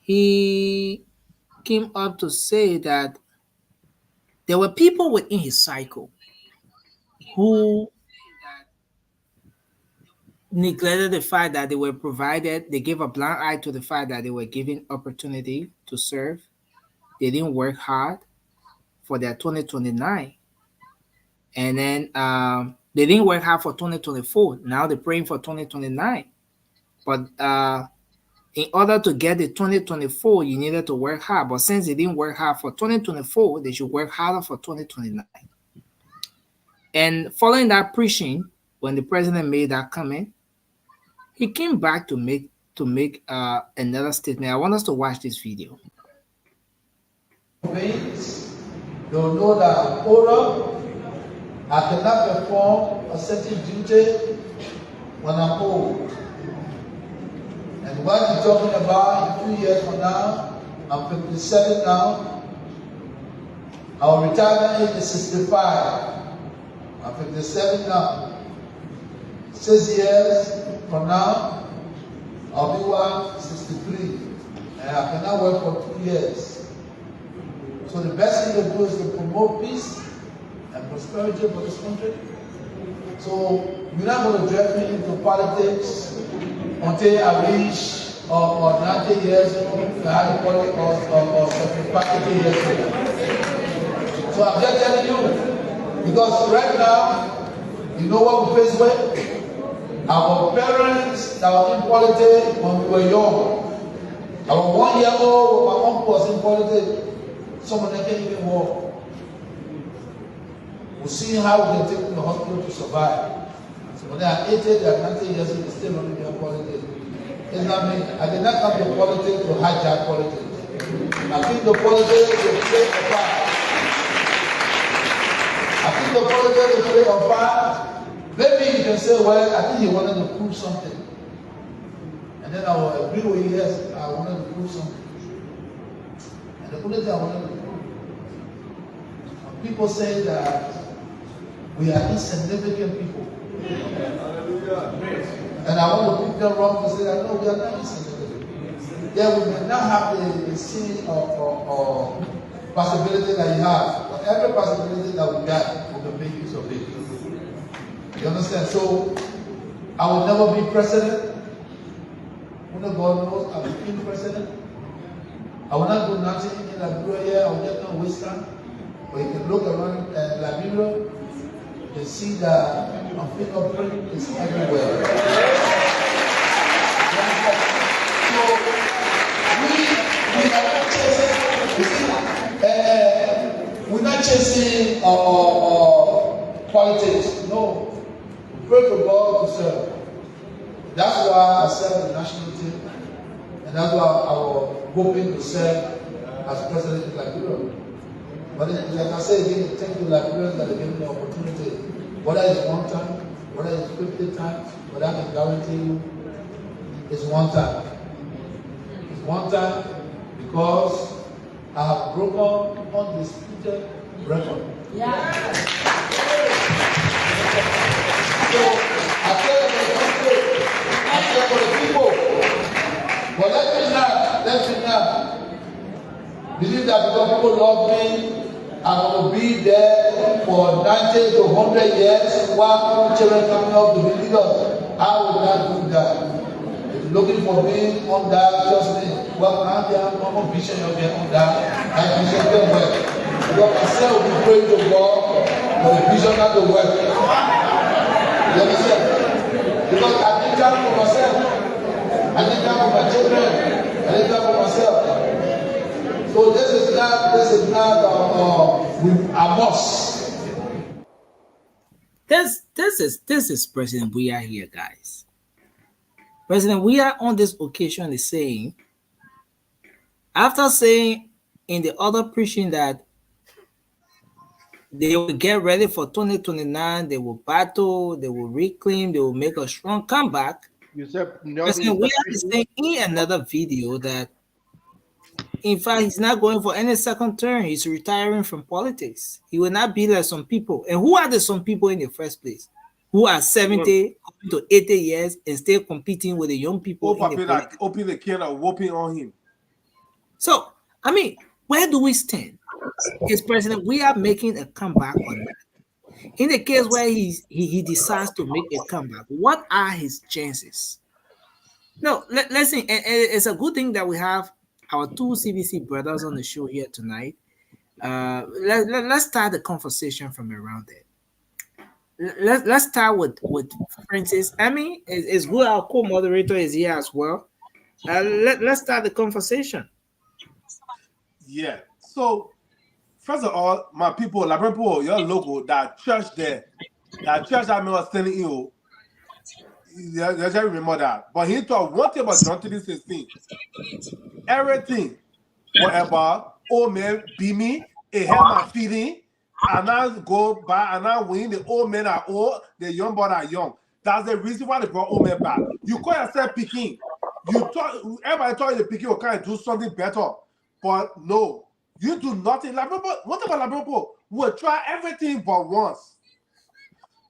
he came up to say that there were people within his cycle who neglected the fact that they gave a blind eye to the fact that they were given opportunity to serve. They didn't work hard for their 2029. And then they didn't work hard for 2024. Now they're praying for 2029. But in order to get the 2024, you needed to work hard. But since they didn't work hard for 2024, they should work harder for 2029. And following that preaching, when the president made that comment, he came back to make another statement. I want us to watch this video. They'll know that Ora, I cannot perform a certain duty when I'm old. And what you're talking about in 2 years from now, I'm 57 now. Our retirement age is 65. I'm 57 now. 6 years from now, I'll be 163. And I cannot work for 2 years. So the best thing to do is to promote peace and prosperity for this country. So you're not going to drag me into politics until I reach or 90 years old, or 75 years old. So I'm just telling you, because right now, you know what we face with? Our parents that were in politics when we were young. Our 1 year old, my uncle was in politics. Some of them can't even walk. We're seeing how we can take them to the hospital to survive. So when they are 80, they are 90 years old, they still running their politics. It's not me. I did not come to politics to hijack politics. I think the politics will play a part. I think the politics will play a part. Maybe you can say, well, I think he wanted to prove something. And then I will agree with you, yes, I wanted to prove something. And the only thing I wanted to prove, when people say that we are insignificant people, and I want to pick them wrong to say that, no, we are not insignificant. Yeah, we may not have the seed or possibility that you have, but every possibility that we got, we can make use of it. You understand? So, I will never be president. When God knows I will be president. I will not do nothing in Liberia here. I will just not waste time. But you can look around Liberia, you can see that my fingerprint is everywhere. So, we're not chasing politics. No. Pray to God to serve. That's why I serve the national team, and that's why I was hoping to serve as president of Liberia. But like I say again, thank you, Liberians, that they gave me the opportunity. Whether it's 1 time, whether it's 50 times, but I can guarantee you, it's 1 time. It's 1 time because I have broken undisputed record. Yeah. So I tell you the country, I tell for the people. But let me not believe that because people love me, I'm going to be there for 90 to 100 years while children coming up to be leaders. I will not do that. If you're looking for me on that, trust me. Well, I'm there, I'm vision of them on that. I vision them well. Because myself will be praying to God for the vision not to work. You understand? Because I did that for myself. I did that for my children. I did that for myself. So this is not a must. This is President Weah here, guys. President Weah on this occasion is saying, after saying in the other preaching that They will get ready for 2029. They will battle. They will reclaim. They will make a strong comeback. You said Listen, we are saying in another video that, in fact, he's not going for any second term. He's retiring from politics. He will not be like some people. And who are the some people in the first place who are 70 to 80 years and still competing with the young people? Open the can of whooping on him. So, I mean, where do we stand? As president, we are making a comeback on that. In the case where he decides to make a comeback, what are his chances? No, let's see. It's a good thing that we have our two CBC brothers on the show here tonight. Let's start the conversation from around there. Let's start with Francis. I mean, it's good our co-moderator is here as well. Let's start the conversation. Yeah. So, first of all, my people, Labrador, your local, that church there, that church I was telling you, you just remember that. But he talked one thing about John 3:16. Everything, whatever, old man be me, it had my feeding, and I go by and I win. The old men are old, the young boys are young. That's the reason why they brought old men back. You call yourself picking. Everybody thought you picking will kind of do something better. But no, you do nothing. What about Labrador? We'll try everything but once.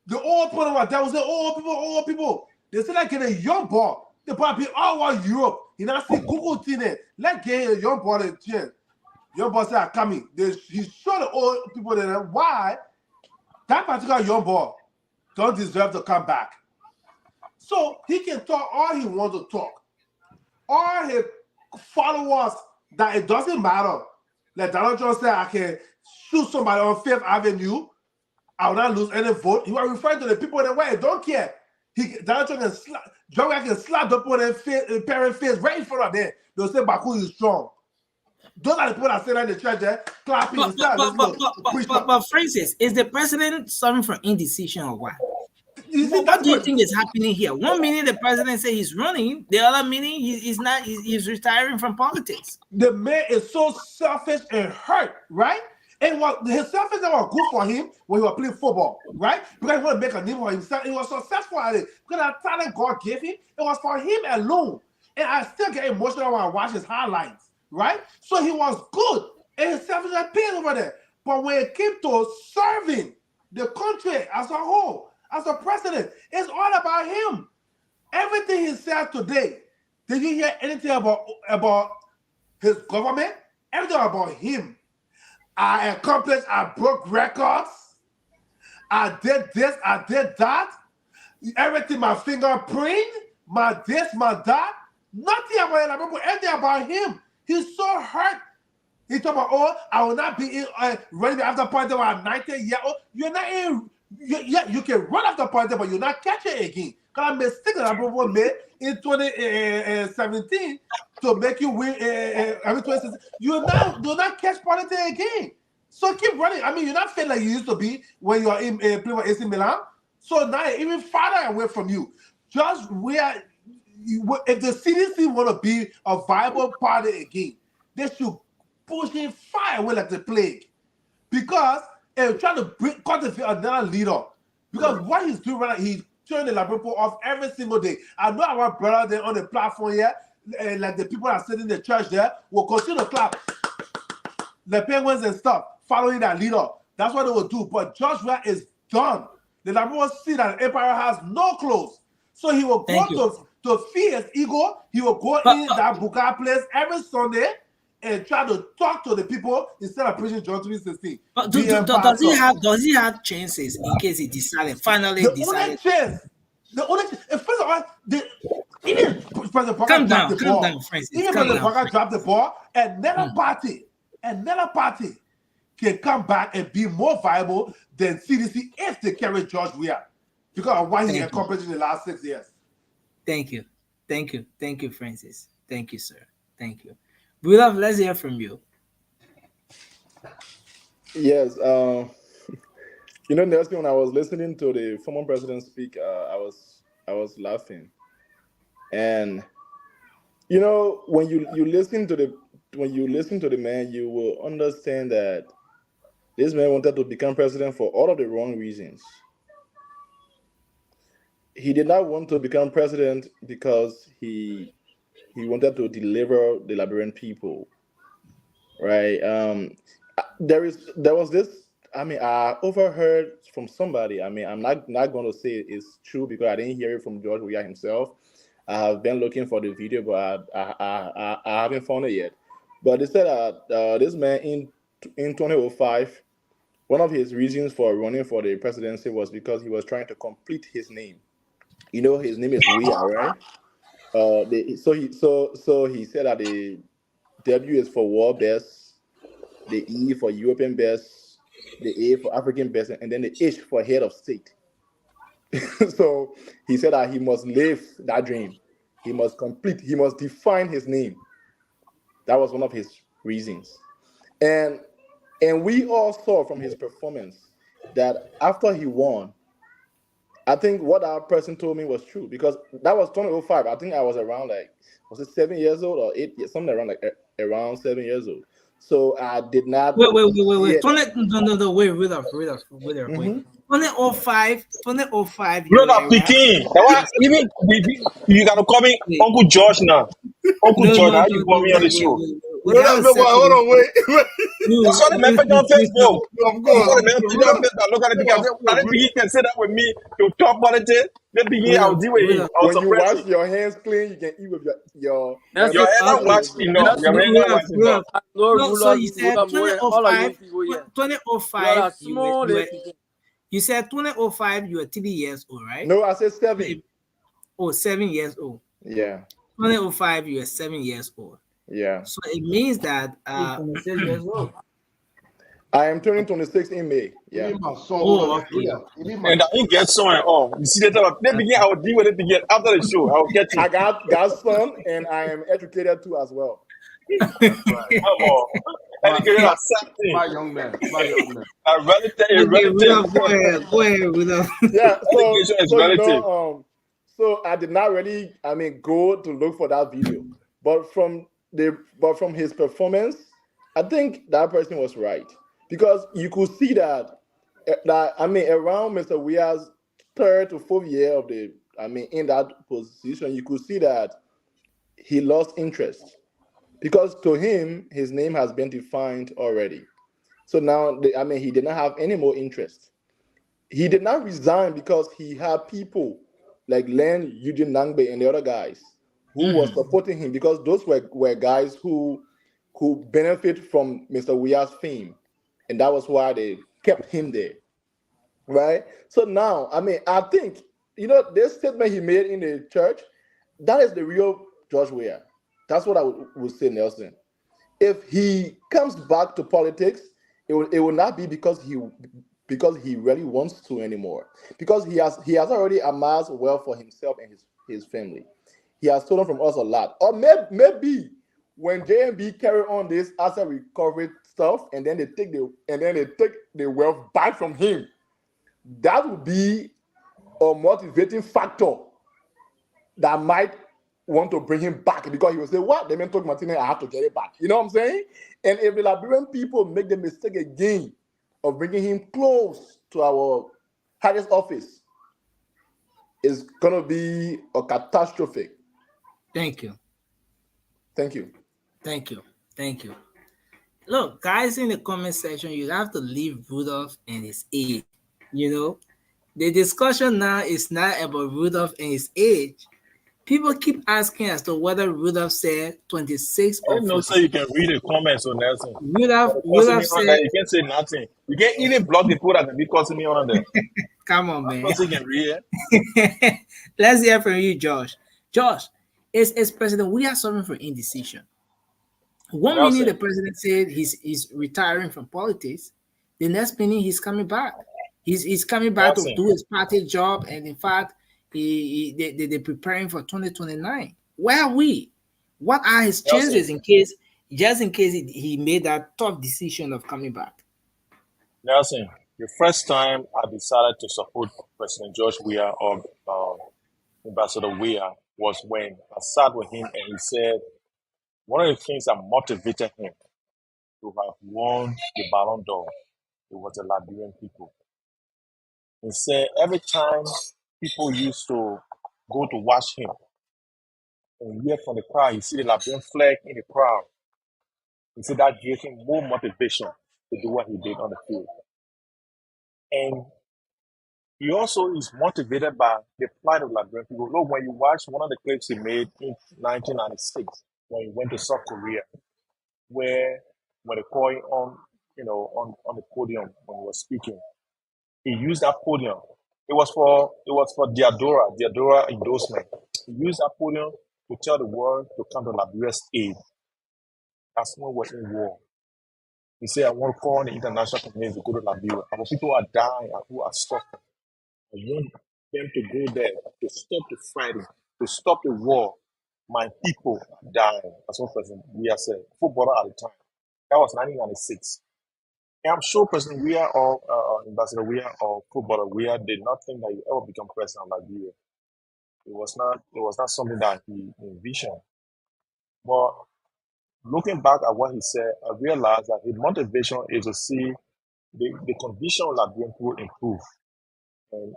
The old people that was the old people. They said like get a young boy. They probably all over Europe. You know, see Google thing there. Let's get a young boy a chance. Young boy said, coming. He showed the old people that why that particular young boy don't deserve to come back. So he can talk all he wants to talk. All his followers that it doesn't matter. Like Donald Trump said, I can shoot somebody on Fifth Avenue. I will not lose any vote. He was referring to the people in the way. Don't care. Donald Trump can slap the people in the parent face right in front of them. They'll say Baku is strong. Those are the people that sit in the church there clapping. But Francis, is the president suffering from indecision or what? What do you think is happening here? One minute the president says he's running, the other minute he's not. He's retiring from politics. The man is so selfish and hurt, right? And what his selfishness was good for him when he was playing football, right? Because he wanted to make a name for himself. He was successful at it. Because the talent God gave him, it was for him alone. And I still get emotional when I watch his highlights, right? So he was good. And his selfishness paid over there. But when it came to serving the country as a whole, as a president, it's all about him. Everything he said today, did you hear anything about his government? Everything about him. I accomplished, I broke records. I did this, I did that. Everything, my fingerprint, my this, my that. Nothing about it. Everything about him. He's so hurt. He talk about, oh, I will not be ready after party when I'm 19 years old. You're not in. You can run after party, but you're not catching it again. Because a mistake that I made in 2017 to make you win every 2016. You do not catch party again. So keep running. I mean, you're not feeling like you used to be when you are in playing with AC Milan. So now you're even farther away from you. Just where, if the CDC want to be a viable party again, they should push it far away like the plague. Because and trying to cultivate another leader. Because what he's doing right now, he's turning the Labrador off every single day. I know our brother there on the platform here, like the people that are sitting in the church there, will continue to clap. The Penguins and stuff, following that leader. That's what they will do. But Joshua is done. The Labrador see that the Empire has no clothes. So he will go to feed his ego. He will go in that Buka place every Sunday and try to talk to the people instead of preaching John 3:16. Does he have chances in case he decided finally? The only chance. First of all, even President Parker dropped the ball. Even President Parker dropped the ball, another party can come back and be more viable than CDC if they carry George Weah because of what he accomplished in the last 6 years. Thank you, Francis. Thank you, sir. Thank you. Brother, let's hear from you. Yes. Nelson, when I was listening to the former president speak, I was laughing. And when you listen to the man, you will understand that This man wanted to become president for all of the wrong reasons. He did not want to become president because he wanted to deliver the Liberian people, right? There was this. I mean, I overheard from somebody. I mean, I'm not going to say it's true because I didn't hear it from George Weah himself. I have been looking for the video, but I haven't found it yet. But they said that this man in 2005, one of his reasons for running for the presidency was because he was trying to complete his name. You know, his name is Weah, right? So he said that the W is for world best, the E for European best, the A for African best, and then the H for head of state. So he said that he must live that dream. He must define his name. That was one of his reasons. And we all saw from his performance that after he won, I think what that person told me was true, because that was 2005. I think I was around was it 7 years old or 8 years, something around around 7 years old. So I did not. Wait. No, wait, wait. 2005. Brother Peking. Even you gotta call me Uncle George now. Uncle George, how you call me on the show? Hold on, wait. That's what the man put on Facebook. Of course. Look at it. He can say that with me to talk politics. Let me I'll deal with him. When you wash your hands clean, you can eat with your hand not washed enough. Your hand not washed enough. No, so you said 2005. You said 2005. You were 3 years old, right? No, I said 7. Oh, 7 years old. Yeah. 2005. You were 7 years old. Yeah. So it means that 26 years old. I am turning 26 in May. Yeah. Oh, okay. And I get so on. You see that? They begin. I will deal with it begin after the show. I will get you. I got son, and I am educated too as well. Come on. Educated at something. My young man. A relative. Go ahead. Yeah. Education is relative. So I did not really, go to look for that video, but from his performance, I think that person was right, because you could see that around Mr. Weah's 3rd to 4th year of in that position, you could see that he lost interest, because to him his name has been defined already. So now he did not have any more interest. He did not resign because he had people like Len Eugene Nangbe and the other guys who was supporting him, because those were guys who benefit from Mr. Weah's fame, and that was why they kept him there, right? So now, I think, this statement he made in the church, that is the real George Weah. That's what I would say, Nelson. If he comes back to politics, it will not be because he really wants to anymore, because he has already amassed wealth for himself and his family. He has stolen from us a lot. Or maybe when JMB carry on this asset recovery stuff, and then they take the wealth back from him, that would be a motivating factor that might want to bring him back, because he will say, "What? They took Martinez, I have to get it back." You know what I'm saying? And if the Liberian people make the mistake again of bringing him close to our highest office, it's gonna be a catastrophe. Thank you. Look, guys, in the comment section, you have to leave Rudolph and his age. The discussion now is not about Rudolph and his age. People keep asking as to whether Rudolph said 26 or 46. No, so you can read the comments on Nelson. Rudolph said, you can't say nothing. You can't even block the people that can be causing me on there. Come on, man. You can read it. Let's hear from you, Josh. Josh, is President Weah suffering from indecision? One minute the president said he's retiring from politics, the next minute he's coming back. He's coming back to do his party job, and in fact, they're preparing for 2029. Where are we? What are his chances in case he made that tough decision of coming back? Nelson, the first time I decided to support President George Weah or Ambassador Weah was when I sat with him and he said one of the things that motivated him to have won the Ballon d'Or it was the Liberian people. He said every time people used to go to watch him and hear from the crowd, you see the Liberian flag in the crowd. He said that gave him more motivation to do what he did on the field. And he also is motivated by the plight of Liberian people. Look, when you watch one of the clips he made in 1996, when he went to South Korea, where when they called him on, on the podium when he was speaking, he used that podium. It was for Diadora endorsement. He used that podium to tell the world to come to Liberia's aid. That's when we're in war. He said, I want to call on the international community to go to Liberia. Our people are dying and who are suffering. I want them to go there to stop the fighting, to stop the war. My people are dying. That's what President Weah said. Footballer at the time. That was 1996. And I'm sure President Weah or Ambassador Weah or footballer Weah did not think that he ever become president of Liberia. It was not something that he envisioned. But looking back at what he said, I realized that his motivation is to see the condition of Liberian people improve. And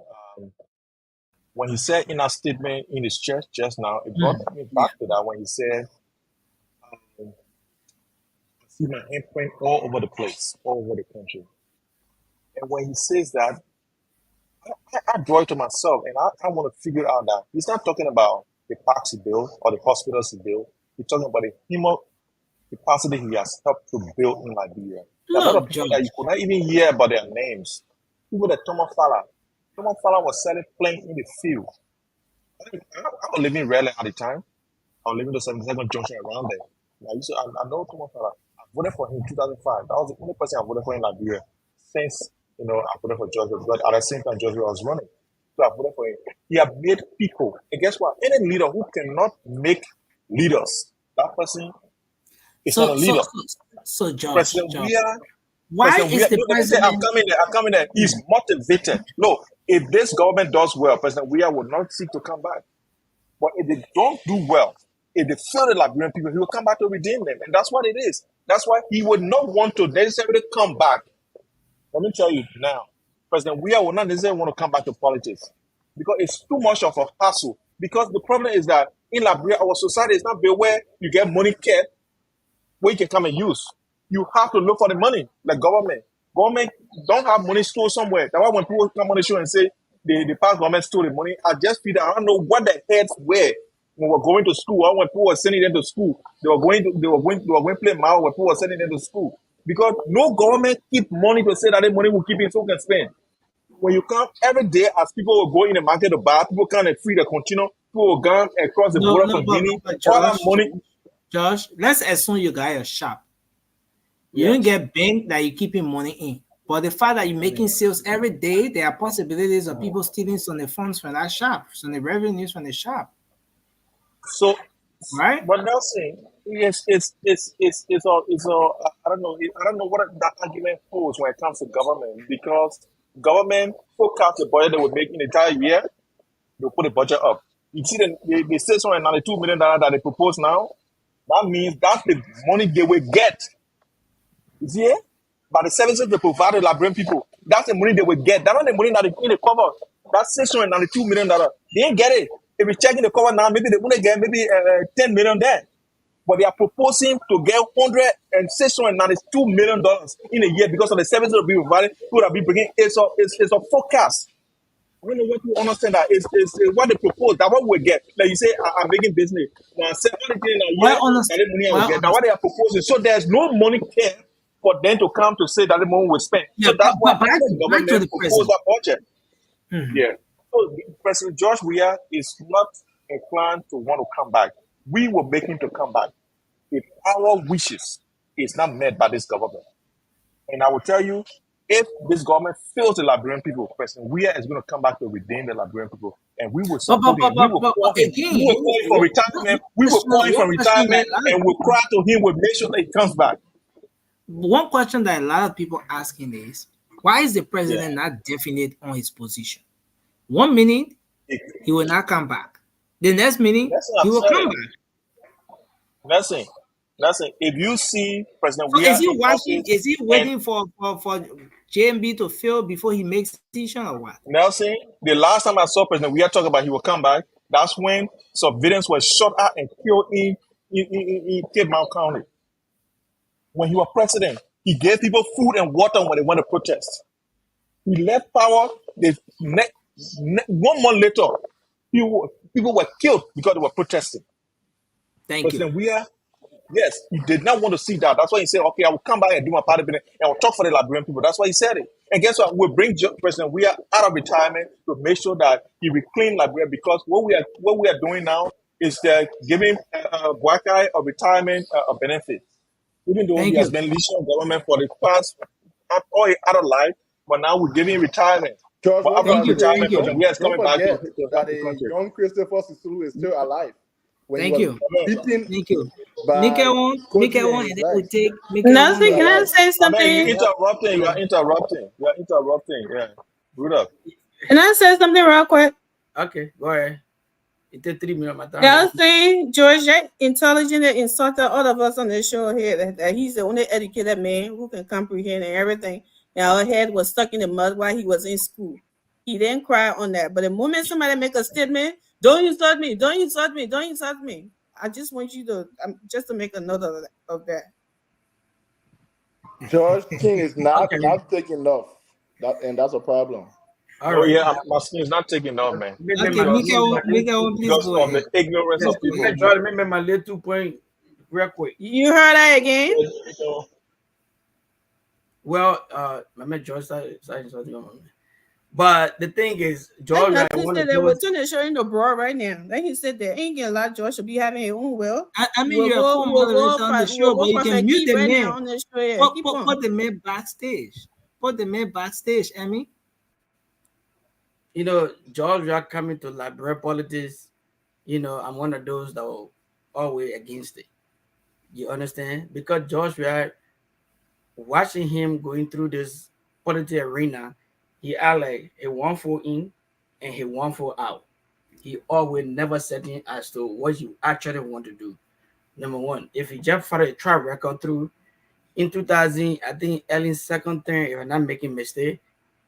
when he said in a statement in his church just now, it brought me back to that when he said, I see my handprint all over the place, all over the country. And when he says that, I draw it to myself and I want to figure out that he's not talking about the parks he built or the hospitals he built. He's talking about the human capacity he has helped to build in Liberia. There are a lot of people that you could not even hear about their names. People that Thomas Fala was selling plane in the field. I was living rarely at the time. I was living the 72nd Junction around there. I know Thomas Fala. I voted for him in 2005. That was the only person I voted for in Liberia since, I voted for George. But at the same time, George was running. So I voted for him. He had made people. And guess what? Any leader who cannot make leaders, that person is not a leader. So George, President Weah, why is the president? I'm coming there. He's motivated. Look, if this government does well, President Weah will not seek to come back. But if they don't do well, if they fail the Liberian people, he will come back to redeem them. And that's what it is. That's why he would not want to necessarily come back. Let me tell you now, President Weah will not necessarily want to come back to politics because it's too much of a hassle. Because the problem is that in Liberia, our society is not built where you get money kept, where you can come and use. You have to look for the money, like government. Government don't have money stored somewhere. That's why when people come on the show and say the past government stole the money, I just feel that I don't know what the heads were when we were going to school or when people were sending them to school. They were going to play mile when people were sending them to school. Because no government keep money to say that the money will keep it so we can spend. When you come every day, as people will go in the market to buy, people come and free the container, people will go across the border from Guinea, all that money. Josh, let's assume you got a shop. You don't get bank that you're keeping money in. But the fact that you're making sales every day, there are possibilities of people stealing some of the funds from that shop, some of the revenues from the shop. So, right? But Nelson, it's all I don't know what that argument holds when it comes to government, because government forecast the budget they would make in the entire year, they'll put the budget up. You see the $692 million that they propose now, that means that's the money they will get. You see it? By the services they provide the Liberian people, that's the money they will get. That's not the money that they in the cover. That's $692 million. They didn't get it. If we check in the cover now, maybe they only get maybe $10 million there. But they are proposing to get $692 million in a year because of the services they'll be providing. People that be bringing it's a forecast. I don't know what you understand that is what they propose. That's what we get. Like you say, I'm making business. Now, say anything in a year, that money I will get. That's what they are proposing. So there's no money care for them to come to say that the money will spend. Yeah, so that's why the government proposed that budget. Yeah. So President George Weah is not inclined to want to come back. We will make him to come back if our wishes is not met by this government. And I will tell you, if this government fails the Liberian people, President Weah is going to come back to redeem the Liberian people. And we will support him. We will call him for retirement. We will call him for retirement and we'll cry to him. We'll make sure that he comes back. One question that a lot of people asking is, why is the president not definite on his position? 1 minute, he will not come back. The next minute, he will come back. Listen. If you see President Weah, is he watching? Is he waiting for JMB to fail before he makes decision or what? Nelson, the last time I saw President Weah talk about he will come back, that's when civilians were shot at and killed in Cape Mount County. When he was president, he gave people food and water when they went to protest. He left power. 1 month later, people were killed because they were protesting. Thank President Weah, yes, he did not want to see that. That's why he said, okay, I will come back and do my party business and I'll talk for the Liberian people. That's why he said it. And guess what? We'll bring President Weah out of retirement to make sure that he reclaim Liberia, because what we are doing now is giving Boakai a retirement benefit. Even though he has been leading government for the past all out of life, but now we're giving retirement. George, but after retirement, President Weah is don't coming back to forget that the a country. young Christopher Sisulu is still alive. When he Thank was you. beaten Thank you. by Make it one, and then we take. Nelson, can I say I mean, something? you're interrupting. Yeah. Good up. Can I say something real quick? Okay, go ahead. It took 3 minutes of my time. Nelson, George, you're intelligent and insulted all of us on this show here that he's the only educated man who can comprehend and everything. And our head was stuck in the mud while he was in school. He didn't cry on that. But the moment somebody make a statement, don't insult me, don't insult me, don't insult me. I just want you to just to make a note of that. George King is not taking enough. That's a problem. My skin is not taking off, man. Okay, Because of the ignorance of people. Try to remember my little 2 point real quick. You heard that again? Well, my man George started something on me. But the thing is, George, I said that we're trying to show you the broad right now. Then he said that ain't getting a lot. George should be having his own will. I mean, you're a former moderator on the show, but you can mute the man. Put the man backstage. Put the man backstage, Emmy. You know, George, we are coming to Liberia politics. You know, I'm one of those that will always against it. You understand? Because George, we are watching him going through this political arena. He had like a 1-4 in and he 1-4 out. He always never setting as to what you actually want to do. Number one, if he just followed a track record through in 2000, I think Ellen's second term, if I'm not making mistake,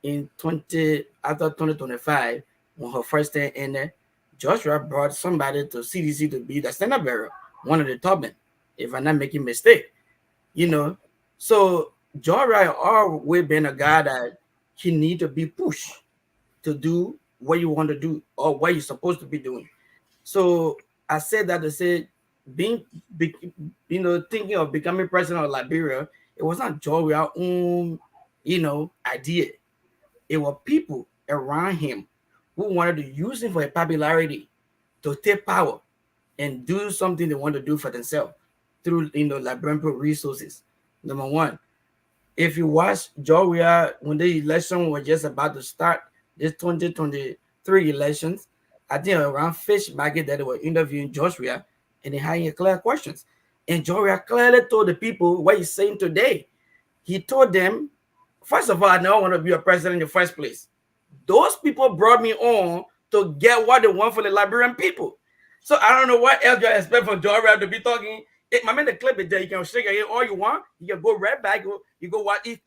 after 2025, when her first term ended, Joshua brought somebody to CDC to be the standard bearer, one of the top men, if I'm not making mistake. You know, so Joshua always been a guy that he need to be pushed to do what you want to do or what you're supposed to be doing. So I said that to say, thinking of becoming president of Liberia, it was not Joria's own, idea. It was people around him who wanted to use him for a popularity to take power and do something they want to do for themselves through, Liberian resources. Number one. If you watch Joria when the election was just about to start, this 2023 elections, I think around Fish Market that they were interviewing Joshua and they had clear questions. And Joria clearly told the people what he's saying today. He told them, first of all, I don't want to be a president in the first place. Those people brought me on to get what they want for the Liberian people. So I don't know what else you expect from Joria to be talking. My man, the clip is there. You can shake your head all you want. You can go right back. You go watch. He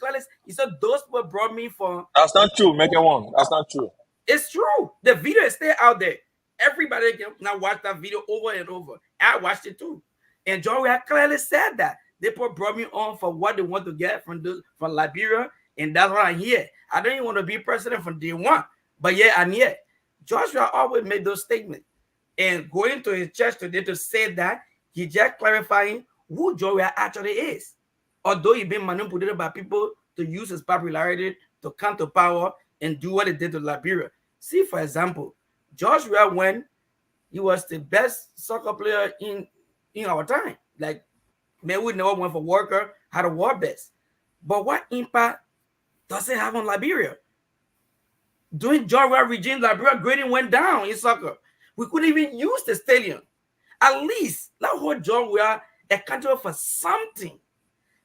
said those people brought me for. That's not true. Make it one. That's not true. It's true. The video is still out there. Everybody can now watch that video over and over. I watched it too. And Joey clearly said that they brought me on for what they want to get from Liberia, and that's what I'm here. I don't even want to be president from day one, but yeah, I'm here. Joshua always made those statements, and going to his church today to say that. He just clarifying who Joey actually is. Although he's been manipulated by people to use his popularity to come to power and do what he did to Liberia. See, for example, Joshua, when he was the best soccer player in our time. Like, man, we never went for worker, had a war best. But what impact does it have on Liberia? During Joshua regime, Liberia grading went down in soccer. We couldn't even use the stadium. At least let hold John we are accountable for something.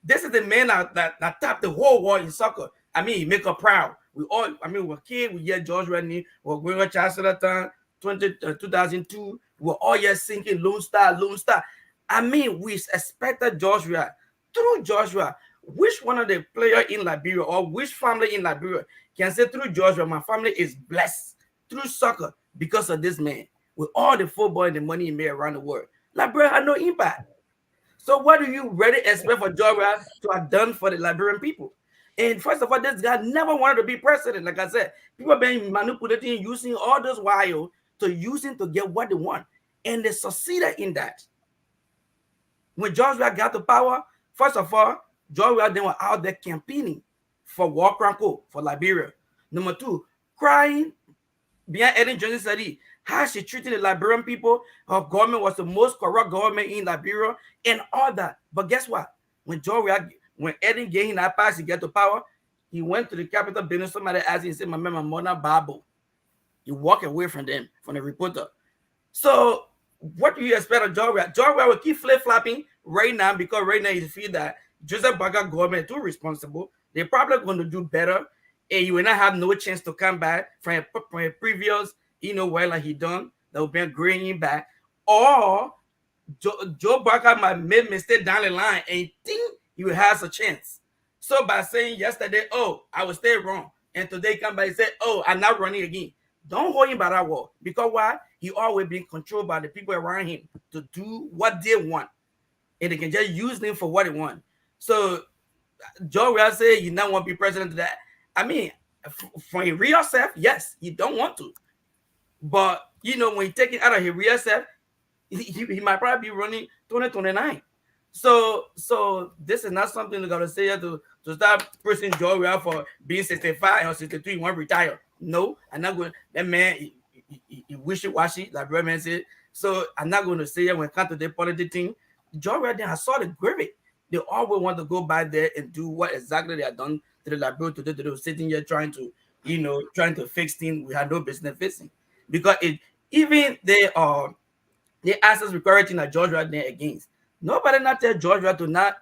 This is the man that tapped the whole world in soccer. I mean, he make us proud. We're kids, we hear George Rennie, we're going to Chancellor time, 2002, we're all here singing Lone Star. I mean, we expected Joshua. Through Joshua, which one of the players in Liberia or which family in Liberia can say through George Weah, my family is blessed through soccer because of this man with all the football and the money he made around the world? Liberia had no impact. So what do you really expect for George Weah to have done for the Liberian people? And first of all, this guy never wanted to be president. Like I said, people have been manipulating, using all this while to use him to get what they want. And they succeeded in that. When George Weah got to power, first of all, George Weah then were out there campaigning for War Cranko, for Liberia. Number two, crying behind Ellen Johnson said how she treated the Liberian people. Her government was the most corrupt government in Liberia and all that. But guess what? When George Weah, when Eden gave him that pass to get to power, he went to the Capitol building. Somebody asked him, he said, my man, my mother, Bible. He walked away from them, from the reporter. So what do you expect of George Weah? George Weah will keep flip-flopping right now because right now he feel that Joseph Boakai government is too responsible. They're probably going to do better, and you will not have no chance to come back from a previous, way like he done, that will be bringing back. Or Joe Boakai might make mistake down the line and he think he has a chance. So by saying yesterday, oh, I will stay wrong, and today come back and say, oh, I'm not running again. Don't hold him by that wall. Because why? He always been controlled by the people around him to do what they want. And they can just use them for what they want. So Joe Weah say you don't want to be president of that. I mean, for his real self, yes, you don't want to. But, when you take it out of his real self, he might probably be running 2029. So this is not something they're going to say to start pressing Joe Weah for being 65 or 62, he won't retire. No, I'm not going. That man, he wishy-washy, like Brad man said. So I'm not going to say it when it comes to the politics thing. Joe Weah, I saw the gravy. They always want to go by there and do what exactly they have done to the Liberia today. They were sitting here trying to fix things we had no business fixing. Because even they asked us recurring that George Weah there against. Nobody not tell George Weah to not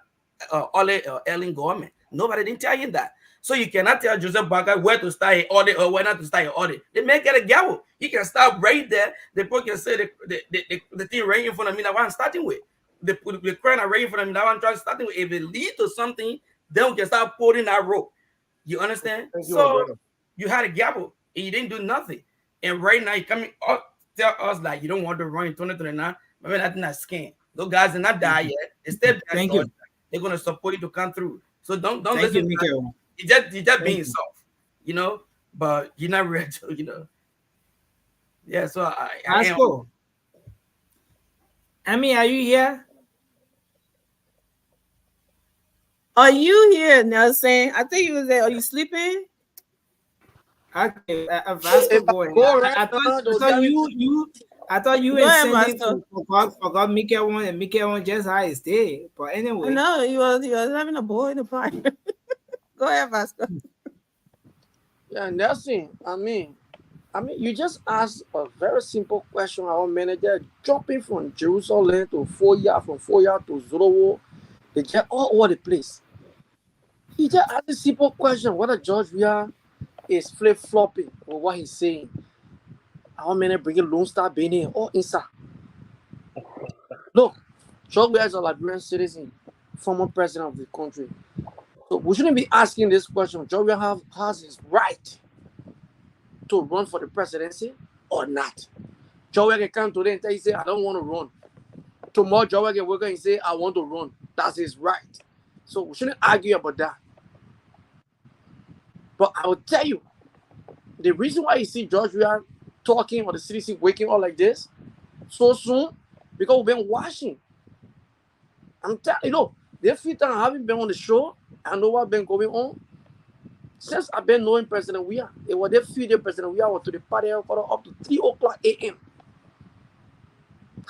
Ellen government. Nobody didn't tell him that. So you cannot tell Joseph Boakai where to start an audit or where not to start an audit. They may get a gavel. He can start right there. The people can say the thing right in front of me that I'm starting with. The current right in front of me that I'm trying to start with. If it leads to something, then we can start pulling that rope. You understand? You had a gavel and you didn't do nothing. And right now you coming up tell us like you don't want to run in 2029. I mean, that's not scam. Those guys are not die yet. Instead, they're gonna support you to come through. So don't listen to that. You just being soft, but you're not ready to, Yeah, so that's cool. I mean, are you here? Are you here, Nelson? I think you was there. Are you sleeping? Okay, Vasco, go ahead. I thought you were sending forgot Mickey one and Mickey one just how it stayed. But anyway, no, you was having a boy in the party. Go ahead, Vasco. Yeah, Nelson. I mean, you just asked a very simple question. Our manager jumping from Jerusalem to Foya, from Foya to Zorowo, they just all over the place. He just asked a simple question: whether George Weah is flip-flopping with what he's saying. Our manager bringing Lone Star Benin all inside. Look, George Weah is a Liberian citizen, former president of the country. So we shouldn't be asking this question. George Weah has his right to run for the presidency or not. George Weah can come today and tell you, say, I don't want to run. Tomorrow, George Weah can wake up and say, I want to run. That's his right. So we shouldn't argue about that. But I will tell you, the reason why you see George Weah talking or the CDC waking up like this so soon, because we've been watching. I'm telling you, the few times I haven't been on the show, I know what's been going on. Since I've been knowing President Weah, it was the few days President Weah was to the party for up to 3 o'clock a.m.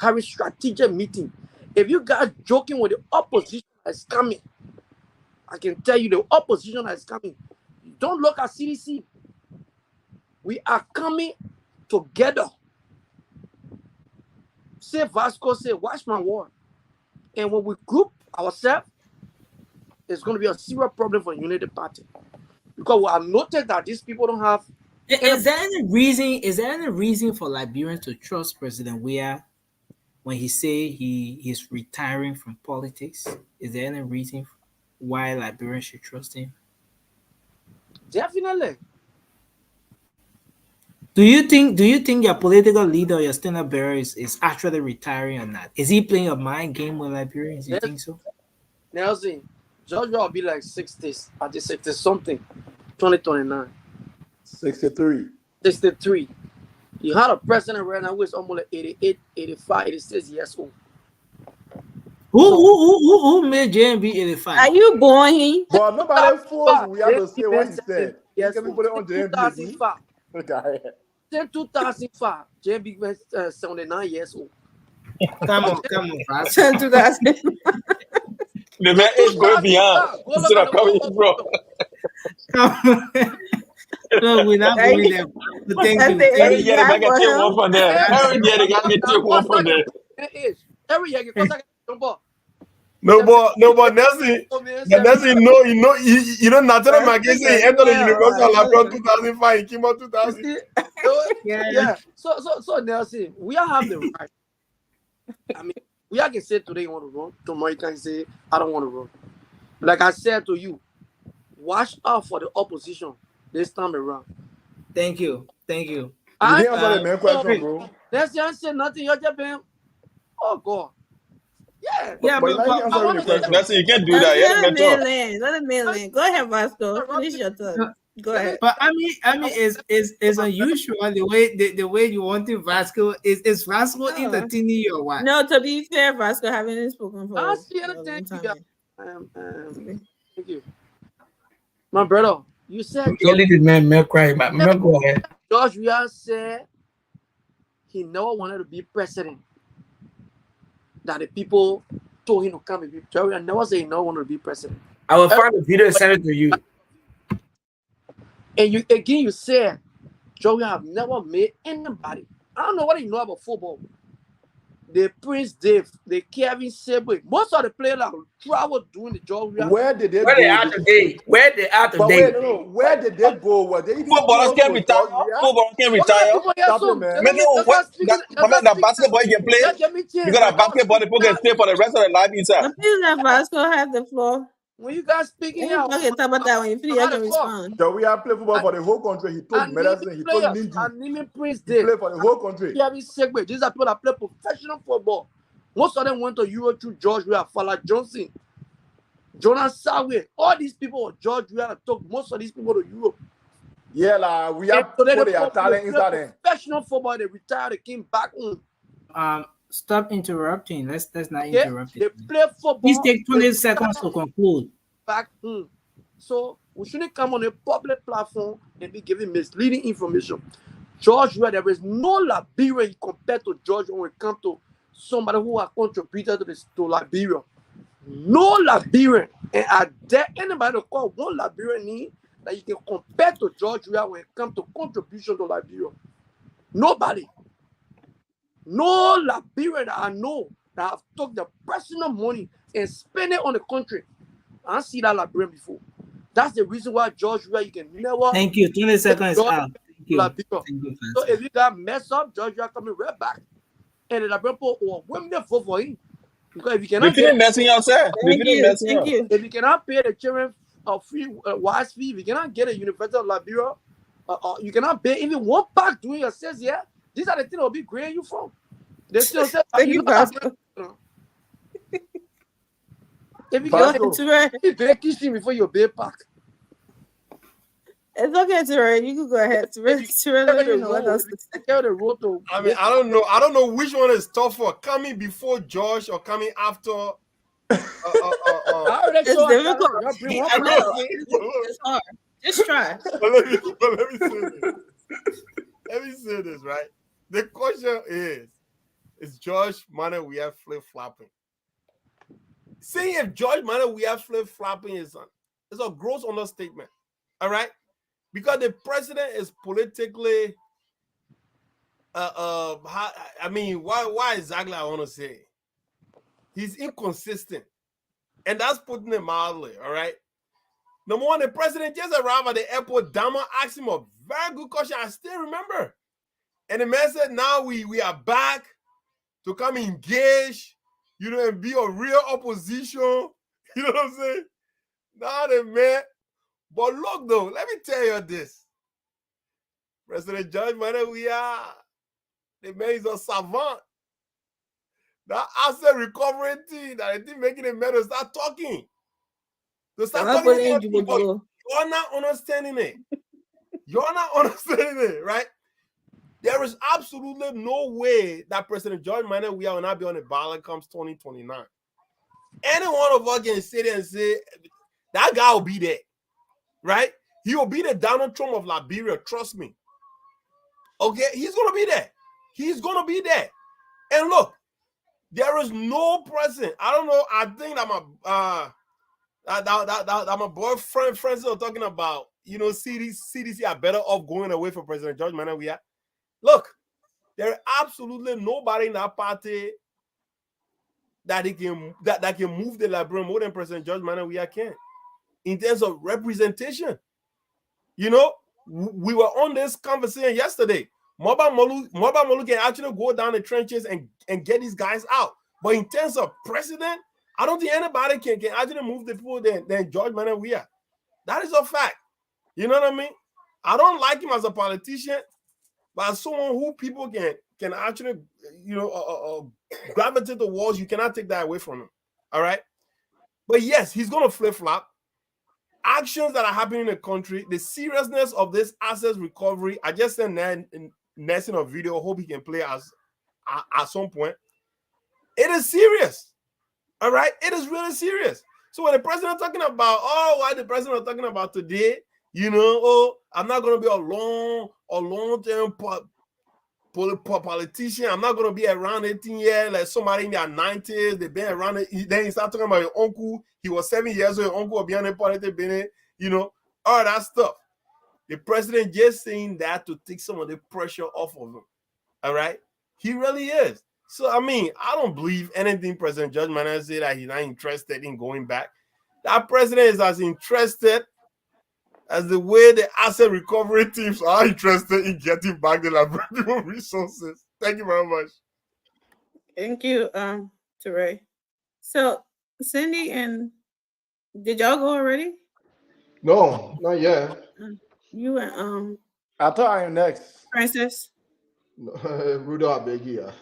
having strategic meeting. If you guys joking with the opposition that's coming, I can tell you the opposition that's coming. Don't look at CDC. We are coming together. Say Vasco, say, watch my word. And when we group ourselves, it's going to be a serious problem for the United Party. Because we have noted that these people don't have... Is there any reason for Liberians to trust President Weah when he say he's retiring from politics? Is there any reason why Liberians should trust him? Definitely. Do you think your political leader, your standard bearer, is actually retiring or not? Is he playing a mind game with Liberians? You think so? Nelson, George will be like 60s, at the 60 something, 2029. 63. 63. You had a president right now who is almost like 88, 85, 86 years old. Who made JMB 85? Are you born here? But nobody forced we have to say what he said. You Yes, can put it on JMB. 2005. Okay. Since 2005, JMB was 79 years old. Come on, Fast. Since 2000. The man is going beyond instead of coming bro. No, we're not going there. But thank you. Every year they gotta take one from there. Every year they gotta take one from there. Every year, because I get ball. No, but Nelson, you know, Nathan McGee say he entered the University of Labrador 2005, he came out 2000. Yeah. So Nelson, we all have the right. I mean, we all can say today you want to run, tomorrow you can say I don't want to run. Like I said to you, watch out for the opposition this time around. Thank you. You didn't answer the main question, bro. Nelson, I said nothing. You're just being, oh God. Yeah, but Nelson, you can't do that. Let him land. Go ahead, Vasco. Finish your thought. Go ahead. But I mean, it's unusual the way you want to Vasco. Is Vasco entertaining you or what? No, to be fair, Vasco haven't spoken for I see anything. Thank you. My brother, you said Only the man cry, but go ahead. George Weah said he never wanted to be president. That the people told him to come and be president. I never said he never wanted to be president. I will find a video and send it to you. And you said Joey have never made anybody. I don't know what you know about football. The Prince Dave, the Kevin Sable, most of the players that travel doing the job. Where did they go? Where they are today? Where they are today? Where did they go? Were they footballers can't retire. Footballers can't retire. The basketball you can play. You got a basketball, people can stay for the rest of their life inside. Please let Vasco have the floor. When you guys speaking out, okay, talk about that when you finish, I can respond. So we have played football for the whole country. He told medicine, he told Ninja. And Nimi Prince He played for the whole country. These are people that play professional football. Most of them went to Euro through George Weah, Fala Johnson, Jonas Sawe. All these people, George Weah, took most of these people to Europe. Yeah, like we have put their talent inside there. Professional football, they retired, they came back home. Stop interrupting. Let's not interrupt. They play football. Please take 20 seconds to conclude. Back home. So we shouldn't come on a public platform and be giving misleading information. George Weah, there is no Liberian compared to George when it comes to somebody who has contributed to Liberia. No Liberian. And are there anybody to call one Liberian that you can compare to George Weah when it comes to contribution to Liberia? Nobody. No Liberian that I know that have took the personal money and spend it on the country. I don't see that Liberian before. That's the reason why George Weah, you can never. Thank you. 20 seconds out. Thank you. So if you got messed up, George Weah coming right back. And the Liberian people will women vote for him. Because if you cannot if you cannot pay the children a free wise fee, if you cannot get a University of Liberia, you cannot pay even one pack doing your sales here. These are the things that will be grading you from. They still say, if you get vacation before your pay pack. It's okay, Terry. You can go ahead. I mean, I don't know which one is tougher, coming before George or coming after. It's difficult. It's hard. Just try. Let me say this, right? The question is George Manneh Weah flip-flopping? Saying if George Manneh Weah flip-flopping is a gross understatement, all right? Because the president is politically, why exactly I want to say? He's inconsistent. And that's putting it mildly, all right? Number one, the president just arrived at the airport. Dama asked him a very good question. I still remember. And the man said, now we are back to come engage, and be a real opposition. You know what I'm saying? Not a man. But look, though, let me tell you this. President George Manuel Weah, the man is a savant. That asset recovery team that I think making a matter start talking. They start talking about it, but you're not understanding it. You're not understanding it, right? There is absolutely no way that President George Manuel Weah will not be on the ballot comes 2029. Any one of us can sit there and say, that guy will be there, right? He will be the Donald Trump of Liberia, trust me. Okay, he's going to be there. He's going to be there. And look, there is no president. I don't know. I think that my boyfriend friends are talking about, CDC are better off going away from President George Manuel Weah. Look, there is absolutely nobody in that party that can move the Liberia more than President George Manuel Weah can in terms of representation. We were on this conversation yesterday. Moba Molu can actually go down the trenches and get these guys out. But in terms of president, I don't think anybody can actually move the people than George Manuel Weah. That is a fact. You know what I mean? I don't like him as a politician, but as someone who people can actually, gravitate towards, you cannot take that away from him. All right? But yes, he's going to flip-flop. Actions that are happening in the country, the seriousness of this assets recovery, I just sent Nelson a video. Hope he can play at some point. It is serious. All right? It is really serious. So when the president talking about, why the president is talking about today, I'm not going to be a long-term politician. I'm not going to be around 18 years, like somebody in their 90s. They've been around it. Then he started talking about your uncle. He was 7 years old. Your uncle was behind the politics, all that stuff. The president just saying that to take some of the pressure off of him. All right? He really is. So, I don't believe anything President George Manuel said that he's not interested in going back. That president is as interested as the way the asset recovery teams are interested in getting back the Liberian resources. Thank you very much. Thank you, Teray. So, Cindy did y'all go already? No, not yet. You and I thought I am next. Princess. Rudolph Begia.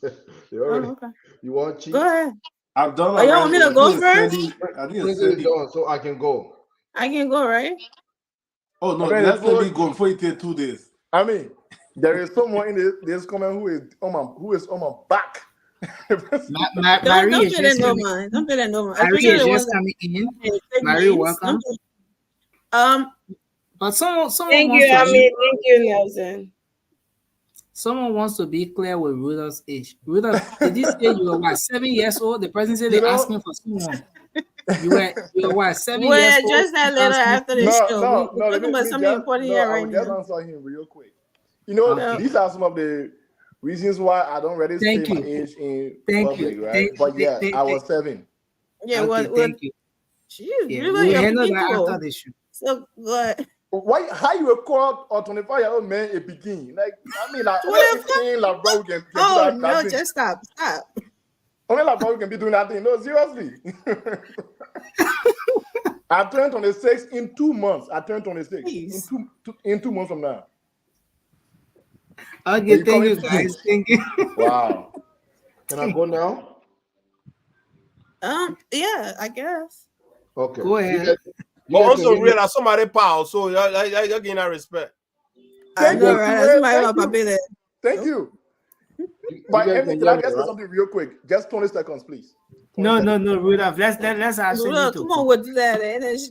Okay. You want cheese? Go ahead. I'm done. Oh, you want me to go first? I think it's Cindy. So I can go. I can go, right? Oh no, let Cindy go before you take 2 days. There is someone in this comment who is on my back. Don't pay that no mind. Don't pay that no mind. Marie is just coming in. Marie, welcome. But someone thank wants you, thank you, Nelson. Someone wants to be clear with Rudolph's age. Rudolph, did you say you were 7 years old? The president said they're asking for someone. You were what, 7 years old? Just that later after the show. We're talking about something important here right now. I will just answer him real quick. These are some of the reasons why I don't really say my age in public, right? But yeah, I was 7. Yeah, thank you. Jeez, really? After the show. So what? Why? How you will call a 25-year-old man a begin? Like bro can oh no, just stop. Only bro can be doing that thing. No, seriously. I turned 26 in 2 months. I turned 26 in 2 months from now. Okay, thank you guys. Thank you. Wow. Can I go now? Yeah, I guess. Okay. Go ahead. But also realize somebody power, so you're getting that respect. I know, right? That's Thank you. But can I just say something real quick? Just 20 seconds, please. No, Rudolph. Let's actually. Rudolph, come on with that.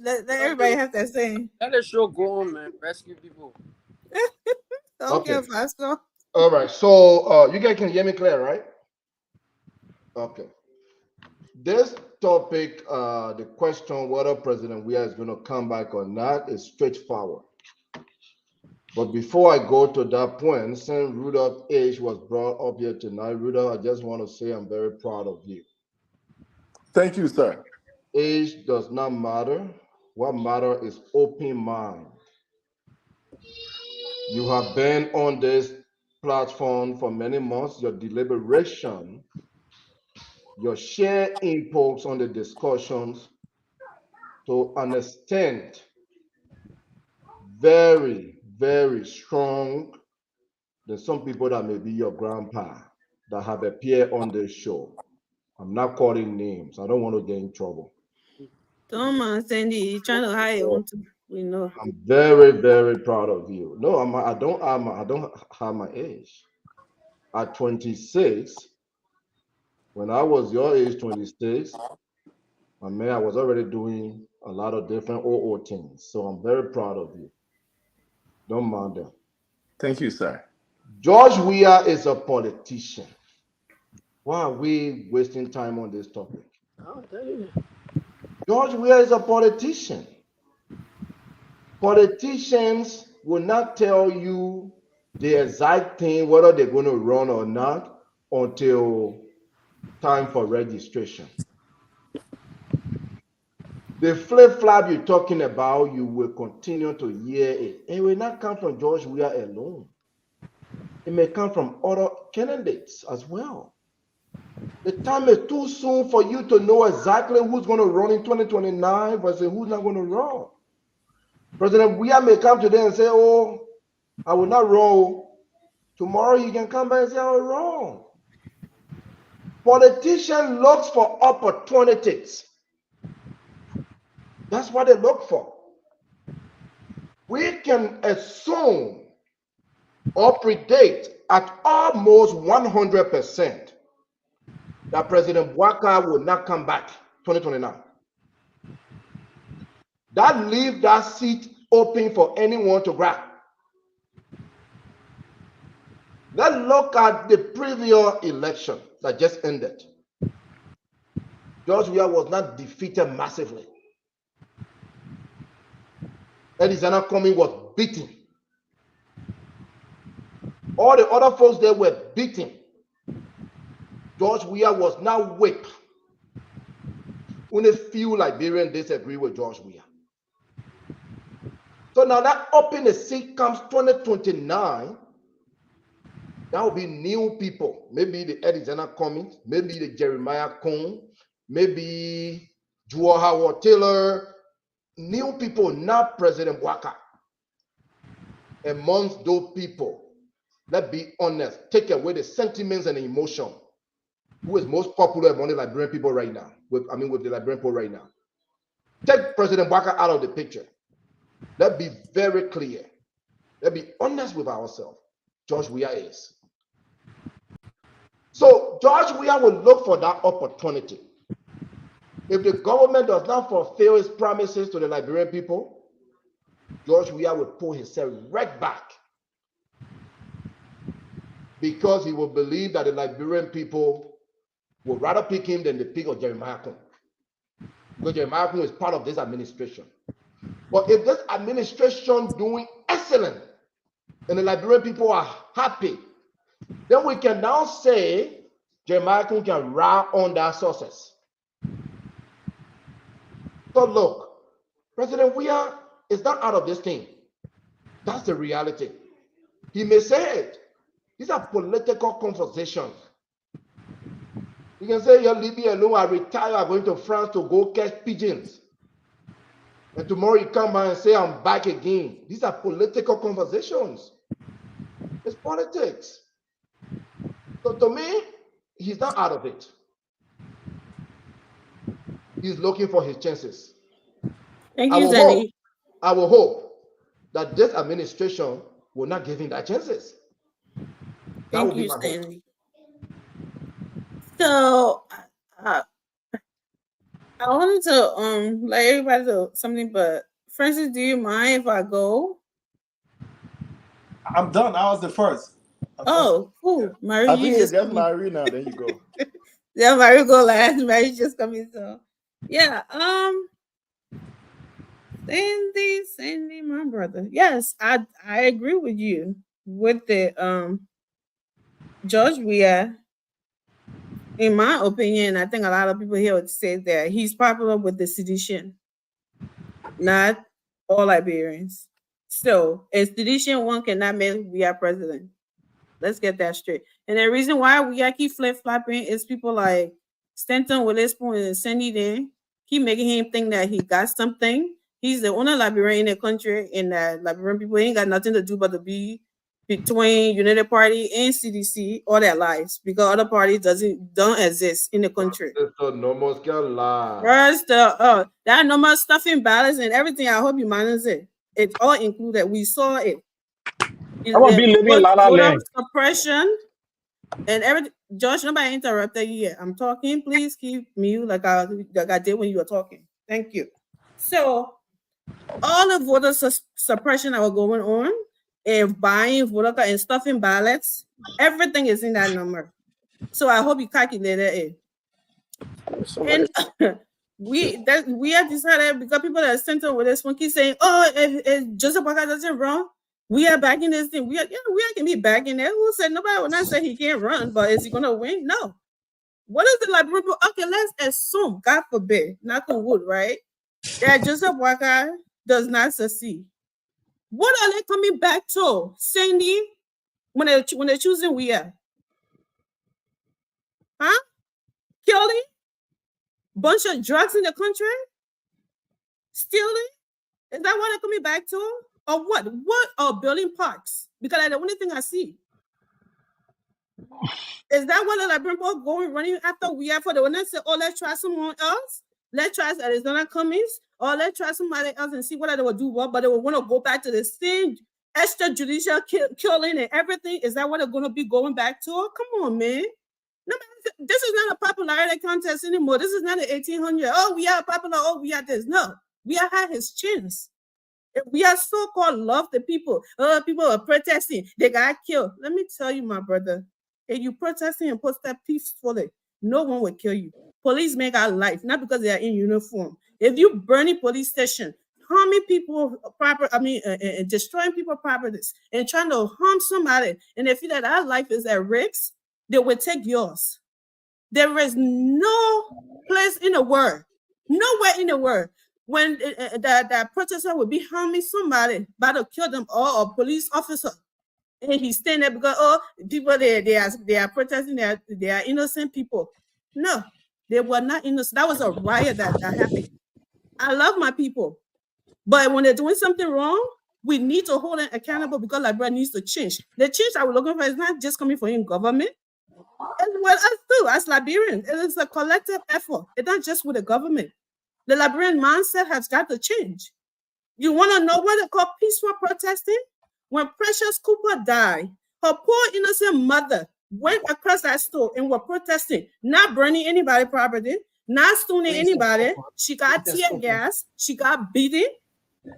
Let everybody have that same. Let the show go on, man. Rescue people. Okay, Pastor. All right. So you guys can hear me clear, right? Okay. This topic, the question whether President Weah is going to come back or not is straightforward. But before I go to that point, since Rudolph's age was brought up here tonight, Rudolph, I just want to say I'm very proud of you. Thank you, sir. Age does not matter. What matters is open mind. You have been on this platform for many months. Your deliberation, your share inputs on the discussions to understand very, very strong than some people that may be your grandpa that have appeared on this show. I'm not calling names. I don't want to get in trouble. Don't mind Sandy. He's trying to hide on to. We know. I'm very, very proud of you. No, I don't have my age. At 26, when I was your age, 26, I mean, I was already doing a lot of different OO things. So I'm very proud of you. Don't mind them. Thank you, sir. George Weah is a politician. Why are we wasting time on this topic? I'll tell you. George Weah is a politician. Politicians will not tell you the exact thing, whether they're going to run or not, until time for registration. The flip-flop you're talking about, you will continue to hear it. It will not come from George Weah alone. It may come from other candidates as well. The time is too soon for you to know exactly who's going to run in 2029 versus who's not going to run. President Weah may come today and say, oh, I will not run. Tomorrow you can come back and say, I will run. Politician looks for opportunities. That's what they look for. We can assume or predict at almost 100% that President Boubacar will not come back 2029. That leaves that seat open for anyone to grab. Let's look at the previous election that just ended. George Weah was not defeated massively. Eddie Cummings was beaten. All the other folks there were beaten. George Weah was now whipped. Only few Liberians disagree with George Weah. So now that open seat comes 2029, that will be new people. Maybe the Eddie Cummings, maybe the Jeremiah Cone, maybe Joe Howard Taylor. New people, not President Boubacar. Amongst those people, let's be honest, take away the sentiments and the emotion. Who is most popular among the Liberian people right now? With the Liberian people right now. Take President Boubacar out of the picture. Let's be very clear. Let's be honest with ourselves. George Weah is. So George Weah will look for that opportunity. If the government does not fulfill its promises to the Liberian people, George Weah will pull himself right back, because he will believe that the Liberian people will rather pick him than the pick of Jeremiah Cone. Because Jeremiah Cone is part of this administration. But if this administration doing excellent and the Liberian people are happy, then we can now say Jeremiah Cone can ride on that success. So look, President Weah is not out of this thing. That's the reality. He may say it. These are political conversations. You can say, leave me alone, I retire, I'm going to France to go catch pigeons. And tomorrow you come back and say, I'm back again. These are political conversations. It's politics. So to me, he's not out of it. He's looking for his chances. Thank you, Zeni. I will hope that this administration will not give him that chances. Thank you, Stanley. So I wanted to let everybody know something, but Francis, do you mind if I go? I'm done. I was the first. Oh, cool. Marie, I think you it's just just Marie now, then you go. yeah, Marie go last. Marie just coming. So yeah, Sandy, my brother. Yes, I agree with you with the George Weah. In my opinion, I think a lot of people here would say that he's popular with the sedition, not all Liberians. So, a sedition one cannot make Weah president. Let's get that straight. And the reason why Weah keep flip-flopping is people like Stanton Witherspoon and Sandy there. keep making him think that he got something. He's the only Liberian in the country, and that Liberian people ain't got nothing to do but to be between United Party and CDC all their lives, because other parties don't exist in the country. So no more can lie. First, that no more stuffing ballots and everything. I hope you manage it. It's all included. We saw it. I want to be living in La La Land. Suppression and everything. Josh, nobody interrupted you yet. I'm talking. Please keep mute like I did when you were talking. Thank you. So, all the voter suppression that was going on, and buying voter card and stuffing ballots, everything is in that number. So I hope you calculated it. And we have decided, because people that are sent over this one keep saying, "Oh, if Joseph Boakai doesn't run, we are backing this thing." We can be backing it. Who said nobody will not say he can't run, but is he gonna win? No. What is the Liberian? Okay, let's assume, God forbid, knock on wood, right, that Joseph Boakai does not succeed. What are they coming back to, Sandy, when they're choosing we are? Huh? Killing? Bunch of drugs in the country? Stealing? Is that what they're coming back to? Or what? What are building parks? Because that's the only thing I see. Is that what the Liberian people going running after we are for? They want to say, "Oh, let's try someone else. Let's try Arizona Cummings, or let's try somebody else and see what they will do well," but they will want to go back to the same extrajudicial killing and everything. Is that what they're going to be going back to? Oh, come on, man. No, this is not a popularity contest anymore. This is not an 1800. Oh, we are popular. Oh, we are this. No, we are had his chance. If we are so-called love the people. People are protesting. They got killed. Let me tell you, my brother, if you protesting and protest peacefully, no one will kill you. Police make our life, not because they are in uniform. If you burning police station, harming people, destroying people's properties, and trying to harm somebody, and they feel that our life is at risk, they will take yours. There is no place in the world, nowhere in the world, when the protester will be harming somebody, about to kill them, or a police officer, and he's standing there because people they are protesting, they are innocent people. No. They were not innocent. That was a riot that happened. I love my people. But when they're doing something wrong, we need to hold them accountable, because Liberia needs to change. The change that we're looking for is not just coming from in government. It's with us too, as Liberians. It is a collective effort. It's not just with the government. The Liberian mindset has got to change. You want to know what they call peaceful protesting? When Precious Cooper died, her poor innocent mother went across that store and were protesting, not burning anybody's property, not stoning anybody. She got tear gas. She got beaten.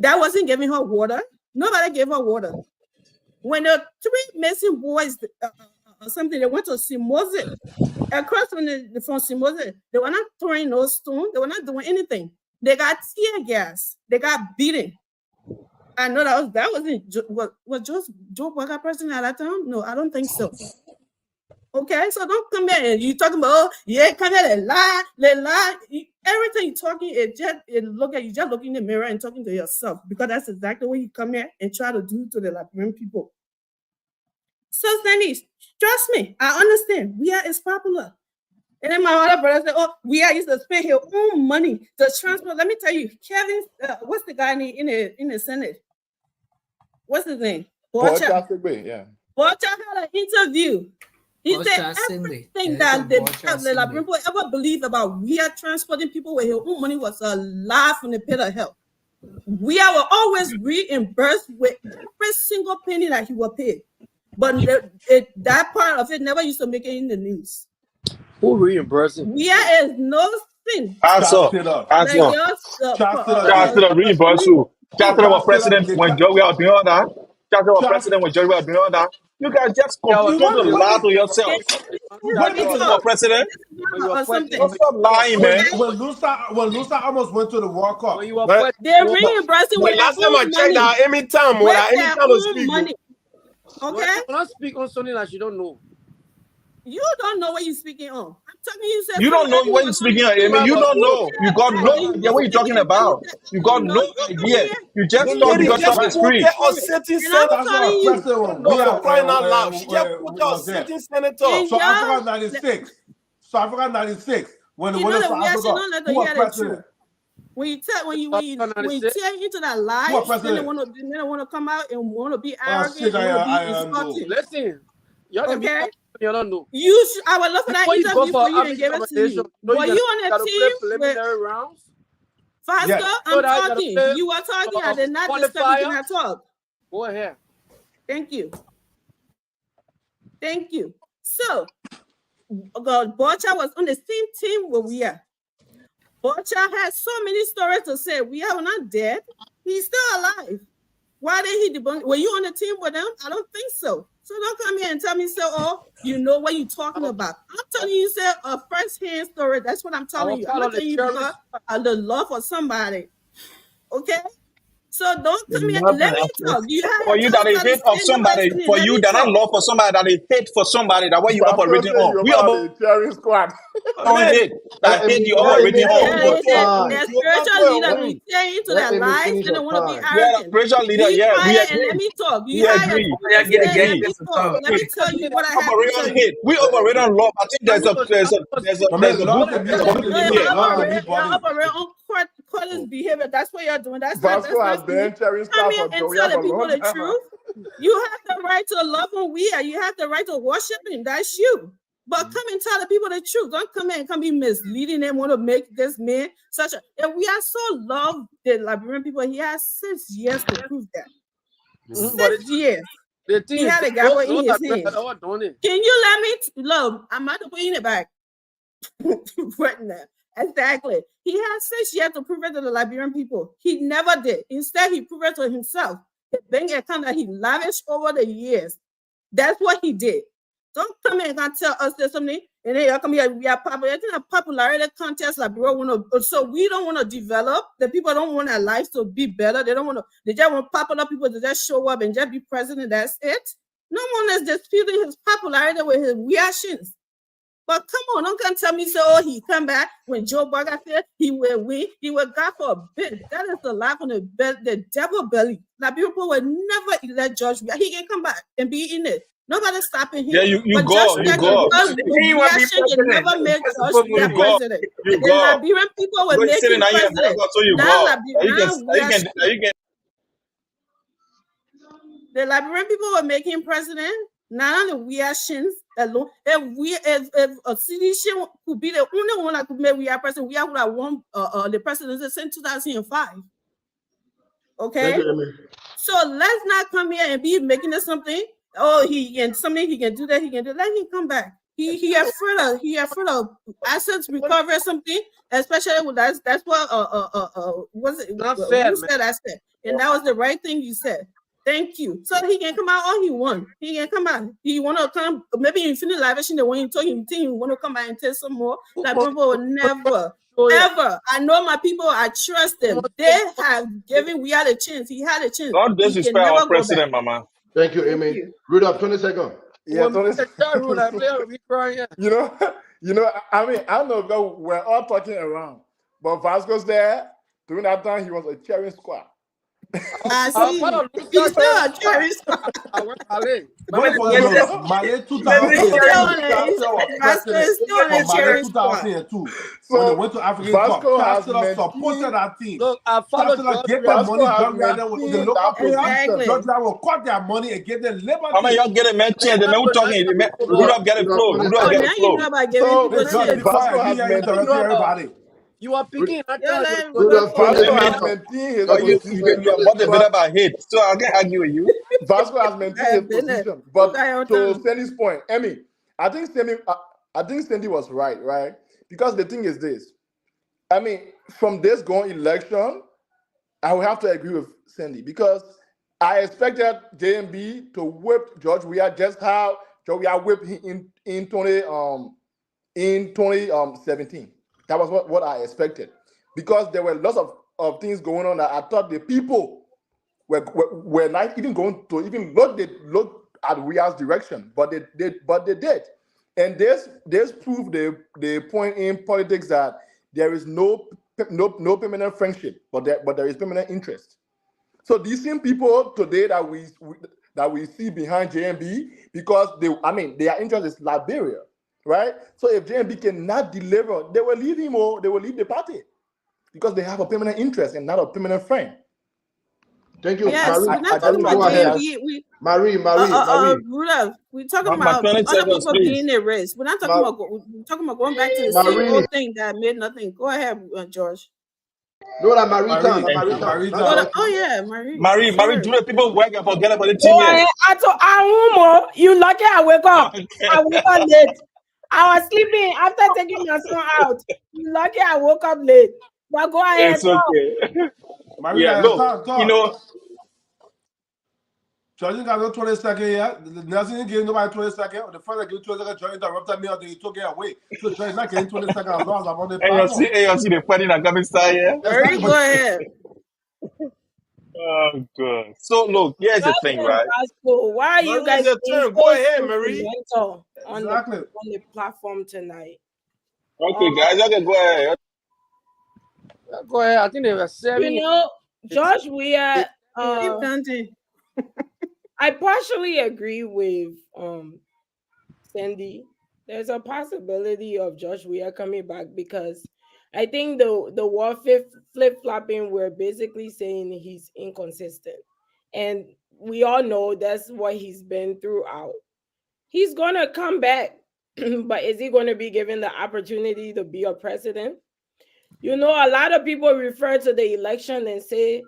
That wasn't giving her water. Nobody gave her water. When the three missing boys or something, they went to Simose, across from Simose, they were not throwing no stone. They were not doing anything. They got tear gas. They got beaten. I know that wasn't was Joe Boakai president at that time? No, I don't think so. Okay, so don't come here and you talking about, come here and lie. Everything you're talking, you just look in the mirror and talking to yourself, because that's exactly what you come here and try to do to the Liberian people. So, Sandy, trust me, I understand. We are is popular. And then my other brother said, "Oh, we are used to spend his own money to transport." Let me tell you, Kevin, what's the guy in the Senate? What's his name? Yeah. Boakai had an interview. He said everything that the Liberian people ever believed about we are transporting people with his own money was a lie from the pit of hell. We will always reimburse with every single penny that he will pay. But that part of it never used to make it in the news. Who reimbursing? We is no sin. Answer. Chancellor reimburse you. Chancellor was president when Joey was doing that. Chancellor was president when Joey was doing that. You guys just continue to lie to yourself. When you were president, stop lying, man. When Lusa almost went to the World Cup. They're reimbursing with last time I checked out anytime to speak. Money. Okay? But don't speak on something that you don't know. You don't know what you're speaking on. I'm telling you, you don't know what you're speaking on, Amy. You don't know. You got no idea what you're talking about. You got no idea. You just talk because of the screen. We're crying out loud. She just put your sitting senator. So Africa 96. When the winners for Africa, who was president? When you tear into that Who are lies, then president? they want to come out and want to be Oh, arrogant shit, and want to I be know. insulting. Listen, y'all can be Okay? you don't know. I would love for that Before you go interview for for you and African give it to competition, you. know Were you you on gotta a play team with preliminary rounds. Fasco? Yes. I'm So that you gotta talking. play You are talking. I did not disturb you. Can I talk? Go ahead. Thank you. Thank you. So, Bocha was on the same team where we are. Bocha has so many stories to say. We are not dead. He's still alive. Why did he debunk? Were you on the team with him? I don't think so. So don't come here and tell me, oh, you know what you're talking about. I'm telling you, a first-hand story. That's what I'm telling you. I'm not telling you because I love for somebody. Okay? So don't come here. Let me talk. For you that is hate of somebody, for you that not love for somebody, that is hate for somebody, that what you operating on. We are cheering squad. on hate. That hate you operating on. Their spiritual leader be saying into their lives and they want to be arrogant. Yeah, spiritual leader, Be yeah, we quiet and agree. let me talk. We agree. Let me tell you what I have to Operate tell on you. hate. We operate on love. I think there's a group operate on Curtis behavior. That's what you're doing. That's Vasco has been cheering come squad here for and Joey tell the for a people long the time. truth. You have the right to love who we are. You have the right to worship him. That's you. But come and tell the people the truth. Don't come in and come be misleading them, want to make this man such a. And we are so loved the Liberian people. He has 6 years to prove that. 6 years. He had a gavel in his hand. Can you let me love? I'm not putting it back right now. Exactly. He has 6 years to prove it to the Liberian people. He never did. Instead, he proved it to himself. The bank account that he lavished over the years. That's what he did. Don't come in and tell us there's something, and then you come here, we are popular. It's a popularity contest like so we don't want to develop. The people don't want their lives to be better. They don't want to, they just want popular people to just show up and just be president. That's it. No one is disputing his popularity with his reactions. But come on, don't come tell me he come back when Joe Biden said he will win. He will God for a bit. That is the life on the devil belly. Like people will never let George. He can come back and be in it. Nobody's stopping him. Yeah, you but go. He never make us be president. The Liberian people will make him president. The Liberian people will make him president. None of the reactions alone. If a citizen could be the only one that could make we are president, we have won the presidency since 2005. Okay, so let's not come here and be making this something. He can do that. He can do. Let him come back. He afraid of assets recovery or something. Especially with that's what was it? Who said I said, and that was the right thing you said. Thank you. So he can come out all he wants. He can come out. He want to come. Maybe you finish live action the way you told him. Think you want to come out and tell some more. That people will never, ever. I know my people. I trust them. They have given. We had a chance. He had a chance. God disrespect our president, Mama. Thank you, Amy. Rudolph, 20 seconds. Yeah, 20 seconds. You know. I mean, I don't know because we're all talking around, but Vasco's there. During that time, he was a cheering squad. I see. He's still a cherry squad. Malay 2002. When they went to African Cup, Chancellor supported that team. Look, I followed Chancellor gave them money. The local position. Georgia will cut their money and give them labor. Mama, y'all get a mention. The man who talking. Rudolph get it flow. Rudolph get it flow. Everybody. You are picking. You're about about hate, so I can't argue with you. Vasco has maintained his position, but to Sandy's point, Emmy, I think Sandy was right? Because the thing is this. I mean, from this going election, I will have to agree with Sandy because I expected JMB to whip George Weah just how George Weah whipped him in 2017. That was what I expected, because there were lots of things going on that I thought the people were not even going to even look at Weah's direction, but they did, and this proved the point in politics that there is no permanent friendship, but there is permanent interest. So these same people today that we see behind JMB, because their interest is Liberia. Right? So if JMB cannot deliver, they will leave him or they will leave the party. because they have a permanent interest and not a permanent friend. Thank you, Yes, Marie. we're not talking Go about ahead. Marie. Rudolph, we're talking about 20 other seconds, people please. being at risk. We're not talking Ma- about we're talking about going back to the same Marie. old thing that made nothing. Go ahead, George. No, that Marita. Marie. Marie, do the people work and forget about the Go team ahead. here? You lucky I wake up. I woke up late. I was sleeping after taking my son out. You lucky I woke up late. But go ahead. It's okay. Marita, look, talk. you know, Jordan got no 20 seconds yet. Nelson didn't give nobody 20 seconds. The first that gave 20 seconds, Jordan interrupted me, or he took it away. So Jordan's not getting 20 seconds as long as I'm on the and you platform. see the funny that coming style here. Marie, go ahead. Oh, good. So look, here's the thing, right? Why are you guys your turn. Go ahead, Marie. on the platform tonight? Okay, guys, okay, go ahead. Go ahead. I think they were 7. You know, Josh, we are. Keep I partially agree with Sandy. There's a possibility of Josh Weah coming back because I think the war flip-flopping, we're basically saying he's inconsistent. And we all know that's what he's been throughout. He's going to come back, but is he going to be given the opportunity to be a president? You know, a lot of people refer to the election and say,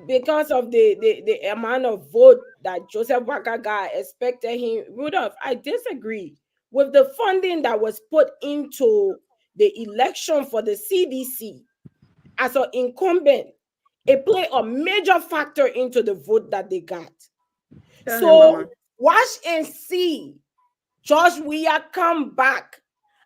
because of the amount of vote that Joseph Boakai got, expected him. Rudolph, I disagree with the funding that was put into the election for the CDC. As an incumbent, it played a major factor into the vote that they got. Watch and see Josh Weah come back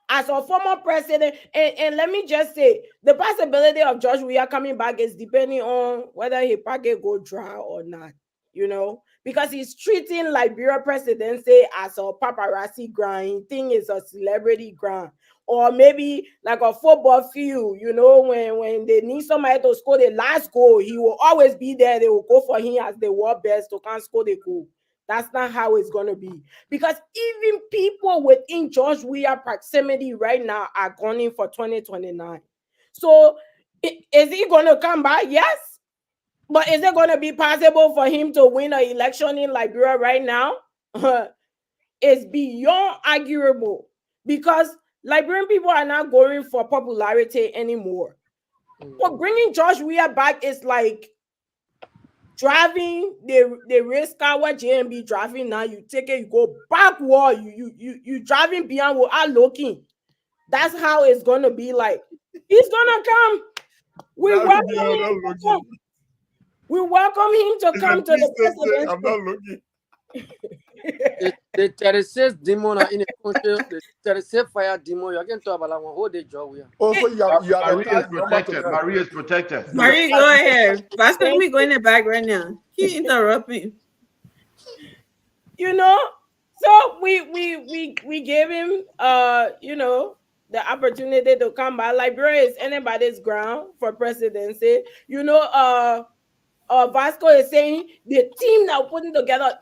as a former president. And let me just say, the possibility of Josh Weah coming back is depending on whether his pocket go dry or not, you know, because he's treating Liberia presidency as a paparazzi ground. Thing is a celebrity ground. Or maybe like a football field, you know, when they need somebody to score the last goal, he will always be there. They will go for him as the world best to can't score the goal. That's not how it's going to be. Because even people within Josh Weah proximity right now are gunning for 2029. So is he going to come back? Yes. But is it going to be possible for him to win an election in Liberia right now? It's beyond arguable because Liberian people are not going for popularity anymore. But bringing Josh Weah back is like driving the race car what JMB driving now. You take it, you go backward. You driving beyond what I'm looking. That's how it's gonna be like. He's gonna come. We welcome him to come. We welcome him to come to the presidency. I'm not looking. The 36 demon are in the country. The 36 fire demon. You can talk about that one. Hold the job. Also, you are Marie is protected. Marie is protected. Marie, go ahead. Pastor, we going in the back right now. He interrupting. You know, so we gave him you know, the opportunity to come by. Liberia is anybody's ground for presidency. You know, Vasco is saying the team that putting together.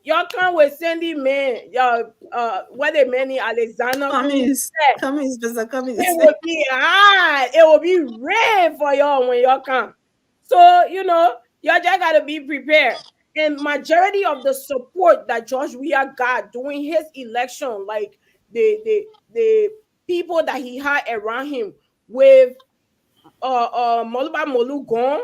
Y'all come with Sandy Man, y'all what they many Alexander Cummings. It will be hard. It will be red for y'all when y'all come. So you know, y'all just gotta be prepared. And majority of the support that Josh Weah got during his election, like the people that he had around him with Moluba Molu gone,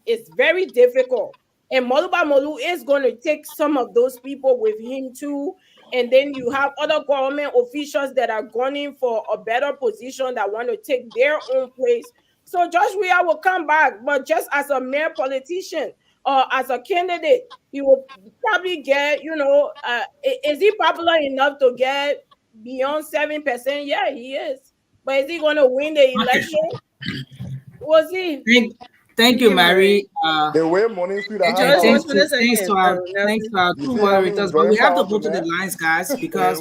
it's very difficult. And Moluba Molu is going to take some of those people with him too. And then you have other government officials that are gunning for a better position that want to take their own place. So Josh Weah will come back, but just as a mere politician or as a candidate, he will probably get, you know, is he popular enough to get beyond 7%? Yeah, he is. But is he going to win the election? We'll see. Thank you, Mary. The way money sweet. Thanks to our two moderators. But we have to go to the lines, guys, because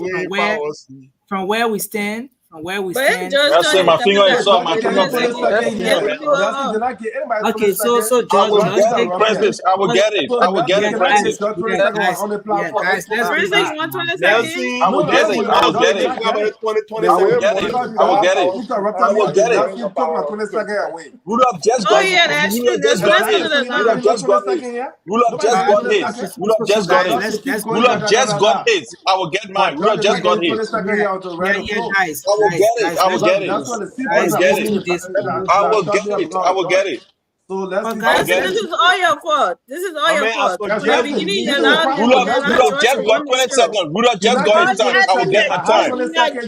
from where we stand, from where we But if stand. George That's it. My finger is up. My finger Let's finger. do Okay, so I will George, get it, Francis. I will get it. I will get it, Francis. guys, let's do Francis, this. you want 20 Nelson, seconds? I will get it. I will get it. I will get it. I will get it. I will get it. Rudolph just Oh got yeah, that's true. Rudolph just Let's got go his. to the Rudolph line. just got his. Rudolph just got his. Rudolph just got his. Rudolph just got his. I will get mine. Rudolph just got his. Guys, I will get it. I will get it. guys, I will get let's do it. this. I will get it. I will get it. So let's But see. guys, This is all your fault. This is all your fault. From the beginning, you allowed Rudolph just got 20 seconds. Rudolph just got his time. I will get my time.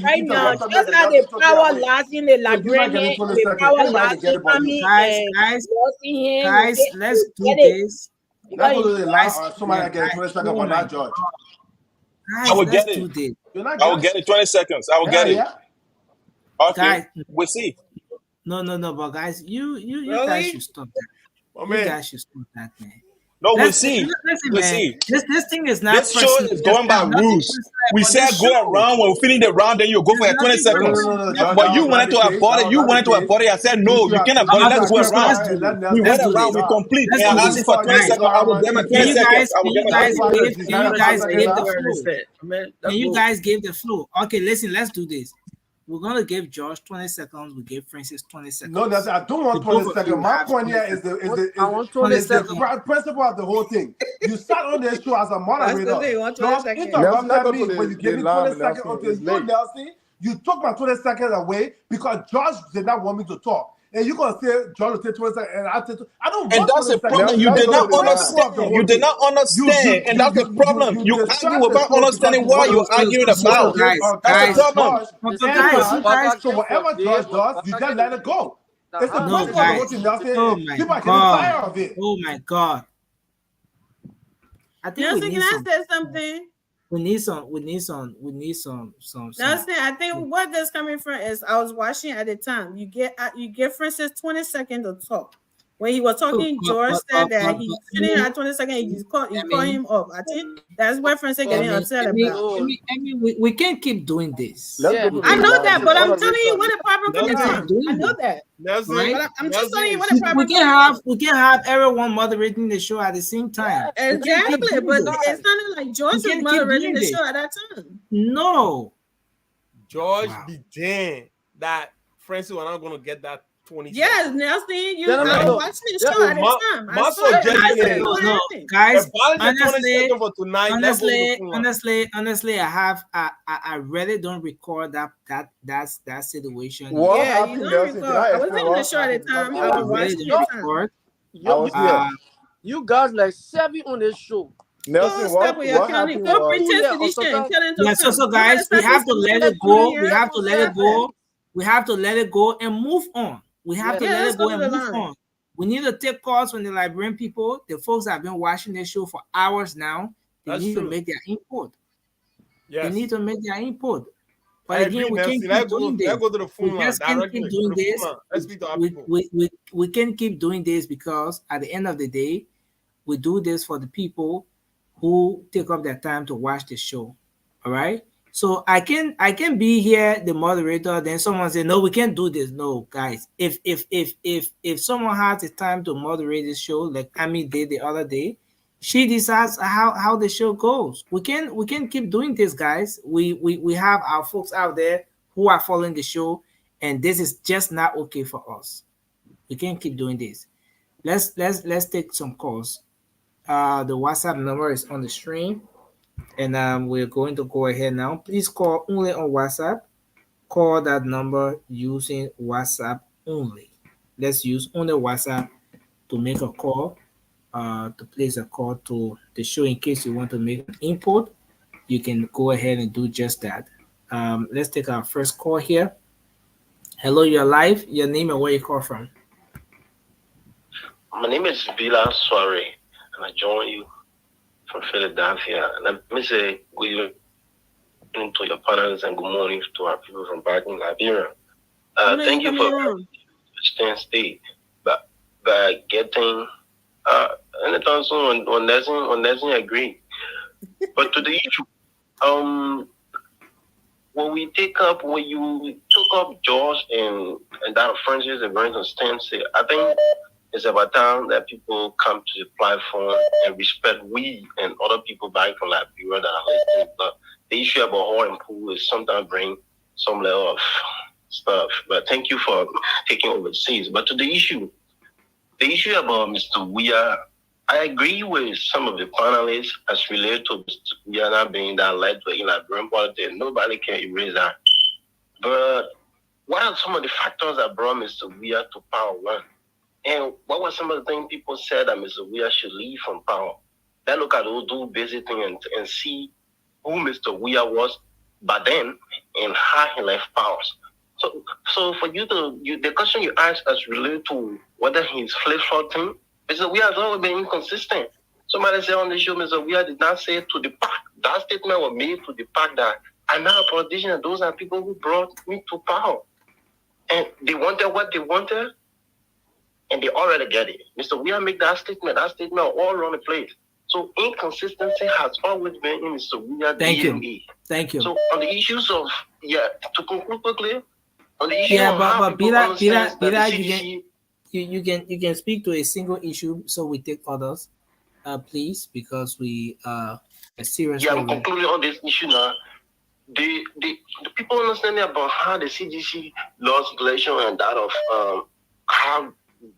Right now, just had the power last in the Liberian, the power last in Army, guys, let's do this. Let's go to the last. Somebody get 20 seconds for that judge. I will get it. I will get it. 20 seconds. I will get it. Okay. Guys, we'll see. No, but guys, you Really? guys should stop that. Oh, You man. guys should stop that, man. No, we'll Listen, see. listen, We'll man. see. This thing is not. This show is going by rules. We said go around. When we finish the round, then you go for your 20 seconds. But you wanted to abort it. You wanted to abort it. I said, no, you can't abort it. Let's go around. We went around. We complete. And I asked you for 20 seconds. I will get my 20 seconds. I will get my 20 seconds. You guys gave the flow. And you guys gave the flow. Okay, listen, let's do this. We're gonna give Josh 20 seconds. We give Francis 20 seconds. No, that's, I don't want 20 seconds. My point here is the principle of the whole thing. You sat on this show as a moderator. That's the thing, 20 Don't seconds. interrupt Nelson, me when you give me 20 seconds. Okay, no, Nelson, you took my 20 seconds away because Josh did not want me to talk. And you're gonna say Josh will take 20 seconds, and I don't. And that's the problem. You did not understand. You did not understand, and that's the problem. You argue without understanding what you're arguing about. That's the problem. So whatever Josh does, you just let it go. It's the No, principle of the guys. whole thing. Nelson. Oh my People are getting tired god. of it. Oh my god. I think Nelson, we can need I some. say something? We need some. Nelson, I think what that's coming from is I was watching at the time. You get Francis 20 seconds to talk. When he was talking, George said that he's sitting at 20 seconds. He called him up. I think that's where Francis getting upset about. We can't keep doing this. I know that, but I'm telling you what the problem coming from. I know that. Right? But I'm just telling you what the problem. We can have everyone moderating the show at the same time. Exactly, but it's not like George was moderating the show at that time. No. George be damned that Francis was not going to get that 20 Yes, seconds. Nelson, you No, no, no. watching the show at the time. My suggestion is, guys, honestly, I really don't record that situation. What Yeah, happened, you don't Nelson? record. Did I I was explain in the what show at the happened? time. I I was was watching there. the time. I was there. You guys like 7 on this show. Nelson, Don't what stop with your counting. happened Don't was... pretend to be shame. Tell them to Yeah, so guys, we have to let it go. We have to let it go. We have to let it go and move on. We have to let it go and move on. We need to take calls from the Liberian people, the folks that have been watching this show for hours now. They need to make their input. They need to make their input. But again, we can't keep doing this. We just can't keep doing this. We can't keep doing this because at the end of the day, we do this for the people who take up their time to watch the show. All right. So I can be here, the moderator, then someone say, no, we can't do this. No, guys, if someone has the time to moderate this show, like Amy did the other day, she decides how the show goes. We can keep doing this, guys. We have our folks out there who are following the show, and this is just not okay for us. We can't keep doing this. Let's take some calls. The WhatsApp number is on the screen. And we're going to go ahead now. Please call only on WhatsApp. Call that number using WhatsApp only. Let's use only WhatsApp to make a call, to place a call to the show. In case you want to make an input, you can go ahead and do just that. Let's take our first call here. Hello, you're live. Your name and where you call from? My name is Bila Soare, and I join you from Philadelphia. And let me say good evening to your panelists and good morning to our people from back in Liberia. Thank you for staying state, but getting and also on Nelson agree. But to the issue, when when you took up George and that of Francis and Brenton Stancy, I think it's about time that people come to the platform and respect we and other people back from Liberia that are listening. But the issue about Hall and Pool is sometimes bring some level of stuff. But thank you for taking over the seas. But to the issue about Mr. Weah, I agree with some of the panelists as related to Mr. Weah not being that led to in Liberian politics. Nobody can erase that. But what are some of the factors that brought Mr. Weah to power? One, and what were some of the things people said that Mr. Weah should leave from power? Then look at those do basic things and see who Mr. Weah was back then and how he left powers. So for you the question you asked us related to whether he's flip-flop thing, Mr. Weah has always been inconsistent. Somebody said on the show, Mr. Weah did not say to the pack. That statement was made to the pack that I'm not a politician, and those are people who brought me to power. And they wanted what they wanted, and they already get it. Mr. Weah make that statement all around the place. So inconsistency has always been in Mr. Weah DNA. Thank you. So on the issues of, to conclude quickly, on the issue Yeah, of how but people understand that the CDC, you can speak to a single issue, so we take others, please, because we are serious. I'm concluding on this issue now. The people understanding about how the CDC laws regulation and that of how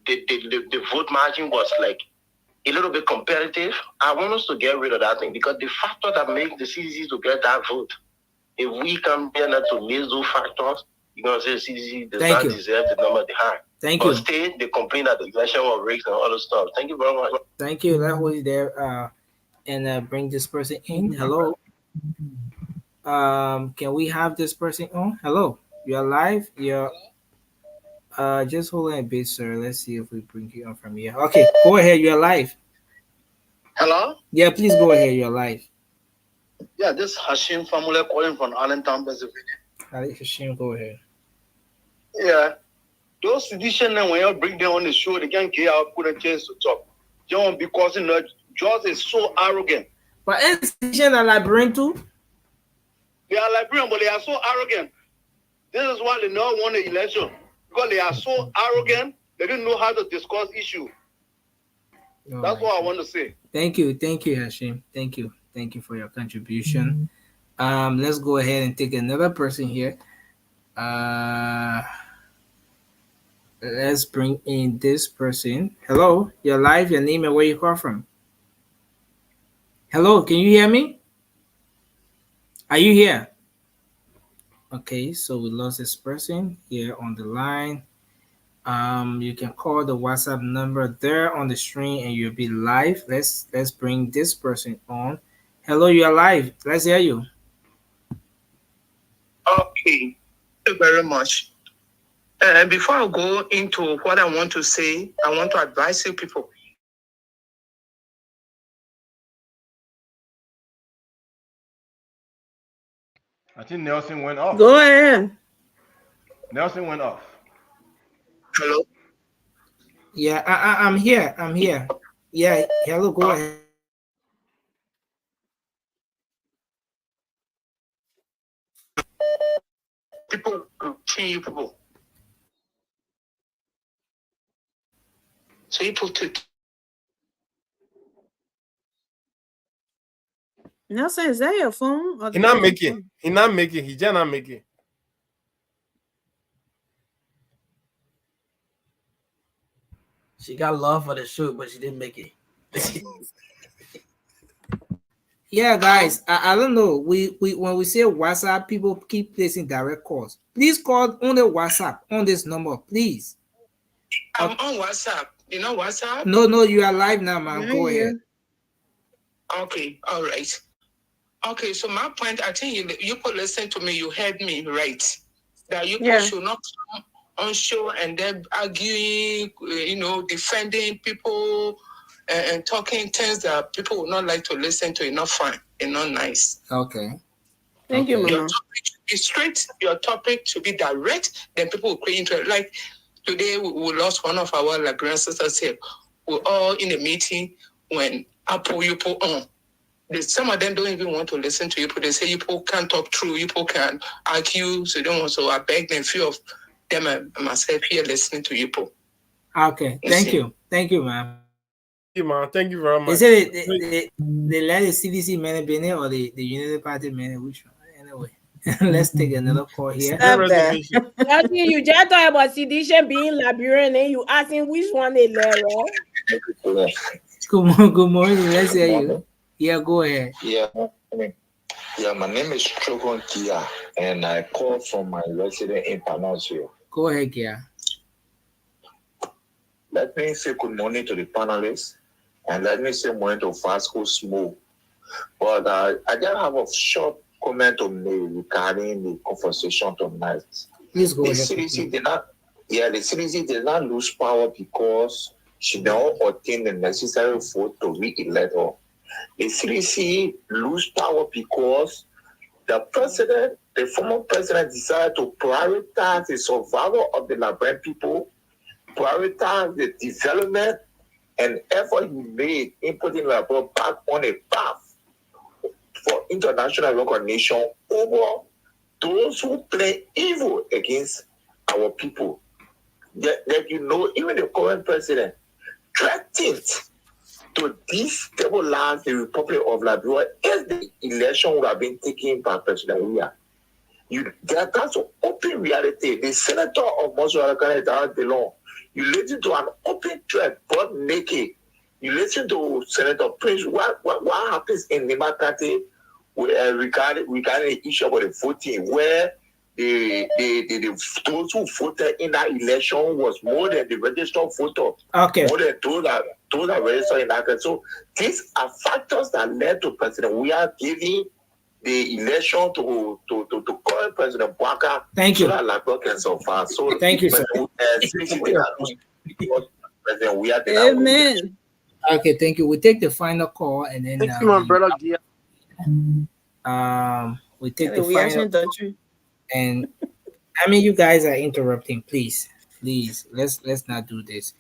the vote margin was like a little bit competitive. I want us to get rid of that thing because the factor that makes the CDC to get that vote, if we come here not to miss those factors, you're gonna say the CDC does not deserve the number they have. Thank but you. State, they complain that the election was rigged and other stuff. Thank you very much. Thank you. Let who is there and bring this person in. Hello. Can we have this person on? Hello. You're live. You're just hold on a bit, sir. Let's see if we bring you on from here. Okay, go ahead. You're live. Hello? Yeah, please go ahead. You're live. Yeah, this is Hashim Famule calling from Allentown, Pennsylvania. Hashim, go ahead. Yeah. Those traditions, when you bring them on the show, they can't get out, put a chance to talk. John, because George is so arrogant. But institutions are Liberian too? They are Liberian, but they are so arrogant. This is why they don't want the election. Because they are so arrogant, they don't know how to discuss issues. That's what I want to say. Thank you, Hashim. Thank you for your contribution. Let's go ahead and take another person here. Let's bring in this person. Hello, you're live. Your name and where you call from. Hello, can you hear me? Are you here? Okay, so we lost this person here on the line. You can call the WhatsApp number there on the screen and you'll be live. Let's bring this person on. Hello, you are live. Let's hear you. Okay, thank you very much. Before I go into what I want to say, I want to advise you people. I think Nelson went off. Go ahead. Nelson went off. Hello? Yeah, I'm here. Yeah, hello, go ahead. People. So people to Nelson, is that your phone? Or He not making. He just not making. She got love for the show, but she didn't make it. Yeah, guys, I don't know. We when we say WhatsApp, people keep placing direct calls. Please call on the WhatsApp on this number, please. I'm on WhatsApp. You know WhatsApp? No, you are live now, man. Go ahead. Okay, all right. Okay, so my point, I think you could listen to me. You heard me, right? That you should not come on show and then arguing, defending people and talking things that people would not like to listen to. It's not fun. It's not nice. Okay. Thank you, Your Mama. topic should be straight. Your topic should be direct. Then people will create interest. Like today, we lost one of our Liberian sisters here. We're all in a meeting when Apple you put on. some of them don't even want to listen to you. They say you people can't talk true, you people can argue, so they don't want. So I beg them, few of them and myself here listening to you people. Okay, thank you, ma'am. Thank you, man. Thank you very much. Is it they let the CDC man be in or the Unity Party man? Which one? Anyway, let's take another call here. You just talk about CDC being Liberian and you asking which one they let, right? Good morning. Let's hear you. Yeah, go ahead. Yeah, my name is Chokon Kia, and I call from my resident in Panasio. Go ahead, Kia. Let me say good morning to the panelists, and let me say good morning to Vasco Smoke. But I just have a short comment to make regarding the conversation tonight. Please go ahead. The CDC did not lose power because she now obtained the necessary vote to re-elect her. The CDC lose power because the former president decided to prioritize the survival of the Liberian people, prioritize the development and effort he made in putting Liberia back on a path for international recognition over those who play evil against our people. That even the current president threatened to destabilize the Republic of Liberia if the election would have been taken by President Weah. That's an open reality. The senator of Mosul-Alakane, Darrell DeLong, you listen to an open threat, but naked. You listen to Senator Prince. What happens in Nimakati regarding the issue about the voting, where those who voted in that election was more than the registered voter. Okay. More than those that registered in that. So these are factors that led to President. We are giving the election to current President Bwaka. Thank you. So that Liberia can survive. So thank you, sir. President, we are Amen. Okay, thank you. We take the final call and then Thank you, my brother. we take the reaction, final don't you? and I mean you guys are interrupting. Please, let's not do this.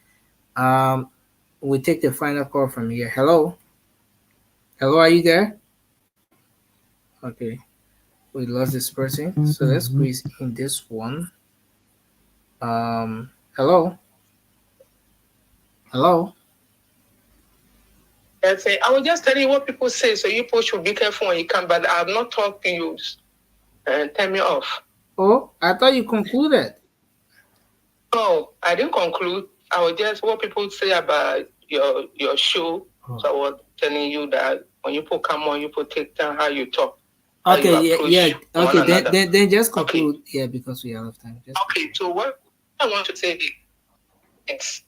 We take the final call from here. Hello, are you there? Okay, we lost this person, so let's squeeze in this one. Hello. I will just tell you what people say, so you people should be careful when you come. But I'm not talking you, and turn me off. Oh, I thought you concluded. No, I didn't conclude. I was just what people say about your show. Oh. So I was telling you that when you people come on, you people take time how you talk. Okay, yeah. Okay, then just conclude. Okay. Yeah, because we are out of time. Okay, so what I want to say is,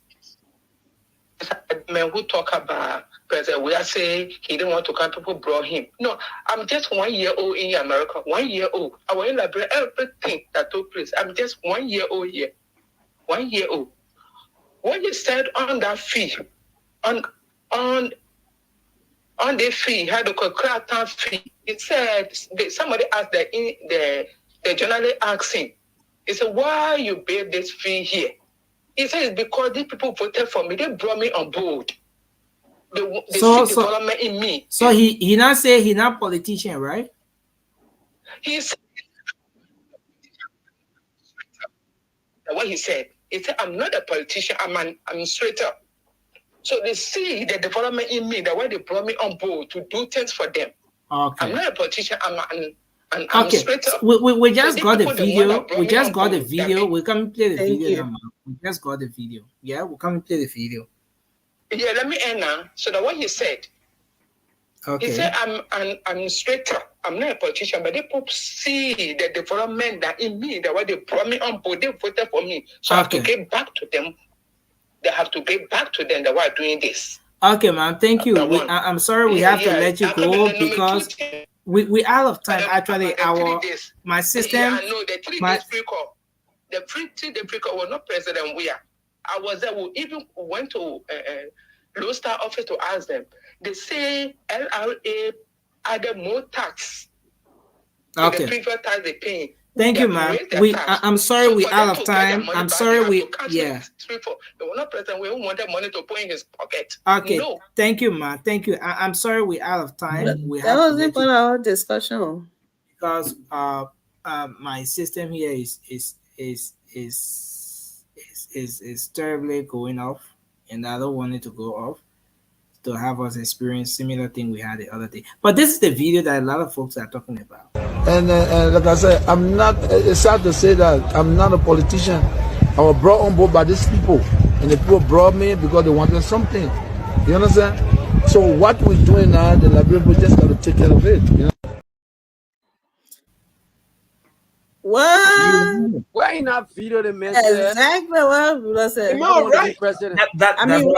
men who talk about President, we are saying he didn't want to come. People brought him. No, I'm just 1 year old in America. 1 year old. I was in Liberia. Everything that took place. I'm just 1 year old here. 1 year old. What you said on that fee, on the fee, had a crackdown fee. It said somebody asked the journalist asking. He said, "Why you pay this fee here?" He said, "It's because these people voted for me. They brought me on board. They see development in me." So he not say he not politician, right? He said what he said. He said, "I'm not a politician. I'm an administrator." So they see the development in me, the way they brought me on board to do things for them. Okay. I'm not a politician. I'm an okay. administrator. We just got the video. We just got the video. Okay. We come and play the Thank video you. now. We just got the video. Yeah, we'll come and play the video. Yeah, let me end now. So that what he said. Okay. He said, "I'm an administrator. I'm not a politician, but they people see the development that in me, the way they brought me on board, they voted for me. So I have to get back to them. They have to get back to them that were doing this." Okay, man. Thank you. I'm sorry we have to let you go because we out of time. Actually, my system. Yeah, I know the 3 days pre-call. The 3 days pre-call was not President Weah. I was there. We even went to Lone Star office to ask them. They say LRA added more tax. Okay. The previous tax they paying. Thank you, man. I'm sorry we out of time. I'm sorry we They were not president. We want that money to put in his pocket. Okay. No. Thank you, man. Thank you. I'm sorry we out of time. We That have to wasn't let for our discussion. because my system here is terribly going off, and I don't want it to go off to have us experience similar thing we had the other day. But this is the video that a lot of folks are talking about. And like I said, I'm not, it's sad to say that I'm not a politician. I was brought on board by these people, and the people brought me because they wanted something. You understand? So what we're doing now, the Liberian people just got to take care of it. You know? What? Why in that video the man said? Exactly what Abdullah said. No, right? President. I mean,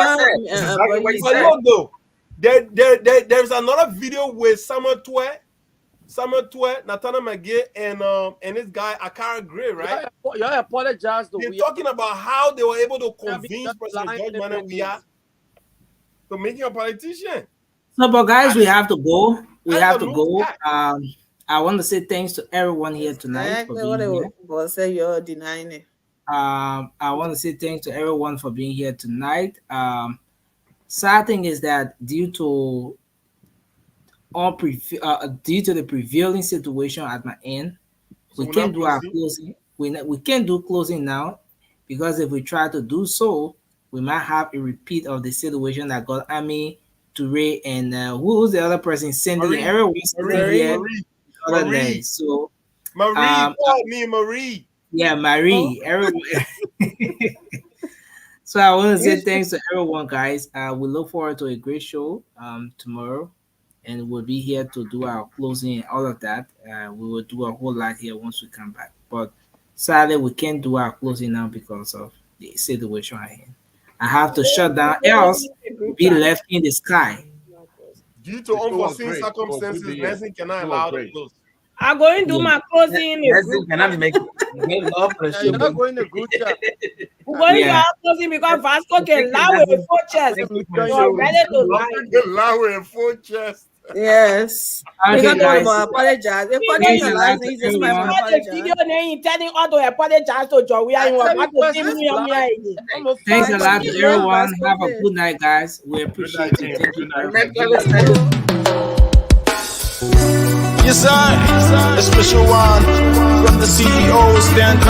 Exactly what he said. Look, though, there's another video with Samuel Twe, Nathaniel McGee, and this guy Akara Gray, right? You apologize to They're talking about how they were able to convince President George Manuel Weah to make him a politician. No, but guys, we have to go. We have to go. I want to say thanks to everyone here tonight for being here. But say you're denying it. I want to say thanks to everyone for being here tonight. Sad thing is that due to the prevailing situation at my end, we can't do our closing. We can't do closing now because if we try to do so, we might have a repeat of the situation that got Ami, Toure, and who's the other person? Cindy. Everyone sitting here. Marie. So Marie. Yeah, Marie. Everyone. So I want to say thanks to everyone, guys. We look forward to a great show tomorrow, and we'll be here to do our closing and all of that. We will do a whole lot here once we come back. But sadly, we can't do our closing now because of the situation I am. I have to shut down, else we'll be left in the sky. Due to unforeseen circumstances, Nelson cannot allow the close. I'm going to do my closing. Nelson cannot make love for the show. You're not going to good job. We're going to our closing because Vasco can lie with a full chest. You're ready to lie with a full chest. Yes. Okay, Because guys. apologize. Thanks a lot to He just might everyone. the video name telling all to apologize to Joe. We are in Thanks a lot to everyone. Have a good night, guys. We appreciate it. Thank you very much. Yes, sir. A special one from the CEO, Stan.